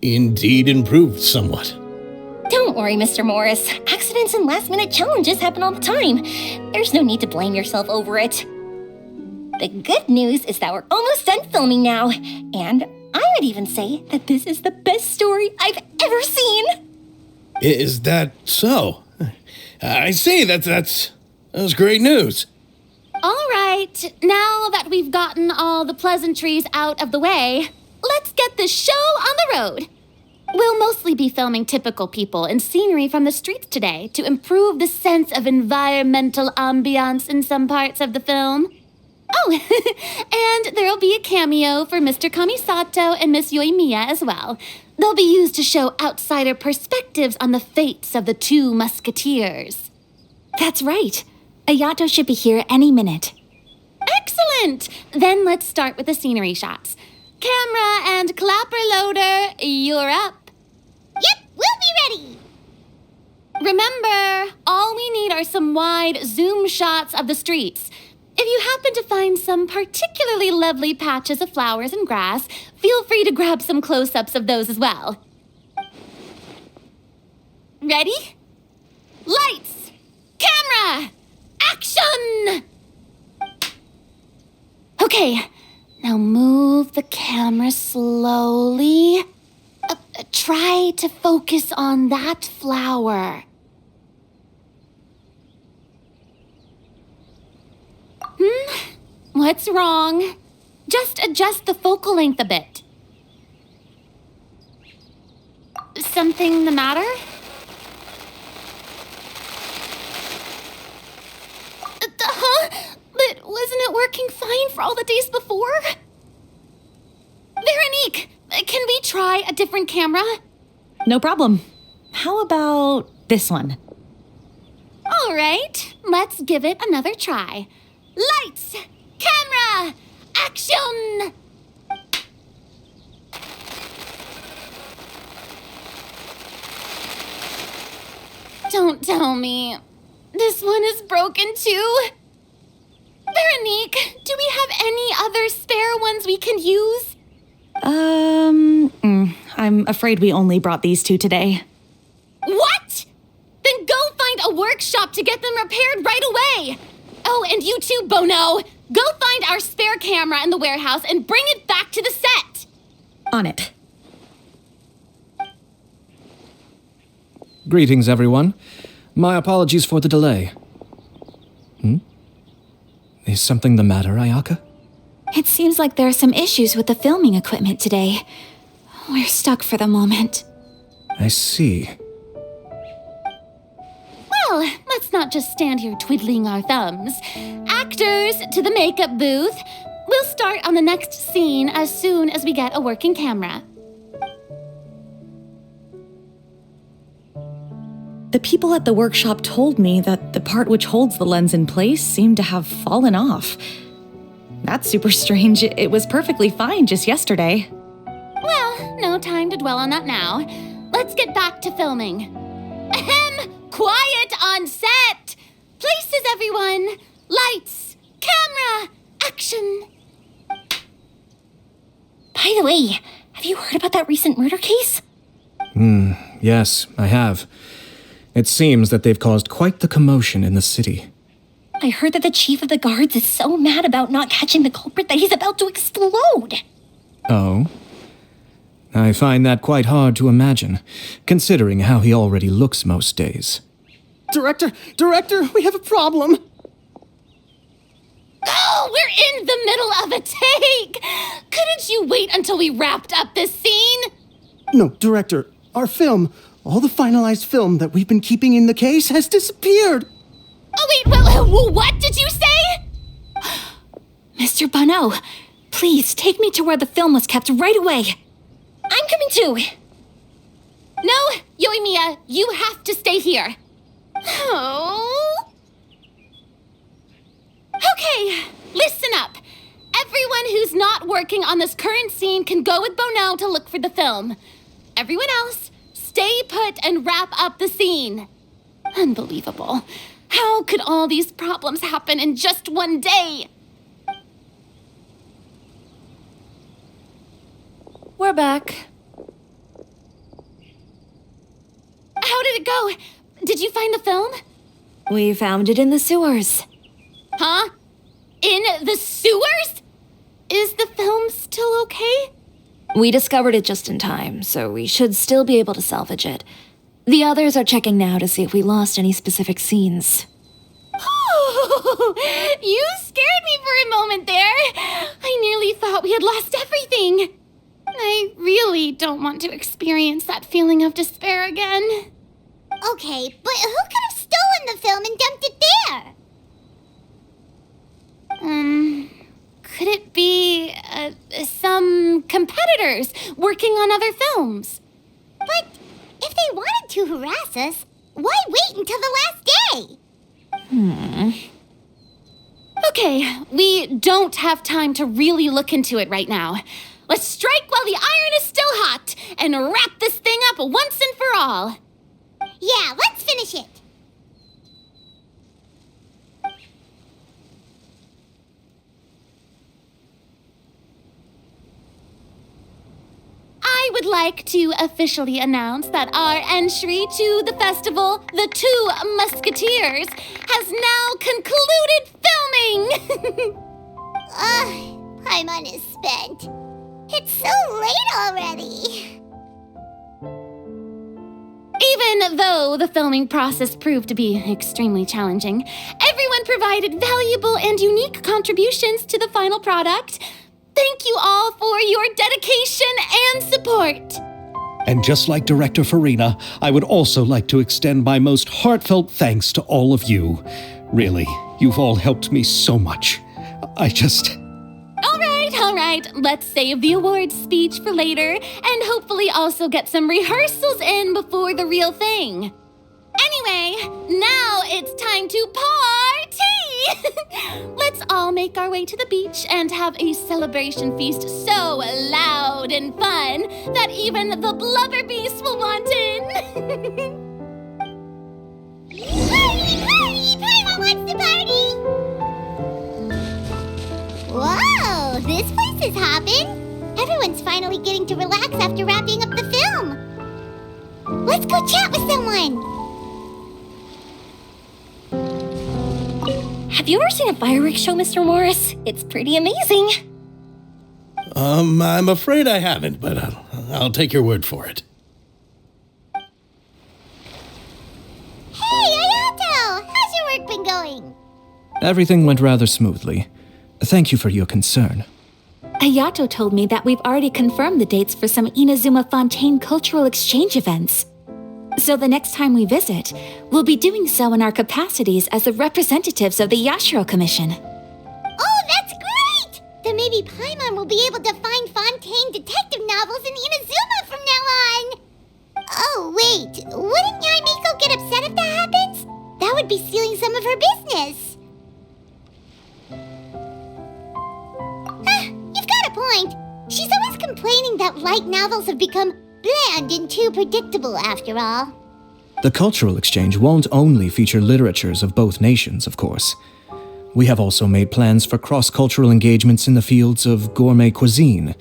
indeed improved somewhat. Don't worry, Mr. Morris. Accidents and last-minute challenges happen all the time. There's no need to blame yourself over it. The good news is that we're almost done filming now, and I would even say that this is the best story I've ever seen. Is that so? I see, that's great news. All right, now that we've gotten all the pleasantries out of the way, let's get this show on the road. We'll mostly be filming typical people and scenery from the streets today to improve the sense of environmental ambiance in some parts of the film. Oh, and there'll be a cameo for Mr. Kamisato and Miss Yoimiya as well. They'll be used to show outsider perspectives on the fates of the 2 Musketeers. That's right. Ayato should be here any minute. Excellent! Then let's start with the scenery shots. Camera and clapper loader, you're up. Yep, we'll be ready. Remember, all we need are some wide zoom shots of the streets. If you happen to find some particularly lovely patches of flowers and grass, feel free to grab some close-ups of those as well. Ready? Lights! Camera! Action! Okay, now move the camera slowly. Try to focus on that flower. What's wrong? Just adjust the focal length a bit. Something the matter? But wasn't it working fine for all the days before? Veronique, can we try a different camera? No problem. How about this one? All right, let's give it another try. Lights, camera, action! Don't tell me. This one is broken too? Veronique, do we have any other spare ones we can use? I'm afraid we only brought these two today. What? Then go find a workshop to get them repaired right away. Oh, and you too, Bono. Go find our spare camera in the warehouse and bring it back to the set. On it. Greetings, everyone. My apologies for the delay. Is something the matter, Ayaka? It seems like there are some issues with the filming equipment today. We're stuck for the moment. I see. Well, let's not just stand here twiddling our thumbs. Actors, to the makeup booth. We'll start on the next scene as soon as we get a working camera. The people at the workshop told me that the part which holds the lens in place seemed to have fallen off. That's super strange. It was perfectly fine just yesterday. Well, no time to dwell on that now. Let's get back to filming. Ahem! Quiet on set! Places, everyone! Lights! Camera! Action! By the way, have you heard about that recent murder case? Yes, I have. It seems that they've caused quite the commotion in the city. I heard that the chief of the guards is so mad about not catching the culprit that he's about to explode. Oh? I find that quite hard to imagine, considering how he already looks most days. Director, we have a problem. Oh, we're in the middle of a take! Couldn't you wait until we wrapped up this scene? No, Director, our film, all the finalized film that we've been keeping in the case has disappeared. Oh, wait, well, what did you say? Mr. Bono, please take me to where the film was kept right away. I'm coming too. No, Yoimiya, you have to stay here. Oh. Okay, listen up. Everyone who's not working on this current scene can go with Bono to look for the film. Everyone else, stay put and wrap up the scene. Unbelievable. How could all these problems happen in just one day? We're back. How did it go? Did you find the film? We found it in the sewers. Huh? In the sewers? Is the film still okay? We discovered it just in time, so we should still be able to salvage it. The others are checking now to see if we lost any specific scenes. Oh, you scared me for a moment there. I nearly thought we had lost everything. I really don't want to experience that feeling of despair again. Okay, but who could have stolen the film and dumped it there? Could it be, some competitors working on other films? But if they wanted to harass us, why wait until the last day? Okay, we don't have time to really look into it right now. Let's strike while the iron is still hot and wrap this thing up once and for all. Yeah, let's finish it. I would like to officially announce that our entry to the festival, The Two Musketeers, has now concluded filming! Paimon is spent. It's so late already. Even though the filming process proved to be extremely challenging, everyone provided valuable and unique contributions to the final product. Thank you all for your dedication and support. And just like Director Farina, I would also like to extend my most heartfelt thanks to all of you. Really, you've all helped me so much. All right, Alright, let's save the awards speech for later, and hopefully also get some rehearsals in before the real thing. Anyway, now it's time to party! Let's all make our way to the beach and have a celebration feast so loud and fun that even the blubber beast will want in. Party, party! Paimon wants to party! Whoa, this place is hopping. Everyone's finally getting to relax after wrapping up the film. Let's go chat with someone. Have you ever seen a fireworks show, Mr. Morris? It's pretty amazing. I'm afraid I haven't, but I'll take your word for it. Hey, Ayato! How's your work been going? Everything went rather smoothly. Thank you for your concern. Ayato told me that we've already confirmed the dates for some Inazuma Fontaine cultural exchange events. So the next time we visit, we'll be doing so in our capacities as the representatives of the Yashiro Commission. Oh, that's great! Then maybe Paimon will be able to find Fontaine detective novels in Inazuma from now on! Oh, wait, wouldn't Yae Miko get upset if that happens? That would be stealing some of her business. You've got a point. She's always complaining that light novels have become bland and too predictable after all. The cultural exchange won't only feature literatures of both nations, of course. We have also made plans for cross-cultural engagements in the fields of gourmet cuisine,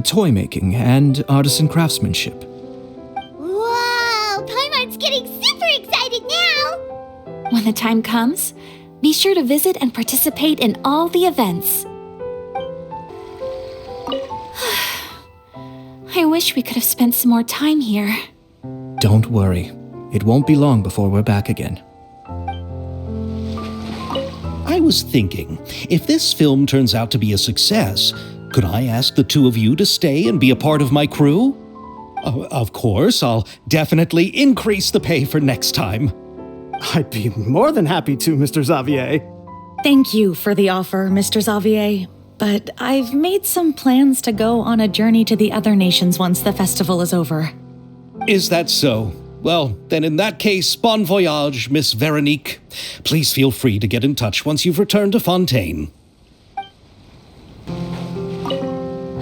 toy making, and artisan craftsmanship. Whoa! Paimon's getting super excited now! When the time comes, be sure to visit and participate in all the events. I wish we could have spent some more time here. Don't worry. It won't be long before we're back again. I was thinking, if this film turns out to be a success, could I ask the two of you to stay and be a part of my crew? Of course, I'll definitely increase the pay for next time. I'd be more than happy to, Mr. Xavier. Thank you for the offer, Mr. Xavier. But I've made some plans to go on a journey to the other nations once the festival is over. Is that so? Well, then in that case, bon voyage, Miss Veronique. Please feel free to get in touch once you've returned to Fontaine.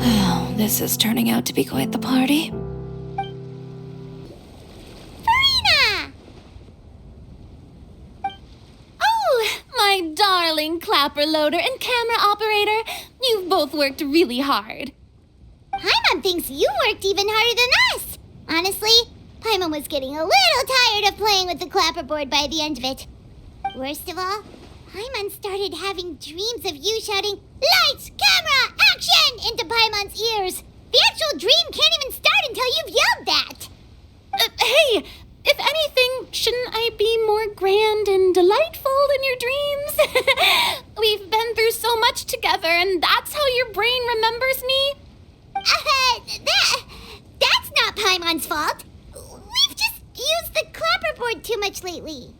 Oh, this is turning out to be quite the party. Farina! Oh, my darling clapper loader and camera operator. You've both worked really hard. Paimon thinks you worked even harder than us. Honestly, Paimon was getting a little tired of playing with the clapperboard by the end of it. Worst of all, Paimon started having dreams of you shouting, "Lights, camera, action!" into Paimon's ears. The actual dream can't even start until you've yelled that. Hey, if anything, shouldn't I be more grand and delightful in your dreams? We've been through so much together, and that's how your brain remembers me? That's not Paimon's fault. We've just used the clapperboard too much lately.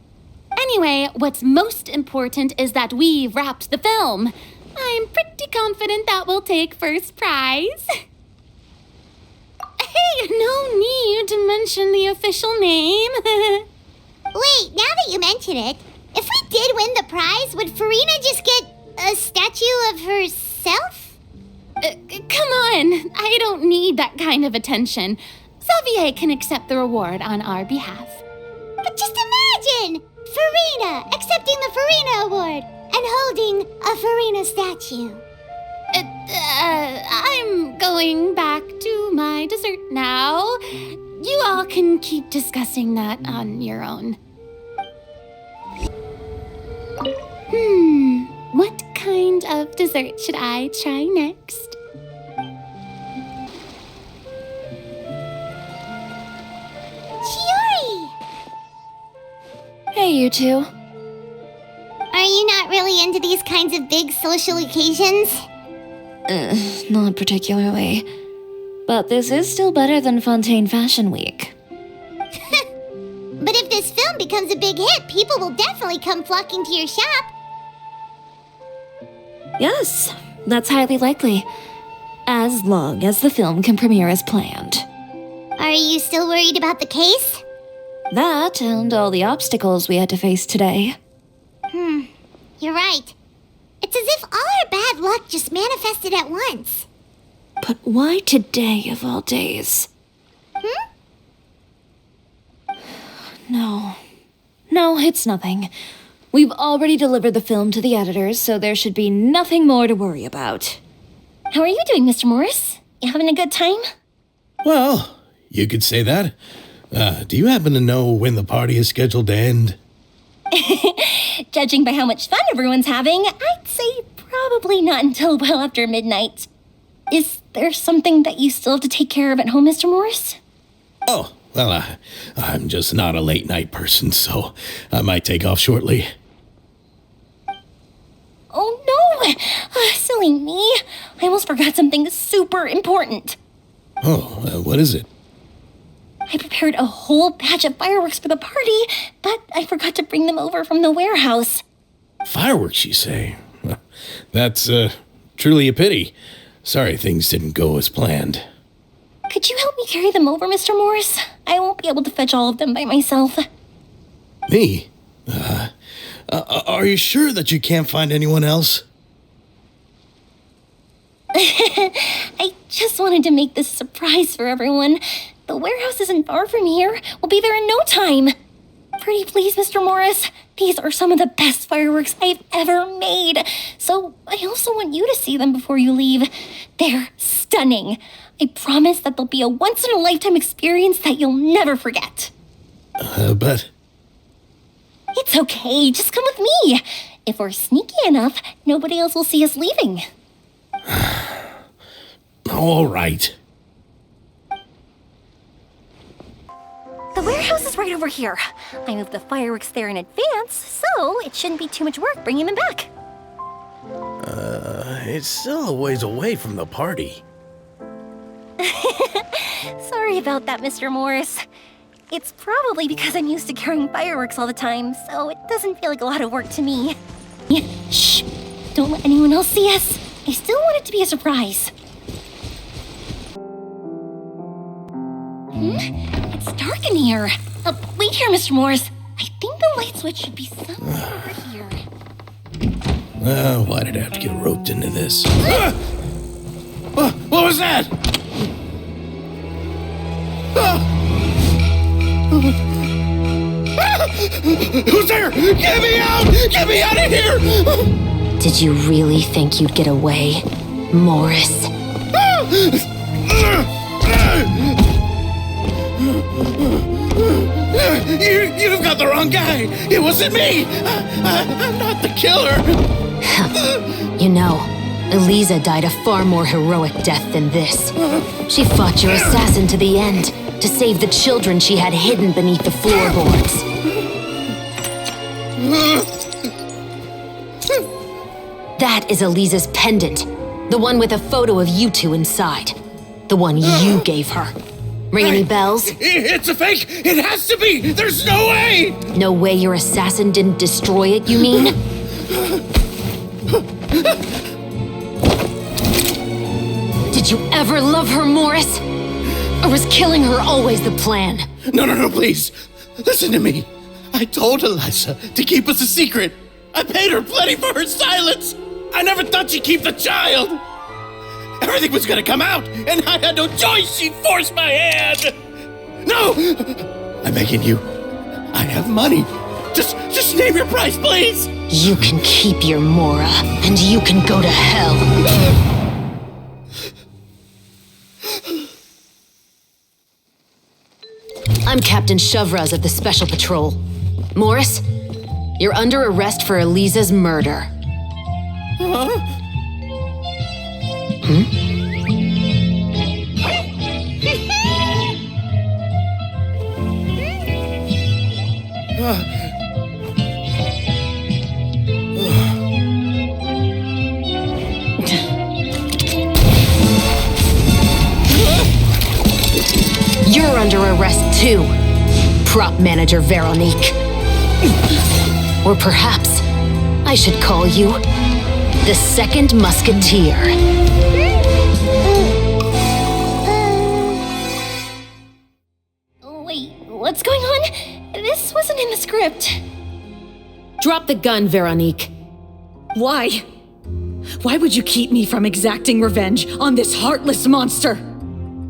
Anyway, what's most important is that we've wrapped the film. I'm pretty confident that we'll take first prize. Hey, no need to mention the official name. Wait, now that you mention it, if we did win the prize, would Farina just get a statue of herself? Come on, I don't need that kind of attention. Xavier can accept the reward on our behalf. But just imagine! Farina accepting the Farina Award and holding a Farina statue. I'm going back to my dessert now. You all can keep discussing that on your own. What kind of dessert should I try next? Chiori! Hey, you two. Are you not really into these kinds of big social occasions? Not particularly. But this is still better than Fontaine Fashion Week. But if this film becomes a big hit, people will definitely come flocking to your shop. Yes, that's highly likely. As long as the film can premiere as planned. Are you still worried about the case? That and all the obstacles we had to face today. You're right. It's as if all our bad luck just manifested at once. But why today of all days? No, it's nothing. We've already delivered the film to the editors, so there should be nothing more to worry about. How are you doing, Mr. Morris? You having a good time? Well, you could say that. Do you happen to know when the party is scheduled to end? Judging by how much fun everyone's having, I'd say probably not until well after midnight. Is there something that you still have to take care of at home, Mr. Morris? Oh, well, I'm just not a late night person, so I might take off shortly. Oh no! Silly me. I almost forgot something super important. Oh, what is it? I prepared a whole batch of fireworks for the party, but I forgot to bring them over from the warehouse. Fireworks, you say? That's truly a pity. Sorry things didn't go as planned. Could you help me carry them over, Mr. Morris? I won't be able to fetch all of them by myself. Me? Are you sure that you can't find anyone else? I just wanted to make this a surprise for everyone. The warehouse isn't far from here. We'll be there in no time. Pretty please, Mr. Morris. These are some of the best fireworks I've ever made. So I also want you to see them before you leave. They're stunning. I promise that they'll be a once-in-a-lifetime experience that you'll never forget. But... It's okay. Just come with me. If we're sneaky enough, nobody else will see us leaving. All right. The warehouse is right over here. I moved the fireworks there in advance, so it shouldn't be too much work bringing them back. It's still a ways away from the party. Sorry about that, Mr. Morris. It's probably because I'm used to carrying fireworks all the time, so it doesn't feel like a lot of work to me. Shh! Don't let anyone else see us. I still want it to be a surprise. It's dark in here. Wait here, Mr. Morris. I think the light switch should be somewhere over here. Why did I have to get roped into this? What was that? Who's there? Get me out! Get me out of here! Did you really think you'd get away, Morris? You've got the wrong guy! It wasn't me! I'm not the killer! You know, Eliza died a far more heroic death than this. She fought your assassin to the end, to save the children she had hidden beneath the floorboards. That is Eliza's pendant, the one with a photo of you two inside. The one you gave her. Ring any bells? It's a fake! It has to be! There's no way! No way your assassin didn't destroy it, you mean? Did you ever love her, Morris? Or was killing her always the plan? No, please. Listen to me. I told Eliza to keep us a secret. I paid her plenty for her silence. I never thought she'd keep the child. Everything was gonna come out, and I had no choice. She forced my hand. No! I'm begging you. I have money. Just name your price, please. You can keep your Mora, and you can go to hell. I'm Captain Shovraz of the Special Patrol. Morris, you're under arrest for Eliza's murder. You're under arrest too, prop manager Veronique. Or perhaps I should call you the Second Musketeer. script. Drop the gun, Veronique. Why? Why would you keep me from exacting revenge on this heartless monster?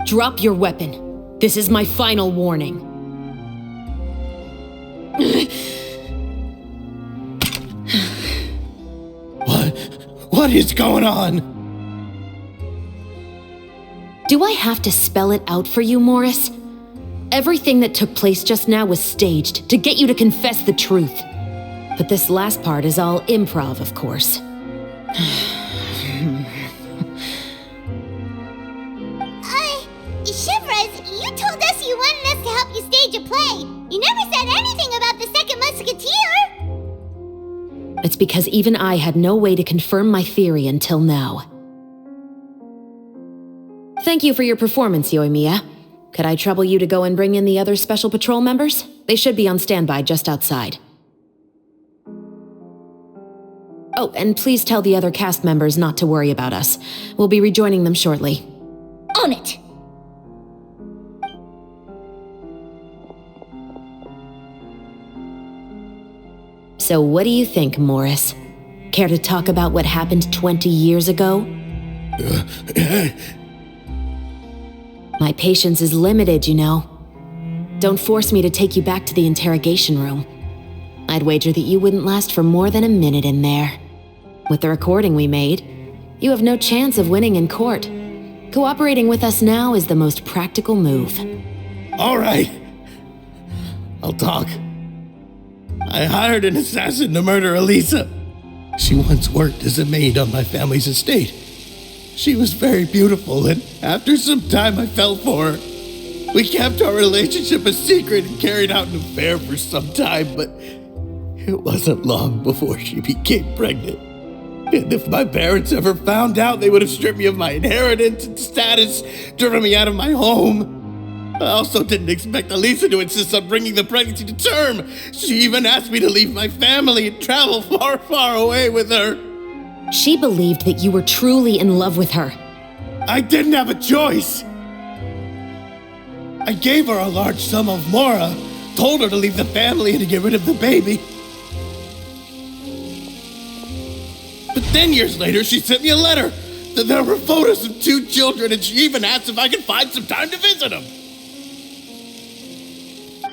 Drop your weapon. This is my final warning. What is going on? Do I have to spell it out for you, Morris? Everything that took place just now was staged to get you to confess the truth. But this last part is all improv, of course. Shivers, you told us you wanted us to help you stage a play. You never said anything about the second Musketeer. It's because even I had no way to confirm my theory until now. Thank you for your performance, Yoimiya. Could I trouble you to go and bring in the other Special Patrol members? They should be on standby just outside. Oh, and please tell the other cast members not to worry about us. We'll be rejoining them shortly. On it! So what do you think, Morris? Care to talk about what happened 20 years ago? My patience is limited, you know. Don't force me to take you back to the interrogation room. I'd wager that you wouldn't last for more than a minute in there. With the recording we made, you have no chance of winning in court. Cooperating with us now is the most practical move. All right. I'll talk. I hired an assassin to murder Elisa. She once worked as a maid on my family's estate. She was very beautiful, and after some time I fell for her. We kept our relationship a secret and carried out an affair for some time, but it wasn't long before she became pregnant. And if my parents ever found out, they would have stripped me of my inheritance and status, driven me out of my home. I also didn't expect Elisa to insist on bringing the pregnancy to term. She even asked me to leave my family and travel far, far away with her. She believed that you were truly in love with her. I didn't have a choice. I gave her a large sum of mora, told her to leave the family and to get rid of the baby. But then years later, she sent me a letter. There were photos of 2 children, and she even asked if I could find some time to visit them.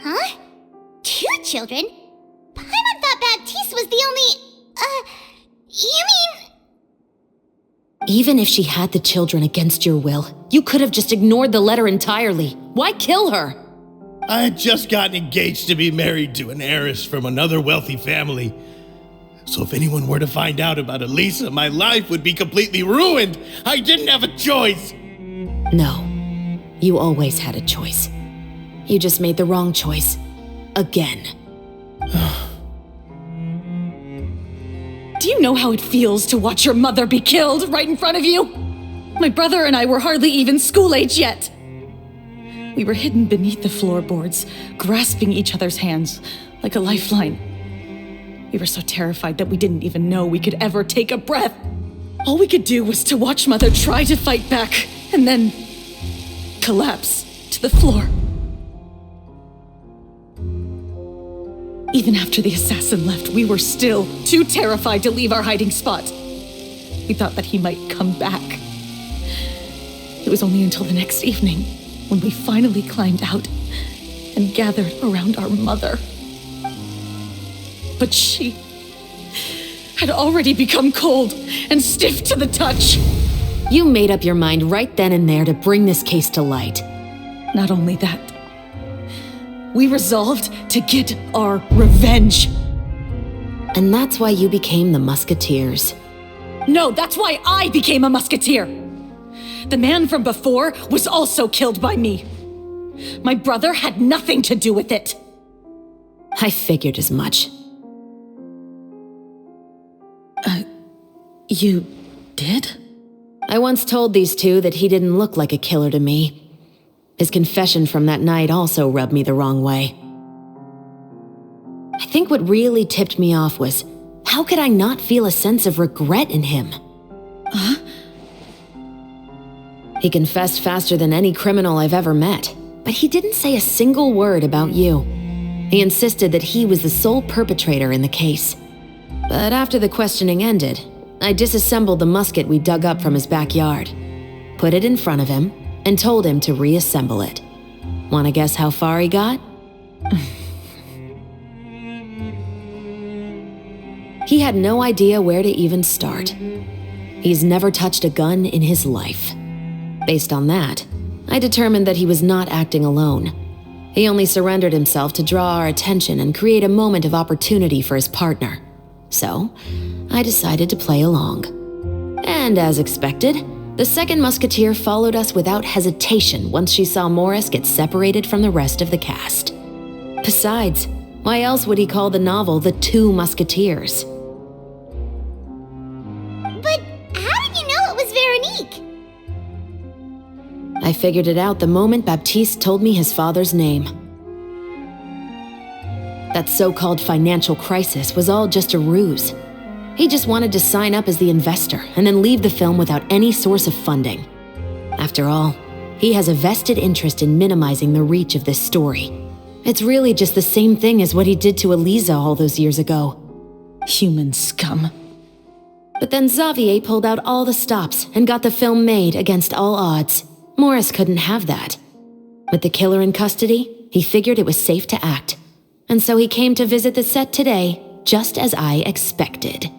Huh? 2 children? Paimon thought Baptiste was the only... you mean... Even if she had the children against your will, you could have just ignored the letter entirely. Why kill her? I had just gotten engaged to be married to an heiress from another wealthy family. So if anyone were to find out about Elisa, my life would be completely ruined. I didn't have a choice. No, you always had a choice. You just made the wrong choice. Again. Do you know how it feels to watch your mother be killed right in front of you? My brother and I were hardly even school age yet. We were hidden beneath the floorboards, grasping each other's hands like a lifeline. We were so terrified that we didn't even know we could ever take a breath. All we could do was to watch Mother try to fight back and then collapse to the floor. Even after the assassin left, we were still too terrified to leave our hiding spot. We thought that he might come back. It was only until the next evening when we finally climbed out and gathered around our mother. But she had already become cold and stiff to the touch. You made up your mind right then and there to bring this case to light. Not only that, we resolved to get our revenge. And that's why you became the Musketeers. No, that's why I became a Musketeer. The man from before was also killed by me. My brother had nothing to do with it. I figured as much. You did? I once told these two that he didn't look like a killer to me. His confession from that night also rubbed me the wrong way. I think what really tipped me off was, how could I not feel a sense of regret in him? Huh? He confessed faster than any criminal I've ever met, but he didn't say a single word about you. He insisted that he was the sole perpetrator in the case. But after the questioning ended, I disassembled the musket we dug up from his backyard, put it in front of him, and told him to reassemble it. Want to guess how far he got? He had no idea where to even start. He's never touched a gun in his life. Based on that, I determined that he was not acting alone. He only surrendered himself to draw our attention and create a moment of opportunity for his partner. So, I decided to play along. And as expected, the second musketeer followed us without hesitation once she saw Morris get separated from the rest of the cast. Besides, why else would he call the novel The Two Musketeers? But how did you know it was Veronique? I figured it out the moment Baptiste told me his father's name. That so-called financial crisis was all just a ruse. He just wanted to sign up as the investor and then leave the film without any source of funding. After all, he has a vested interest in minimizing the reach of this story. It's really just the same thing as what he did to Eliza all those years ago. Human scum. But then Xavier pulled out all the stops and got the film made against all odds. Morris couldn't have that. With the killer in custody, he figured it was safe to act. And so he came to visit the set today, just as I expected.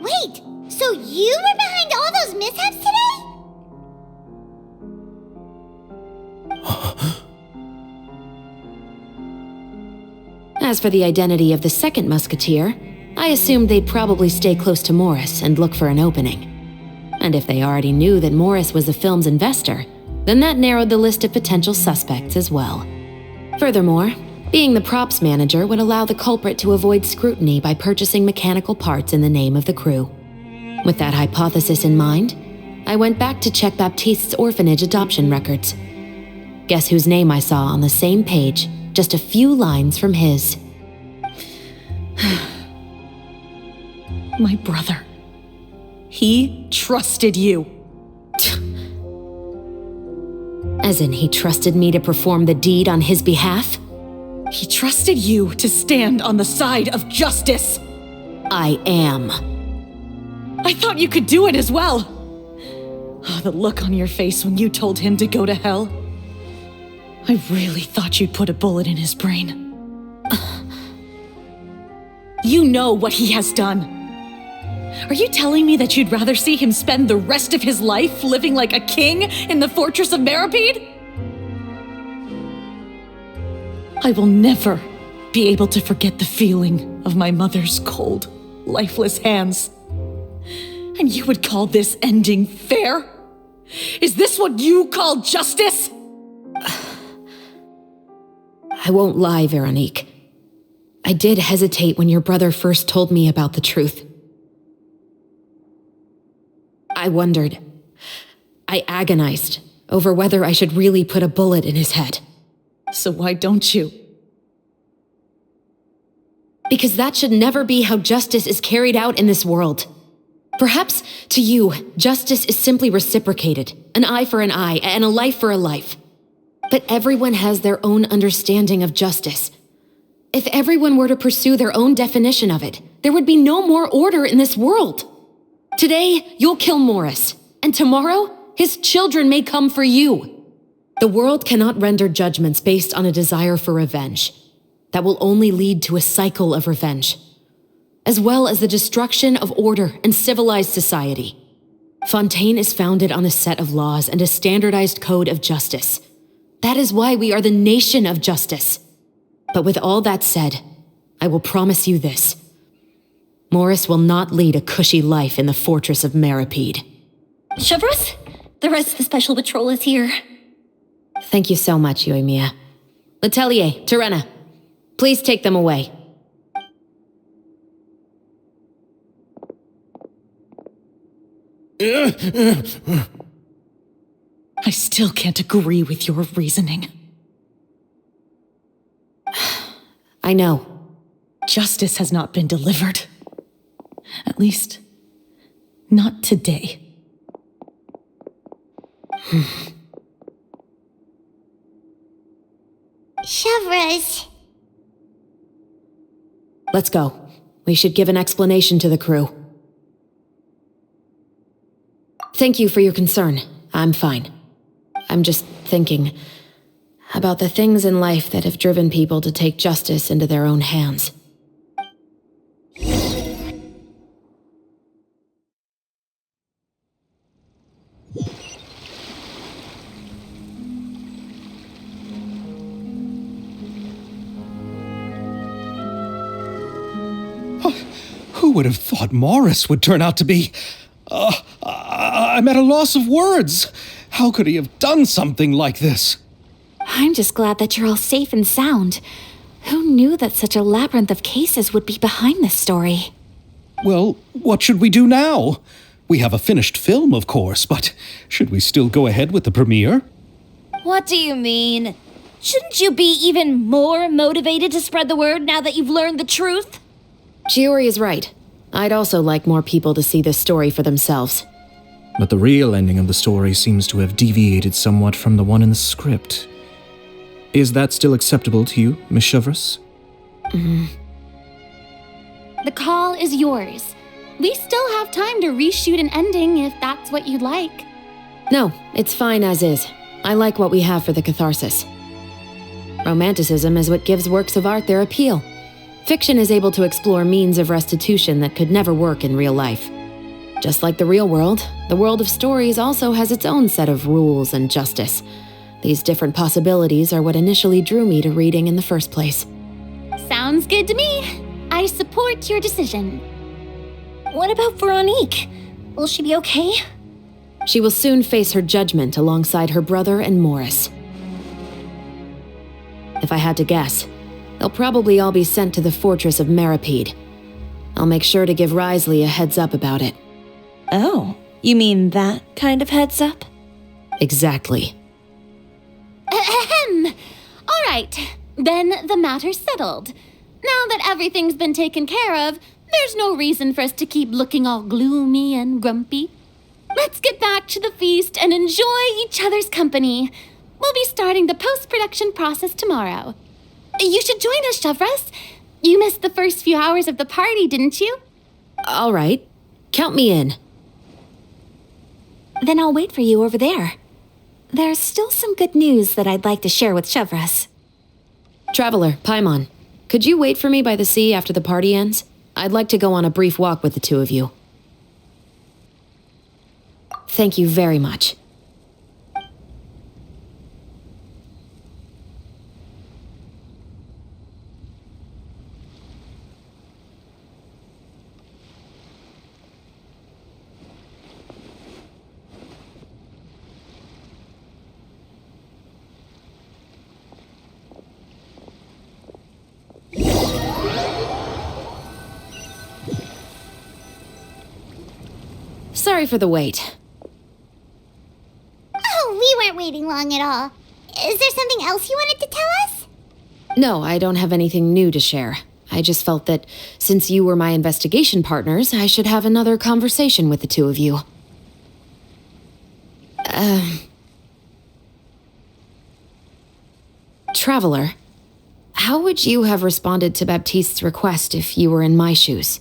Wait, so you were behind all those mishaps today? As for the identity of the second musketeer, I assumed they'd probably stay close to Morris and look for an opening. And if they already knew that Morris was the film's investor, then that narrowed the list of potential suspects as well. Furthermore, being the props manager would allow the culprit to avoid scrutiny by purchasing mechanical parts in the name of the crew. With that hypothesis in mind, I went back to check Baptiste's orphanage adoption records. Guess whose name I saw on the same page, just a few lines from his. My brother. He trusted you. As in, he trusted me to perform the deed on his behalf? He trusted you to stand on the side of justice. I am. I thought you could do it as well. Oh, the look on your face when you told him to go to hell. I really thought you'd put a bullet in his brain. You know what he has done. Are you telling me that you'd rather see him spend the rest of his life living like a king in the fortress of Meripede? I will never be able to forget the feeling of my mother's cold, lifeless hands. And you would call this ending fair? Is this what you call justice? I won't lie, Veronique. I did hesitate when your brother first told me about the truth. I wondered. I agonized over whether I should really put a bullet in his head. So why don't you? Because that should never be how justice is carried out in this world. Perhaps, to you, justice is simply reciprocated, an eye for an eye and a life for a life. But everyone has their own understanding of justice. If everyone were to pursue their own definition of it, there would be no more order in this world. Today, you'll kill Morris, and tomorrow, his children may come for you. The world cannot render judgments based on a desire for revenge. That will only lead to a cycle of revenge, as well as the destruction of order and civilized society. Fontaine is founded on a set of laws and a standardized code of justice. That is why we are the nation of justice. But with all that said, I will promise you this. Morris will not lead a cushy life in the fortress of Meripede. Chevros, the rest of the special patrol is here. Thank you so much, Yoimiya. Letelier, Terena, please take them away. I still can't agree with your reasoning. I know. Justice has not been delivered. At least, not today. Chevros. Let's go. We should give an explanation to the crew. Thank you for your concern. I'm fine. I'm just thinking about the things in life that have driven people to take justice into their own hands. Who would have thought Morris would turn out to be... I'm at a loss of words. How could he have done something like this? I'm just glad that you're all safe and sound. Who knew that such a labyrinth of cases would be behind this story? Well, what should we do now? We have a finished film, of course, but should we still go ahead with the premiere? What do you mean? Shouldn't you be even more motivated to spread the word now that you've learned the truth? Chiori is right. I'd also like more people to see this story for themselves. But the real ending of the story seems to have deviated somewhat from the one in the script. Is that still acceptable to you, Miss Chevreuse? The call is yours. We still have time to reshoot an ending if that's what you'd like. No, it's fine as is. I like what we have for the catharsis. Romanticism is what gives works of art their appeal. Fiction is able to explore means of restitution that could never work in real life. Just like the real world, the world of stories also has its own set of rules and justice. These different possibilities are what initially drew me to reading in the first place. Sounds good to me. I support your decision. What about Veronique? Will she be okay? She will soon face her judgment alongside her brother and Morris. If I had to guess, they'll probably all be sent to the fortress of Meripede. I'll make sure to give Risley a heads up about it. Oh, you mean that kind of heads up? Exactly. Ahem. All right, then the matter's settled. Now that everything's been taken care of, there's no reason for us to keep looking all gloomy and grumpy. Let's get back to the feast and enjoy each other's company. We'll be starting the post-production process tomorrow. You should join us, Chevreuse. You missed the first few hours of the party, didn't you? All right. Count me in. Then I'll wait for you over there. There's still some good news that I'd like to share with Chevreuse. Traveler, Paimon, could you wait for me by the sea after the party ends? I'd like to go on a brief walk with the two of you. Thank you very much. Sorry for the wait. Oh, we weren't waiting long at all. Is there something else you wanted to tell us? No, I don't have anything new to share. I just felt that since you were my investigation partners, I should have another conversation with the two of you. Traveler, how would you have responded to Baptiste's request if you were in my shoes?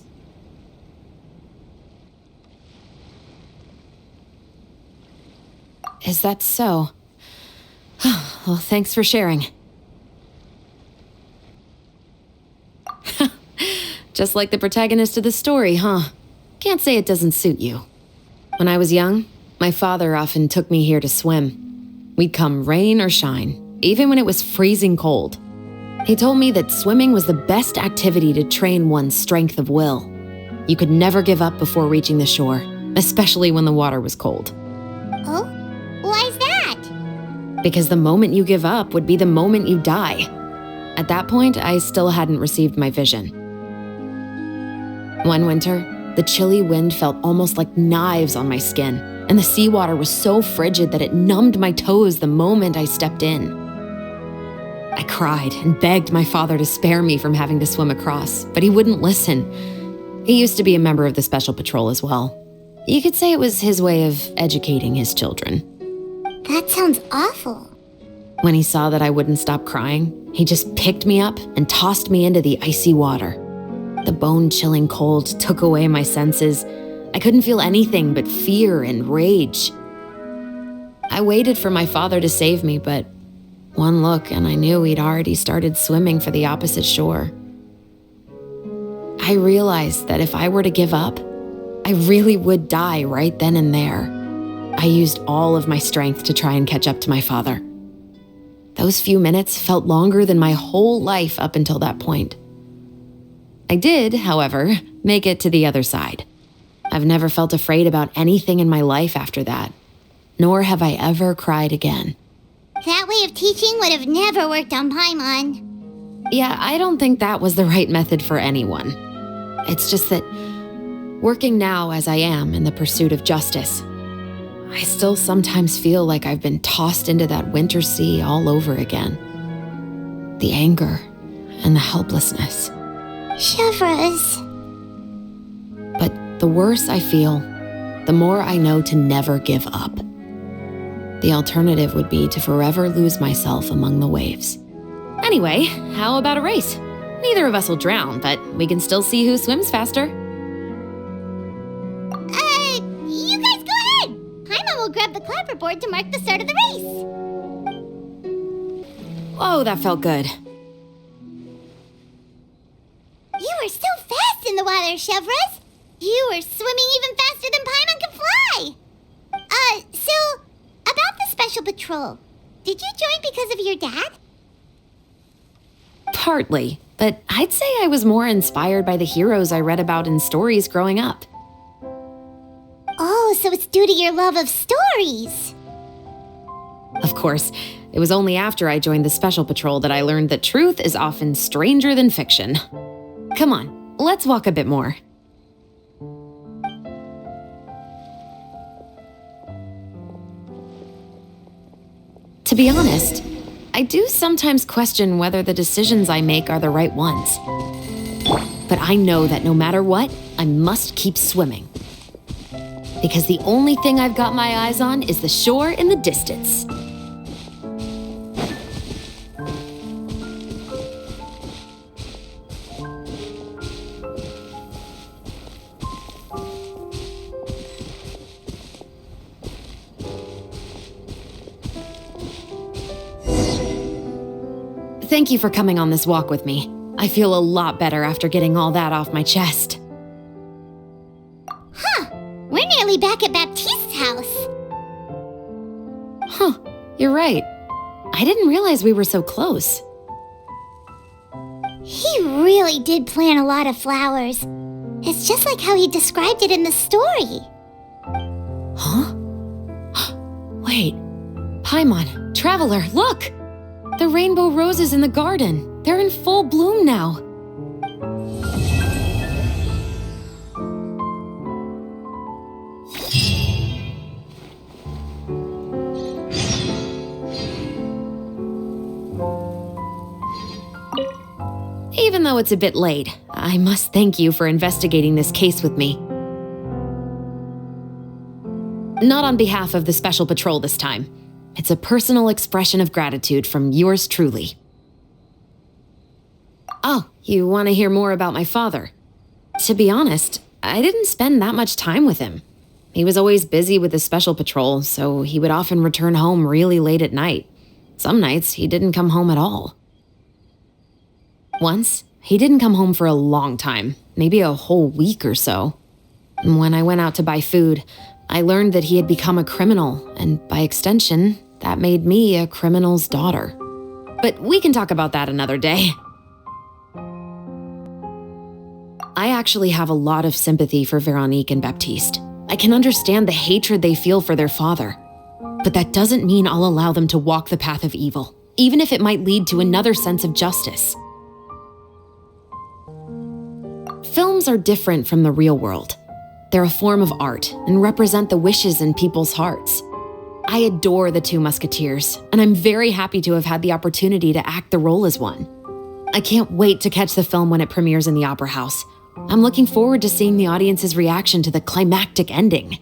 Is that so? Well, thanks for sharing. Just like the protagonist of the story, huh? Can't say it doesn't suit you. When I was young, my father often took me here to swim. We'd come rain or shine, even when it was freezing cold. He told me that swimming was the best activity to train one's strength of will. You could never give up before reaching the shore, especially when the water was cold. Oh? Why's that? Because the moment you give up would be the moment you die. At that point, I still hadn't received my vision. One winter, the chilly wind felt almost like knives on my skin, and the seawater was so frigid that it numbed my toes the moment I stepped in. I cried and begged my father to spare me from having to swim across, but he wouldn't listen. He used to be a member of the Special Patrol as well. You could say it was his way of educating his children. That sounds awful. When he saw that I wouldn't stop crying, he just picked me up and tossed me into the icy water. The bone-chilling cold took away my senses. I couldn't feel anything but fear and rage. I waited for my father to save me, but one look and I knew he'd already started swimming for the opposite shore. I realized that if I were to give up, I really would die right then and there. I used all of my strength to try and catch up to my father. Those few minutes felt longer than my whole life up until that point. I did, however, make it to the other side. I've never felt afraid about anything in my life after that, nor have I ever cried again. That way of teaching would have never worked on Paimon. Yeah, I don't think that was the right method for anyone. It's just that, working now as I am in the pursuit of justice, I still sometimes feel like I've been tossed into that winter sea all over again. The anger and the helplessness. Chevreuse. But the worse I feel, the more I know to never give up. The alternative would be to forever lose myself among the waves. Anyway, how about a race? Neither of us will drown, but we can still see who swims faster. You guys go ahead! Paimon will grab the clapperboard to mark the start of the race. Oh, that felt good. You were so fast in the water, Chevreuse. You were swimming even faster than Paimon can fly. So, about the Special Patrol, did you join because of your dad? Partly, but I'd say I was more inspired by the heroes I read about in stories growing up. Oh, so it's due to your love of stories. Of course, it was only after I joined the Special Patrol that I learned that truth is often stranger than fiction. Come on, let's walk a bit more. To be honest, I do sometimes question whether the decisions I make are the right ones. But I know that no matter what, I must keep swimming. Because the only thing I've got my eyes on is the shore in the distance. Thank you for coming on this walk with me. I feel a lot better after getting all that off my chest. Huh. We're nearly back at Baptiste's house. Huh. You're right. I didn't realize we were so close. He really did plant a lot of flowers. It's just like how he described it in the story. Huh? Wait. Paimon, Traveler, look! The rainbow roses in the garden. They're in full bloom now. Even though it's a bit late, I must thank you for investigating this case with me. Not on behalf of the Special Patrol this time. It's a personal expression of gratitude from yours truly. Oh, you want to hear more about my father? To be honest, I didn't spend that much time with him. He was always busy with the Special Patrol, so he would often return home really late at night. Some nights, he didn't come home at all. Once, he didn't come home for a long time, maybe a whole week or so. When I went out to buy food, I learned that he had become a criminal, and by extension, that made me a criminal's daughter. But we can talk about that another day. I actually have a lot of sympathy for Veronique and Baptiste. I can understand the hatred they feel for their father. But that doesn't mean I'll allow them to walk the path of evil, even if it might lead to another sense of justice. Films are different from the real world. They're a form of art and represent the wishes in people's hearts. I adore the two Musketeers, and I'm very happy to have had the opportunity to act the role as one. I can't wait to catch the film when it premieres in the Opera House. I'm looking forward to seeing the audience's reaction to the climactic ending.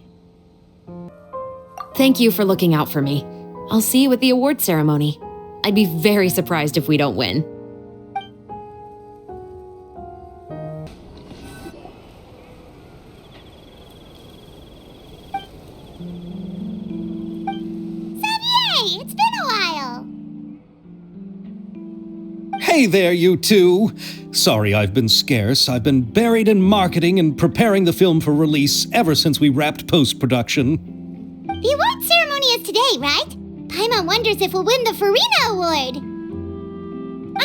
Thank you for looking out for me. I'll see you at the award ceremony. I'd be very surprised if we don't win. Hey there, you two! Sorry I've been scarce. I've been buried in marketing and preparing the film for release ever since we wrapped post-production. The award ceremony is today, right? Paimon wonders if we'll win the Farina Award.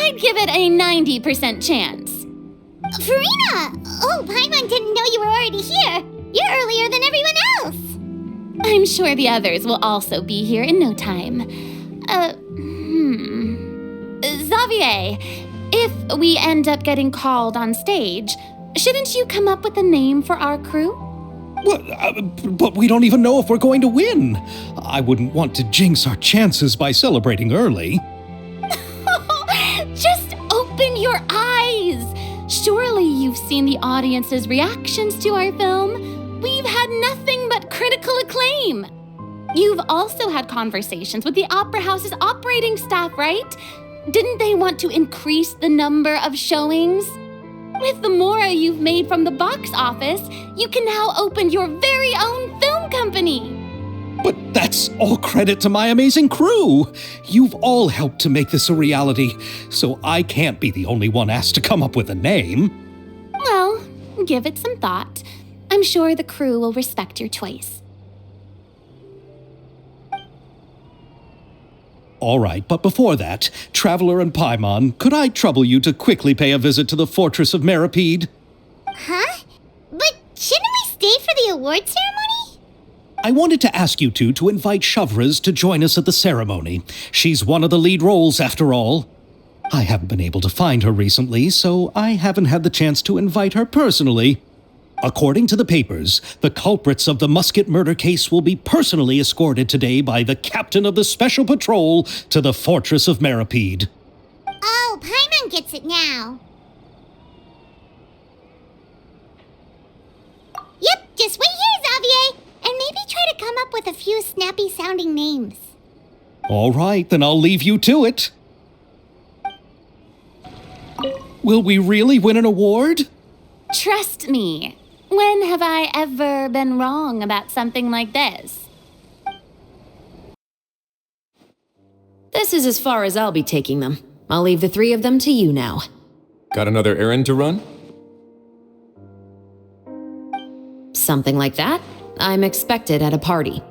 I'd give it a 90% chance. Farina! Oh, Paimon didn't know you were already here. You're earlier than everyone else. I'm sure the others will also be here in no time. Xavier, if we end up getting called on stage, shouldn't you come up with a name for our crew? But we don't even know if we're going to win. I wouldn't want to jinx our chances by celebrating early. Just open your eyes! Surely you've seen the audience's reactions to our film. We've had nothing but critical acclaim. You've also had conversations with the Opera House's operating staff, right? Didn't they want to increase the number of showings? With the mora you've made from the box office, you can now open your very own film company. But that's all credit to my amazing crew. You've all helped to make this a reality, so I can't be the only one asked to come up with a name. Well, give it some thought. I'm sure the crew will respect your choice. All right, but before that, Traveler and Paimon, could I trouble you to quickly pay a visit to the Fortress of Meripede? Huh? But shouldn't we stay for the award ceremony? I wanted to ask you two to invite Shavraz to join us at the ceremony. She's one of the lead roles, after all. I haven't been able to find her recently, so I haven't had the chance to invite her personally. According to the papers, the culprits of the Musket murder case will be personally escorted today by the captain of the Special Patrol to the Fortress of Meripede. Oh, Paimon gets it now. Yep, just wait here, Xavier, and maybe try to come up with a few snappy-sounding names. All right, then I'll leave you to it. Will we really win an award? Trust me. When have I ever been wrong about something like this? This is as far as I'll be taking them. I'll leave the three of them to you now. Got another errand to run? Something like that. I'm expected at a party.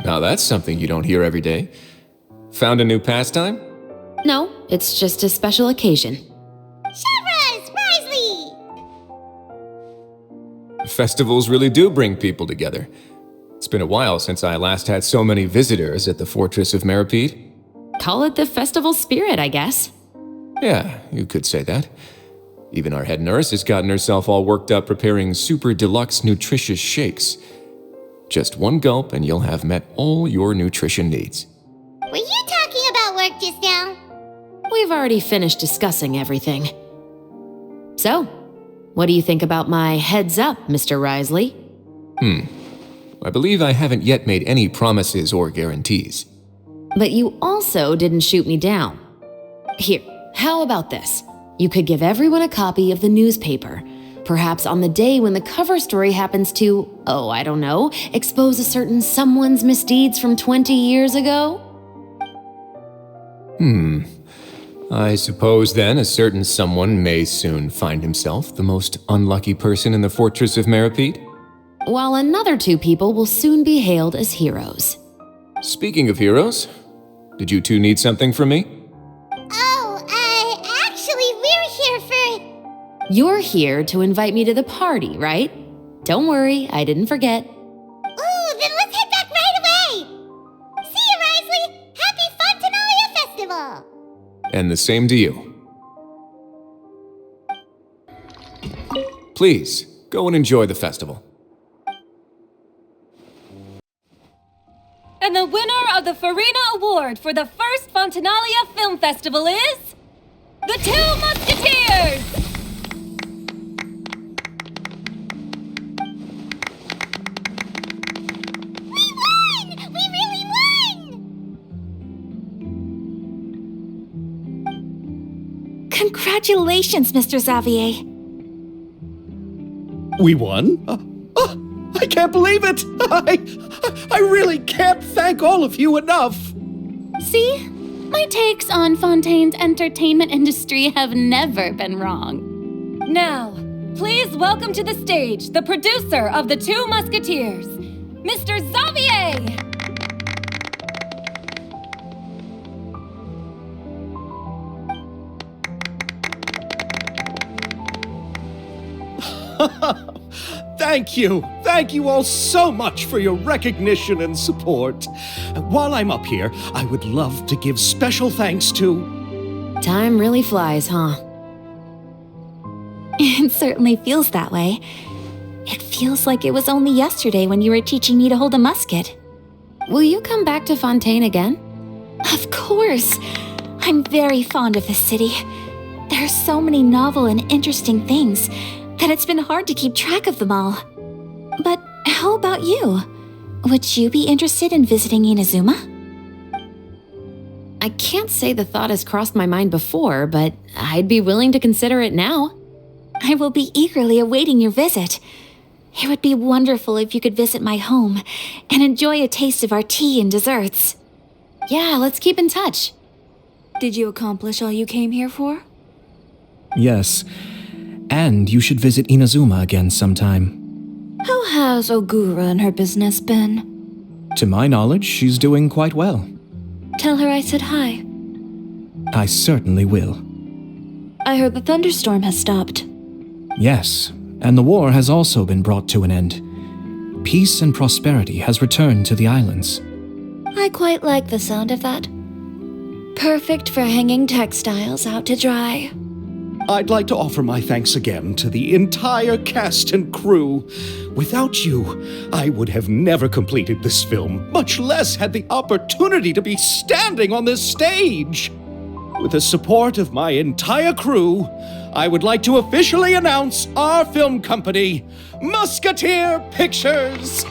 Now that's something you don't hear every day. Found a new pastime? No, it's just a special occasion. Shavraz! Risley! Festivals really do bring people together. It's been a while since I last had so many visitors at the Fortress of Meripede. Call it the festival spirit, I guess. Yeah, you could say that. Even our head nurse has gotten herself all worked up preparing super deluxe nutritious shakes. Just one gulp and you'll have met all your nutrition needs. Were you talking about work just now? We've already finished discussing everything. So, what do you think about my heads up, Mr. Risley? I believe I haven't yet made any promises or guarantees. But you also didn't shoot me down. Here, how about this? You could give everyone a copy of the newspaper. Perhaps on the day when the cover story happens to, oh, I don't know, expose a certain someone's misdeeds from 20 years ago? I suppose then a certain someone may soon find himself the most unlucky person in the Fortress of Meripede? While another two people will soon be hailed as heroes. Speaking of heroes, did you two need something from me? Actually, we're here for... You're here to invite me to the party, right? Don't worry, I didn't forget. Ooh, then let's head back right away! See you, Risley! Happy Fontanalia Festival! And the same to you. Please, go and enjoy the festival. And the winner of the Farina Award for the first Fontanalia Film Festival is... the Two Musketeers! We won! We really won! Congratulations, Mr. Xavier. We won? I can't believe it! I really can't thank all of you enough! See? My takes on Fontaine's entertainment industry have never been wrong. Now, please welcome to the stage the producer of The Two Musketeers, Mr. Xavier! Thank you. Thank you all so much for your recognition and support. While I'm up here, I would love to give special thanks to... Time really flies, huh? It certainly feels that way. It feels like it was only yesterday when you were teaching me to hold a musket. Will you come back to Fontaine again? Of course. I'm very fond of this city. There are so many novel and interesting things that it's been hard to keep track of them all. But how about you? Would you be interested in visiting Inazuma? I can't say the thought has crossed my mind before, but I'd be willing to consider it now. I will be eagerly awaiting your visit. It would be wonderful if you could visit my home and enjoy a taste of our tea and desserts. Yeah, let's keep in touch. Did you accomplish all you came here for? Yes. And you should visit Inazuma again sometime. How has Ogura and her business been? To my knowledge, she's doing quite well. Tell her I said hi. I certainly will. I heard the thunderstorm has stopped. Yes, and the war has also been brought to an end. Peace and prosperity has returned to the islands. I quite like the sound of that. Perfect for hanging textiles out to dry. I'd like to offer my thanks again to the entire cast and crew. Without you, I would have never completed this film, much less had the opportunity to be standing on this stage. With the support of my entire crew, I would like to officially announce our film company, Musketeer Pictures.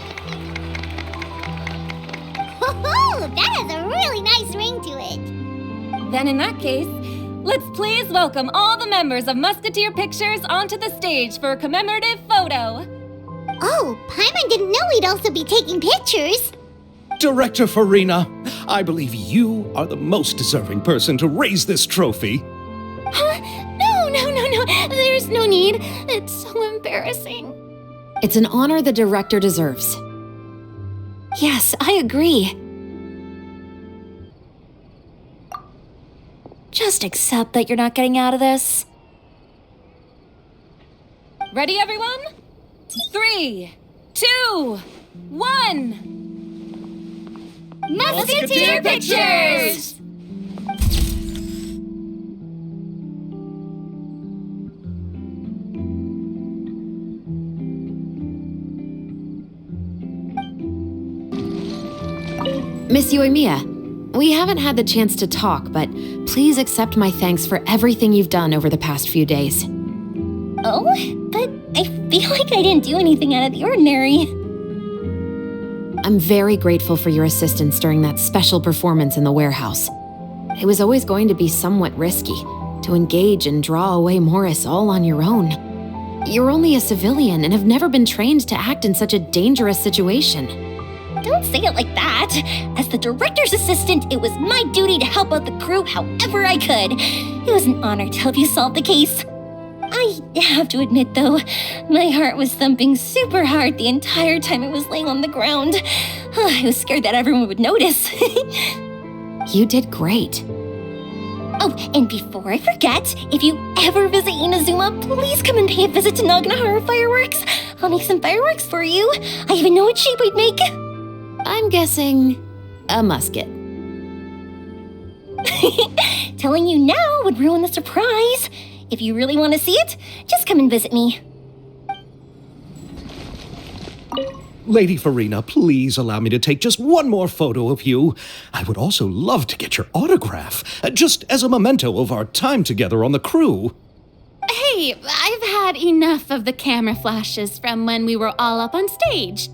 Oh, that has a really nice ring to it. Then in that case, let's please welcome all the members of Musketeer Pictures onto the stage for a commemorative photo. Oh, Paimon didn't know we'd also be taking pictures. Director Farina, I believe you are the most deserving person to raise this trophy. Huh? No. There's no need. It's so embarrassing. It's an honor the director deserves. Yes, I agree. Just accept that you're not getting out of this. Ready, everyone? 3, 2, 1. Musketeer Pictures! Miss Yoimiya, we haven't had the chance to talk, but please accept my thanks for everything you've done over the past few days. Oh, but I feel like I didn't do anything out of the ordinary. I'm very grateful for your assistance during that special performance in the warehouse. It was always going to be somewhat risky to engage and draw away Morris all on your own. You're only a civilian and have never been trained to act in such a dangerous situation. Don't say it like that. As the director's assistant, it was my duty to help out the crew however I could. It was an honor to help you solve the case. I have to admit, though, my heart was thumping super hard the entire time it was laying on the ground. I was scared that everyone would notice. You did great. Oh, and before I forget, if you ever visit Inazuma, please come and pay a visit to Naganohara Fireworks. I'll make some fireworks for you. I even know what shape we'd make. I'm guessing a musket. Telling you now would ruin the surprise. If you really want to see it, just come and visit me. Lady Farina, please allow me to take just one more photo of you. I would also love to get your autograph, just as a memento of our time together on the crew. Hey, I've had enough of the camera flashes from when we were all up on stage.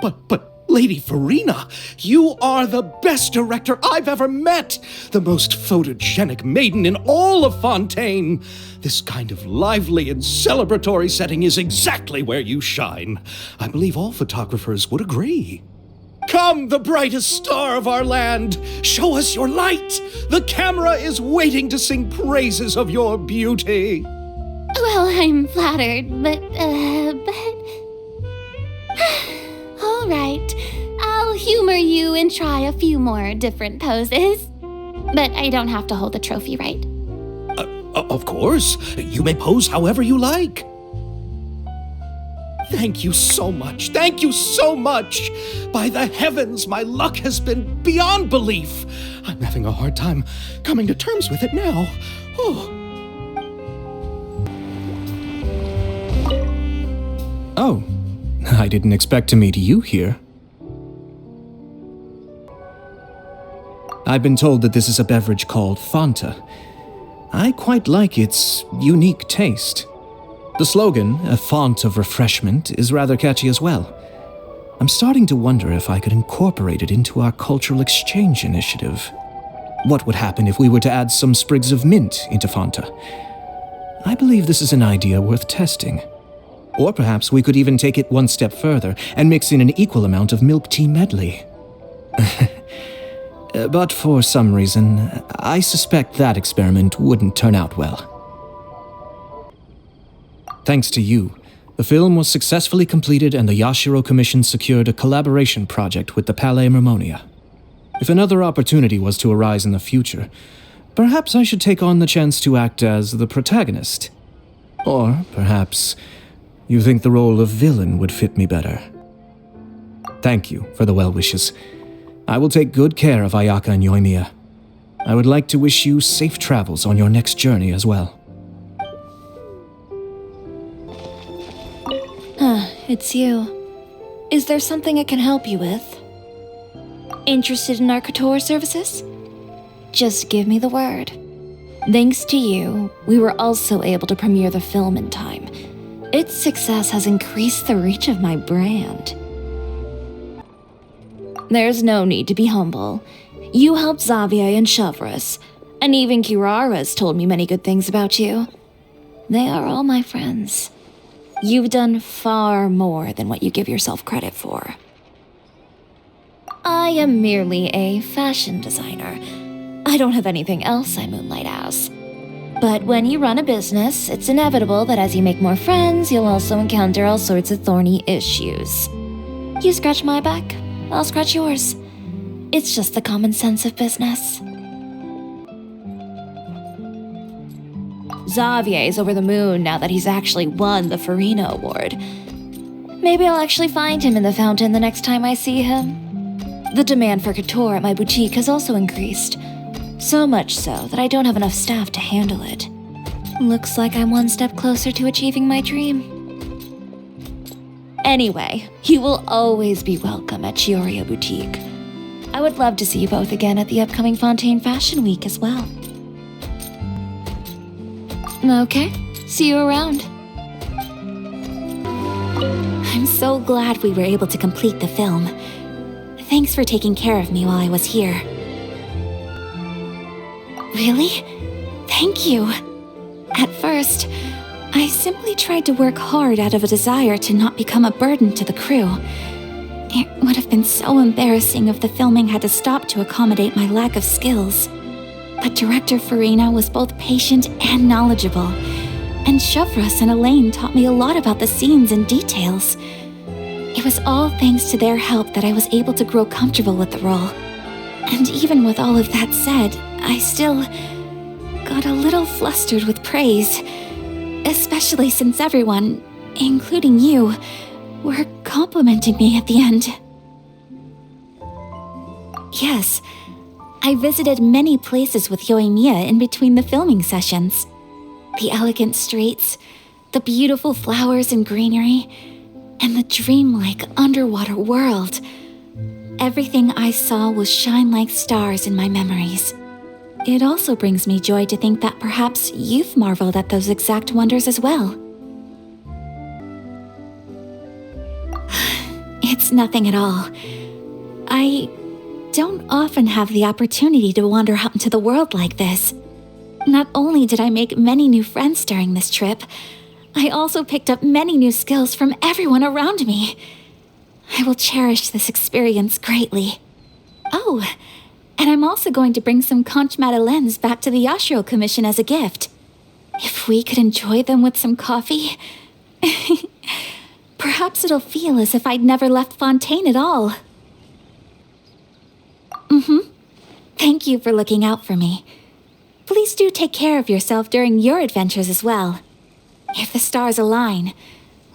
But, Lady Farina, you are the best director I've ever met! The most photogenic maiden in all of Fontaine! This kind of lively and celebratory setting is exactly where you shine. I believe all photographers would agree. Come, the brightest star of our land, show us your light. The camera is waiting to sing praises of your beauty. Well, I'm flattered, but... All right, I'll humor you and try a few more different poses. But I don't have to hold the trophy, right? Of course. You may pose however you like. Thank you so much. Thank you so much. By the heavens, my luck has been beyond belief. I'm having a hard time coming to terms with it now. Oh, I didn't expect to meet you here. I've been told that this is a beverage called Fanta. I quite like its unique taste. The slogan, a font of refreshment, is rather catchy as well. I'm starting to wonder if I could incorporate it into our cultural exchange initiative. What would happen if we were to add some sprigs of mint into Fanta? I believe this is an idea worth testing. Or perhaps we could even take it one step further and mix in an equal amount of milk tea medley. But for some reason, I suspect that experiment wouldn't turn out well. Thanks to you, the film was successfully completed and the Yashiro Commission secured a collaboration project with the Palais Mermonia. If another opportunity was to arise in the future, perhaps I should take on the chance to act as the protagonist. Or perhaps you think the role of villain would fit me better. Thank you for the well wishes. I will take good care of Ayaka and Yoimiya. I would like to wish you safe travels on your next journey as well. It's you. Is there something I can help you with? Interested in our couture services? Just give me the word. Thanks to you, we were also able to premiere the film in time. Its success has increased the reach of my brand. There's no need to be humble. You helped Xavier and Chevreuse, and even Kirara's told me many good things about you. They are all my friends. You've done far more than what you give yourself credit for. I am merely a fashion designer. I don't have anything else I moonlight as. But when you run a business, it's inevitable that as you make more friends, you'll also encounter all sorts of thorny issues. You scratch my back, I'll scratch yours. It's just the common sense of business. Xavier's over the moon now that he's actually won the Farina Award. Maybe I'll actually find him in the fountain the next time I see him. The demand for couture at my boutique has also increased. So much so that I don't have enough staff to handle it. Looks like I'm one step closer to achieving my dream. Anyway, you will always be welcome at Chioria Boutique. I would love to see you both again at the upcoming Fontaine Fashion Week as well. Okay, see you around. I'm so glad we were able to complete the film. Thanks for taking care of me while I was here. Really? Thank you. At first, I simply tried to work hard out of a desire to not become a burden to the crew. It would have been so embarrassing if the filming had to stop to accommodate my lack of skills. But Director Farina was both patient and knowledgeable, and Chevreuse and Elaine taught me a lot about the scenes and details. It was all thanks to their help that I was able to grow comfortable with the role. And even with all of that said, I still got a little flustered with praise, especially since everyone, including you, were complimenting me at the end. Yes, I visited many places with Yoimiya in between the filming sessions. The elegant streets, the beautiful flowers and greenery, and the dreamlike underwater world. Everything I saw will shine like stars in my memories. It also brings me joy to think that perhaps you've marveled at those exact wonders as well. It's nothing at all. I don't often have the opportunity to wander out into the world like this. Not only did I make many new friends during this trip, I also picked up many new skills from everyone around me. I will cherish this experience greatly. Oh, and I'm also going to bring some conch madeleines back to the Yashiro Commission as a gift. If we could enjoy them with some coffee, perhaps it'll feel as if I'd never left Fontaine at all. Thank you for looking out for me. Please do take care of yourself during your adventures as well. If the stars align,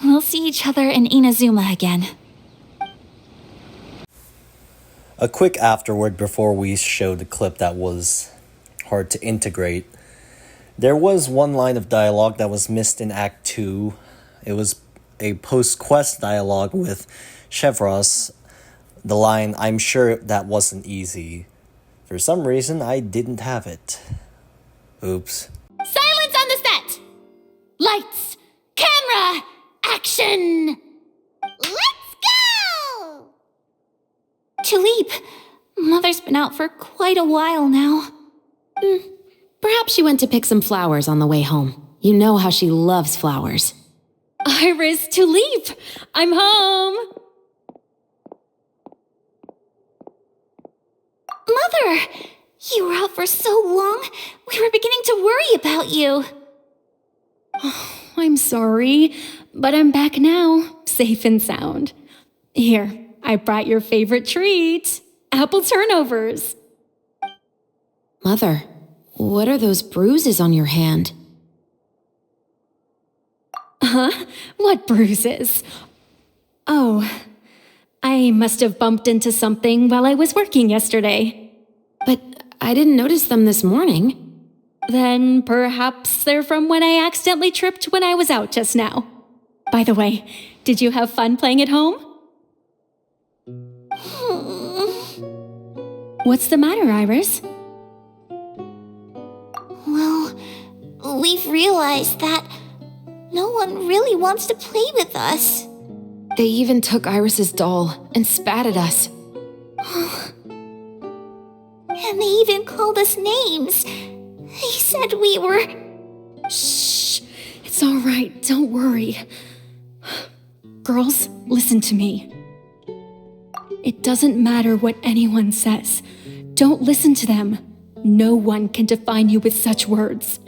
we'll see each other in Inazuma again. A quick afterword before we showed the clip that was hard to integrate. There was one line of dialogue that was missed in Act 2. It was a post-quest dialogue with Chevros. The line, "I'm sure that wasn't easy." For some reason, I didn't have it. Oops. Silence on the set! Lights! Camera! Action! Let's go! Tulip, Mother's been out for quite a while now. Perhaps she went to pick some flowers on the way home. You know how she loves flowers. Iris, Tulip! I'm home! Mother! You were out for so long, we were beginning to worry about you. I'm sorry, but I'm back now, safe and sound. Here, I brought your favorite treat, apple turnovers. Mother, what are those bruises on your hand? Huh? What bruises? Oh, I must have bumped into something while I was working yesterday. But I didn't notice them this morning. Then perhaps they're from when I accidentally tripped when I was out just now. By the way, did you have fun playing at home? What's the matter, Iris? Well, we've realized that no one really wants to play with us. They even took Iris's doll and spat at us. And they even called us names. They said we were... Shh. It's all right. Don't worry. Girls, listen to me. It doesn't matter what anyone says. Don't listen to them. No one can define you with such words.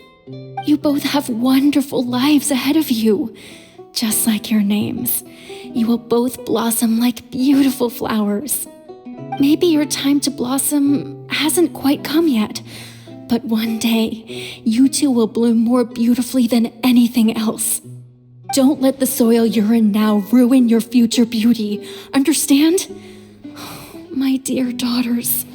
You both have wonderful lives ahead of you. Just like your names. You will both blossom like beautiful flowers. Maybe your time to blossom hasn't quite come yet, but one day, you two will bloom more beautifully than anything else. Don't let the soil you're in now ruin your future beauty, understand? My dear daughters.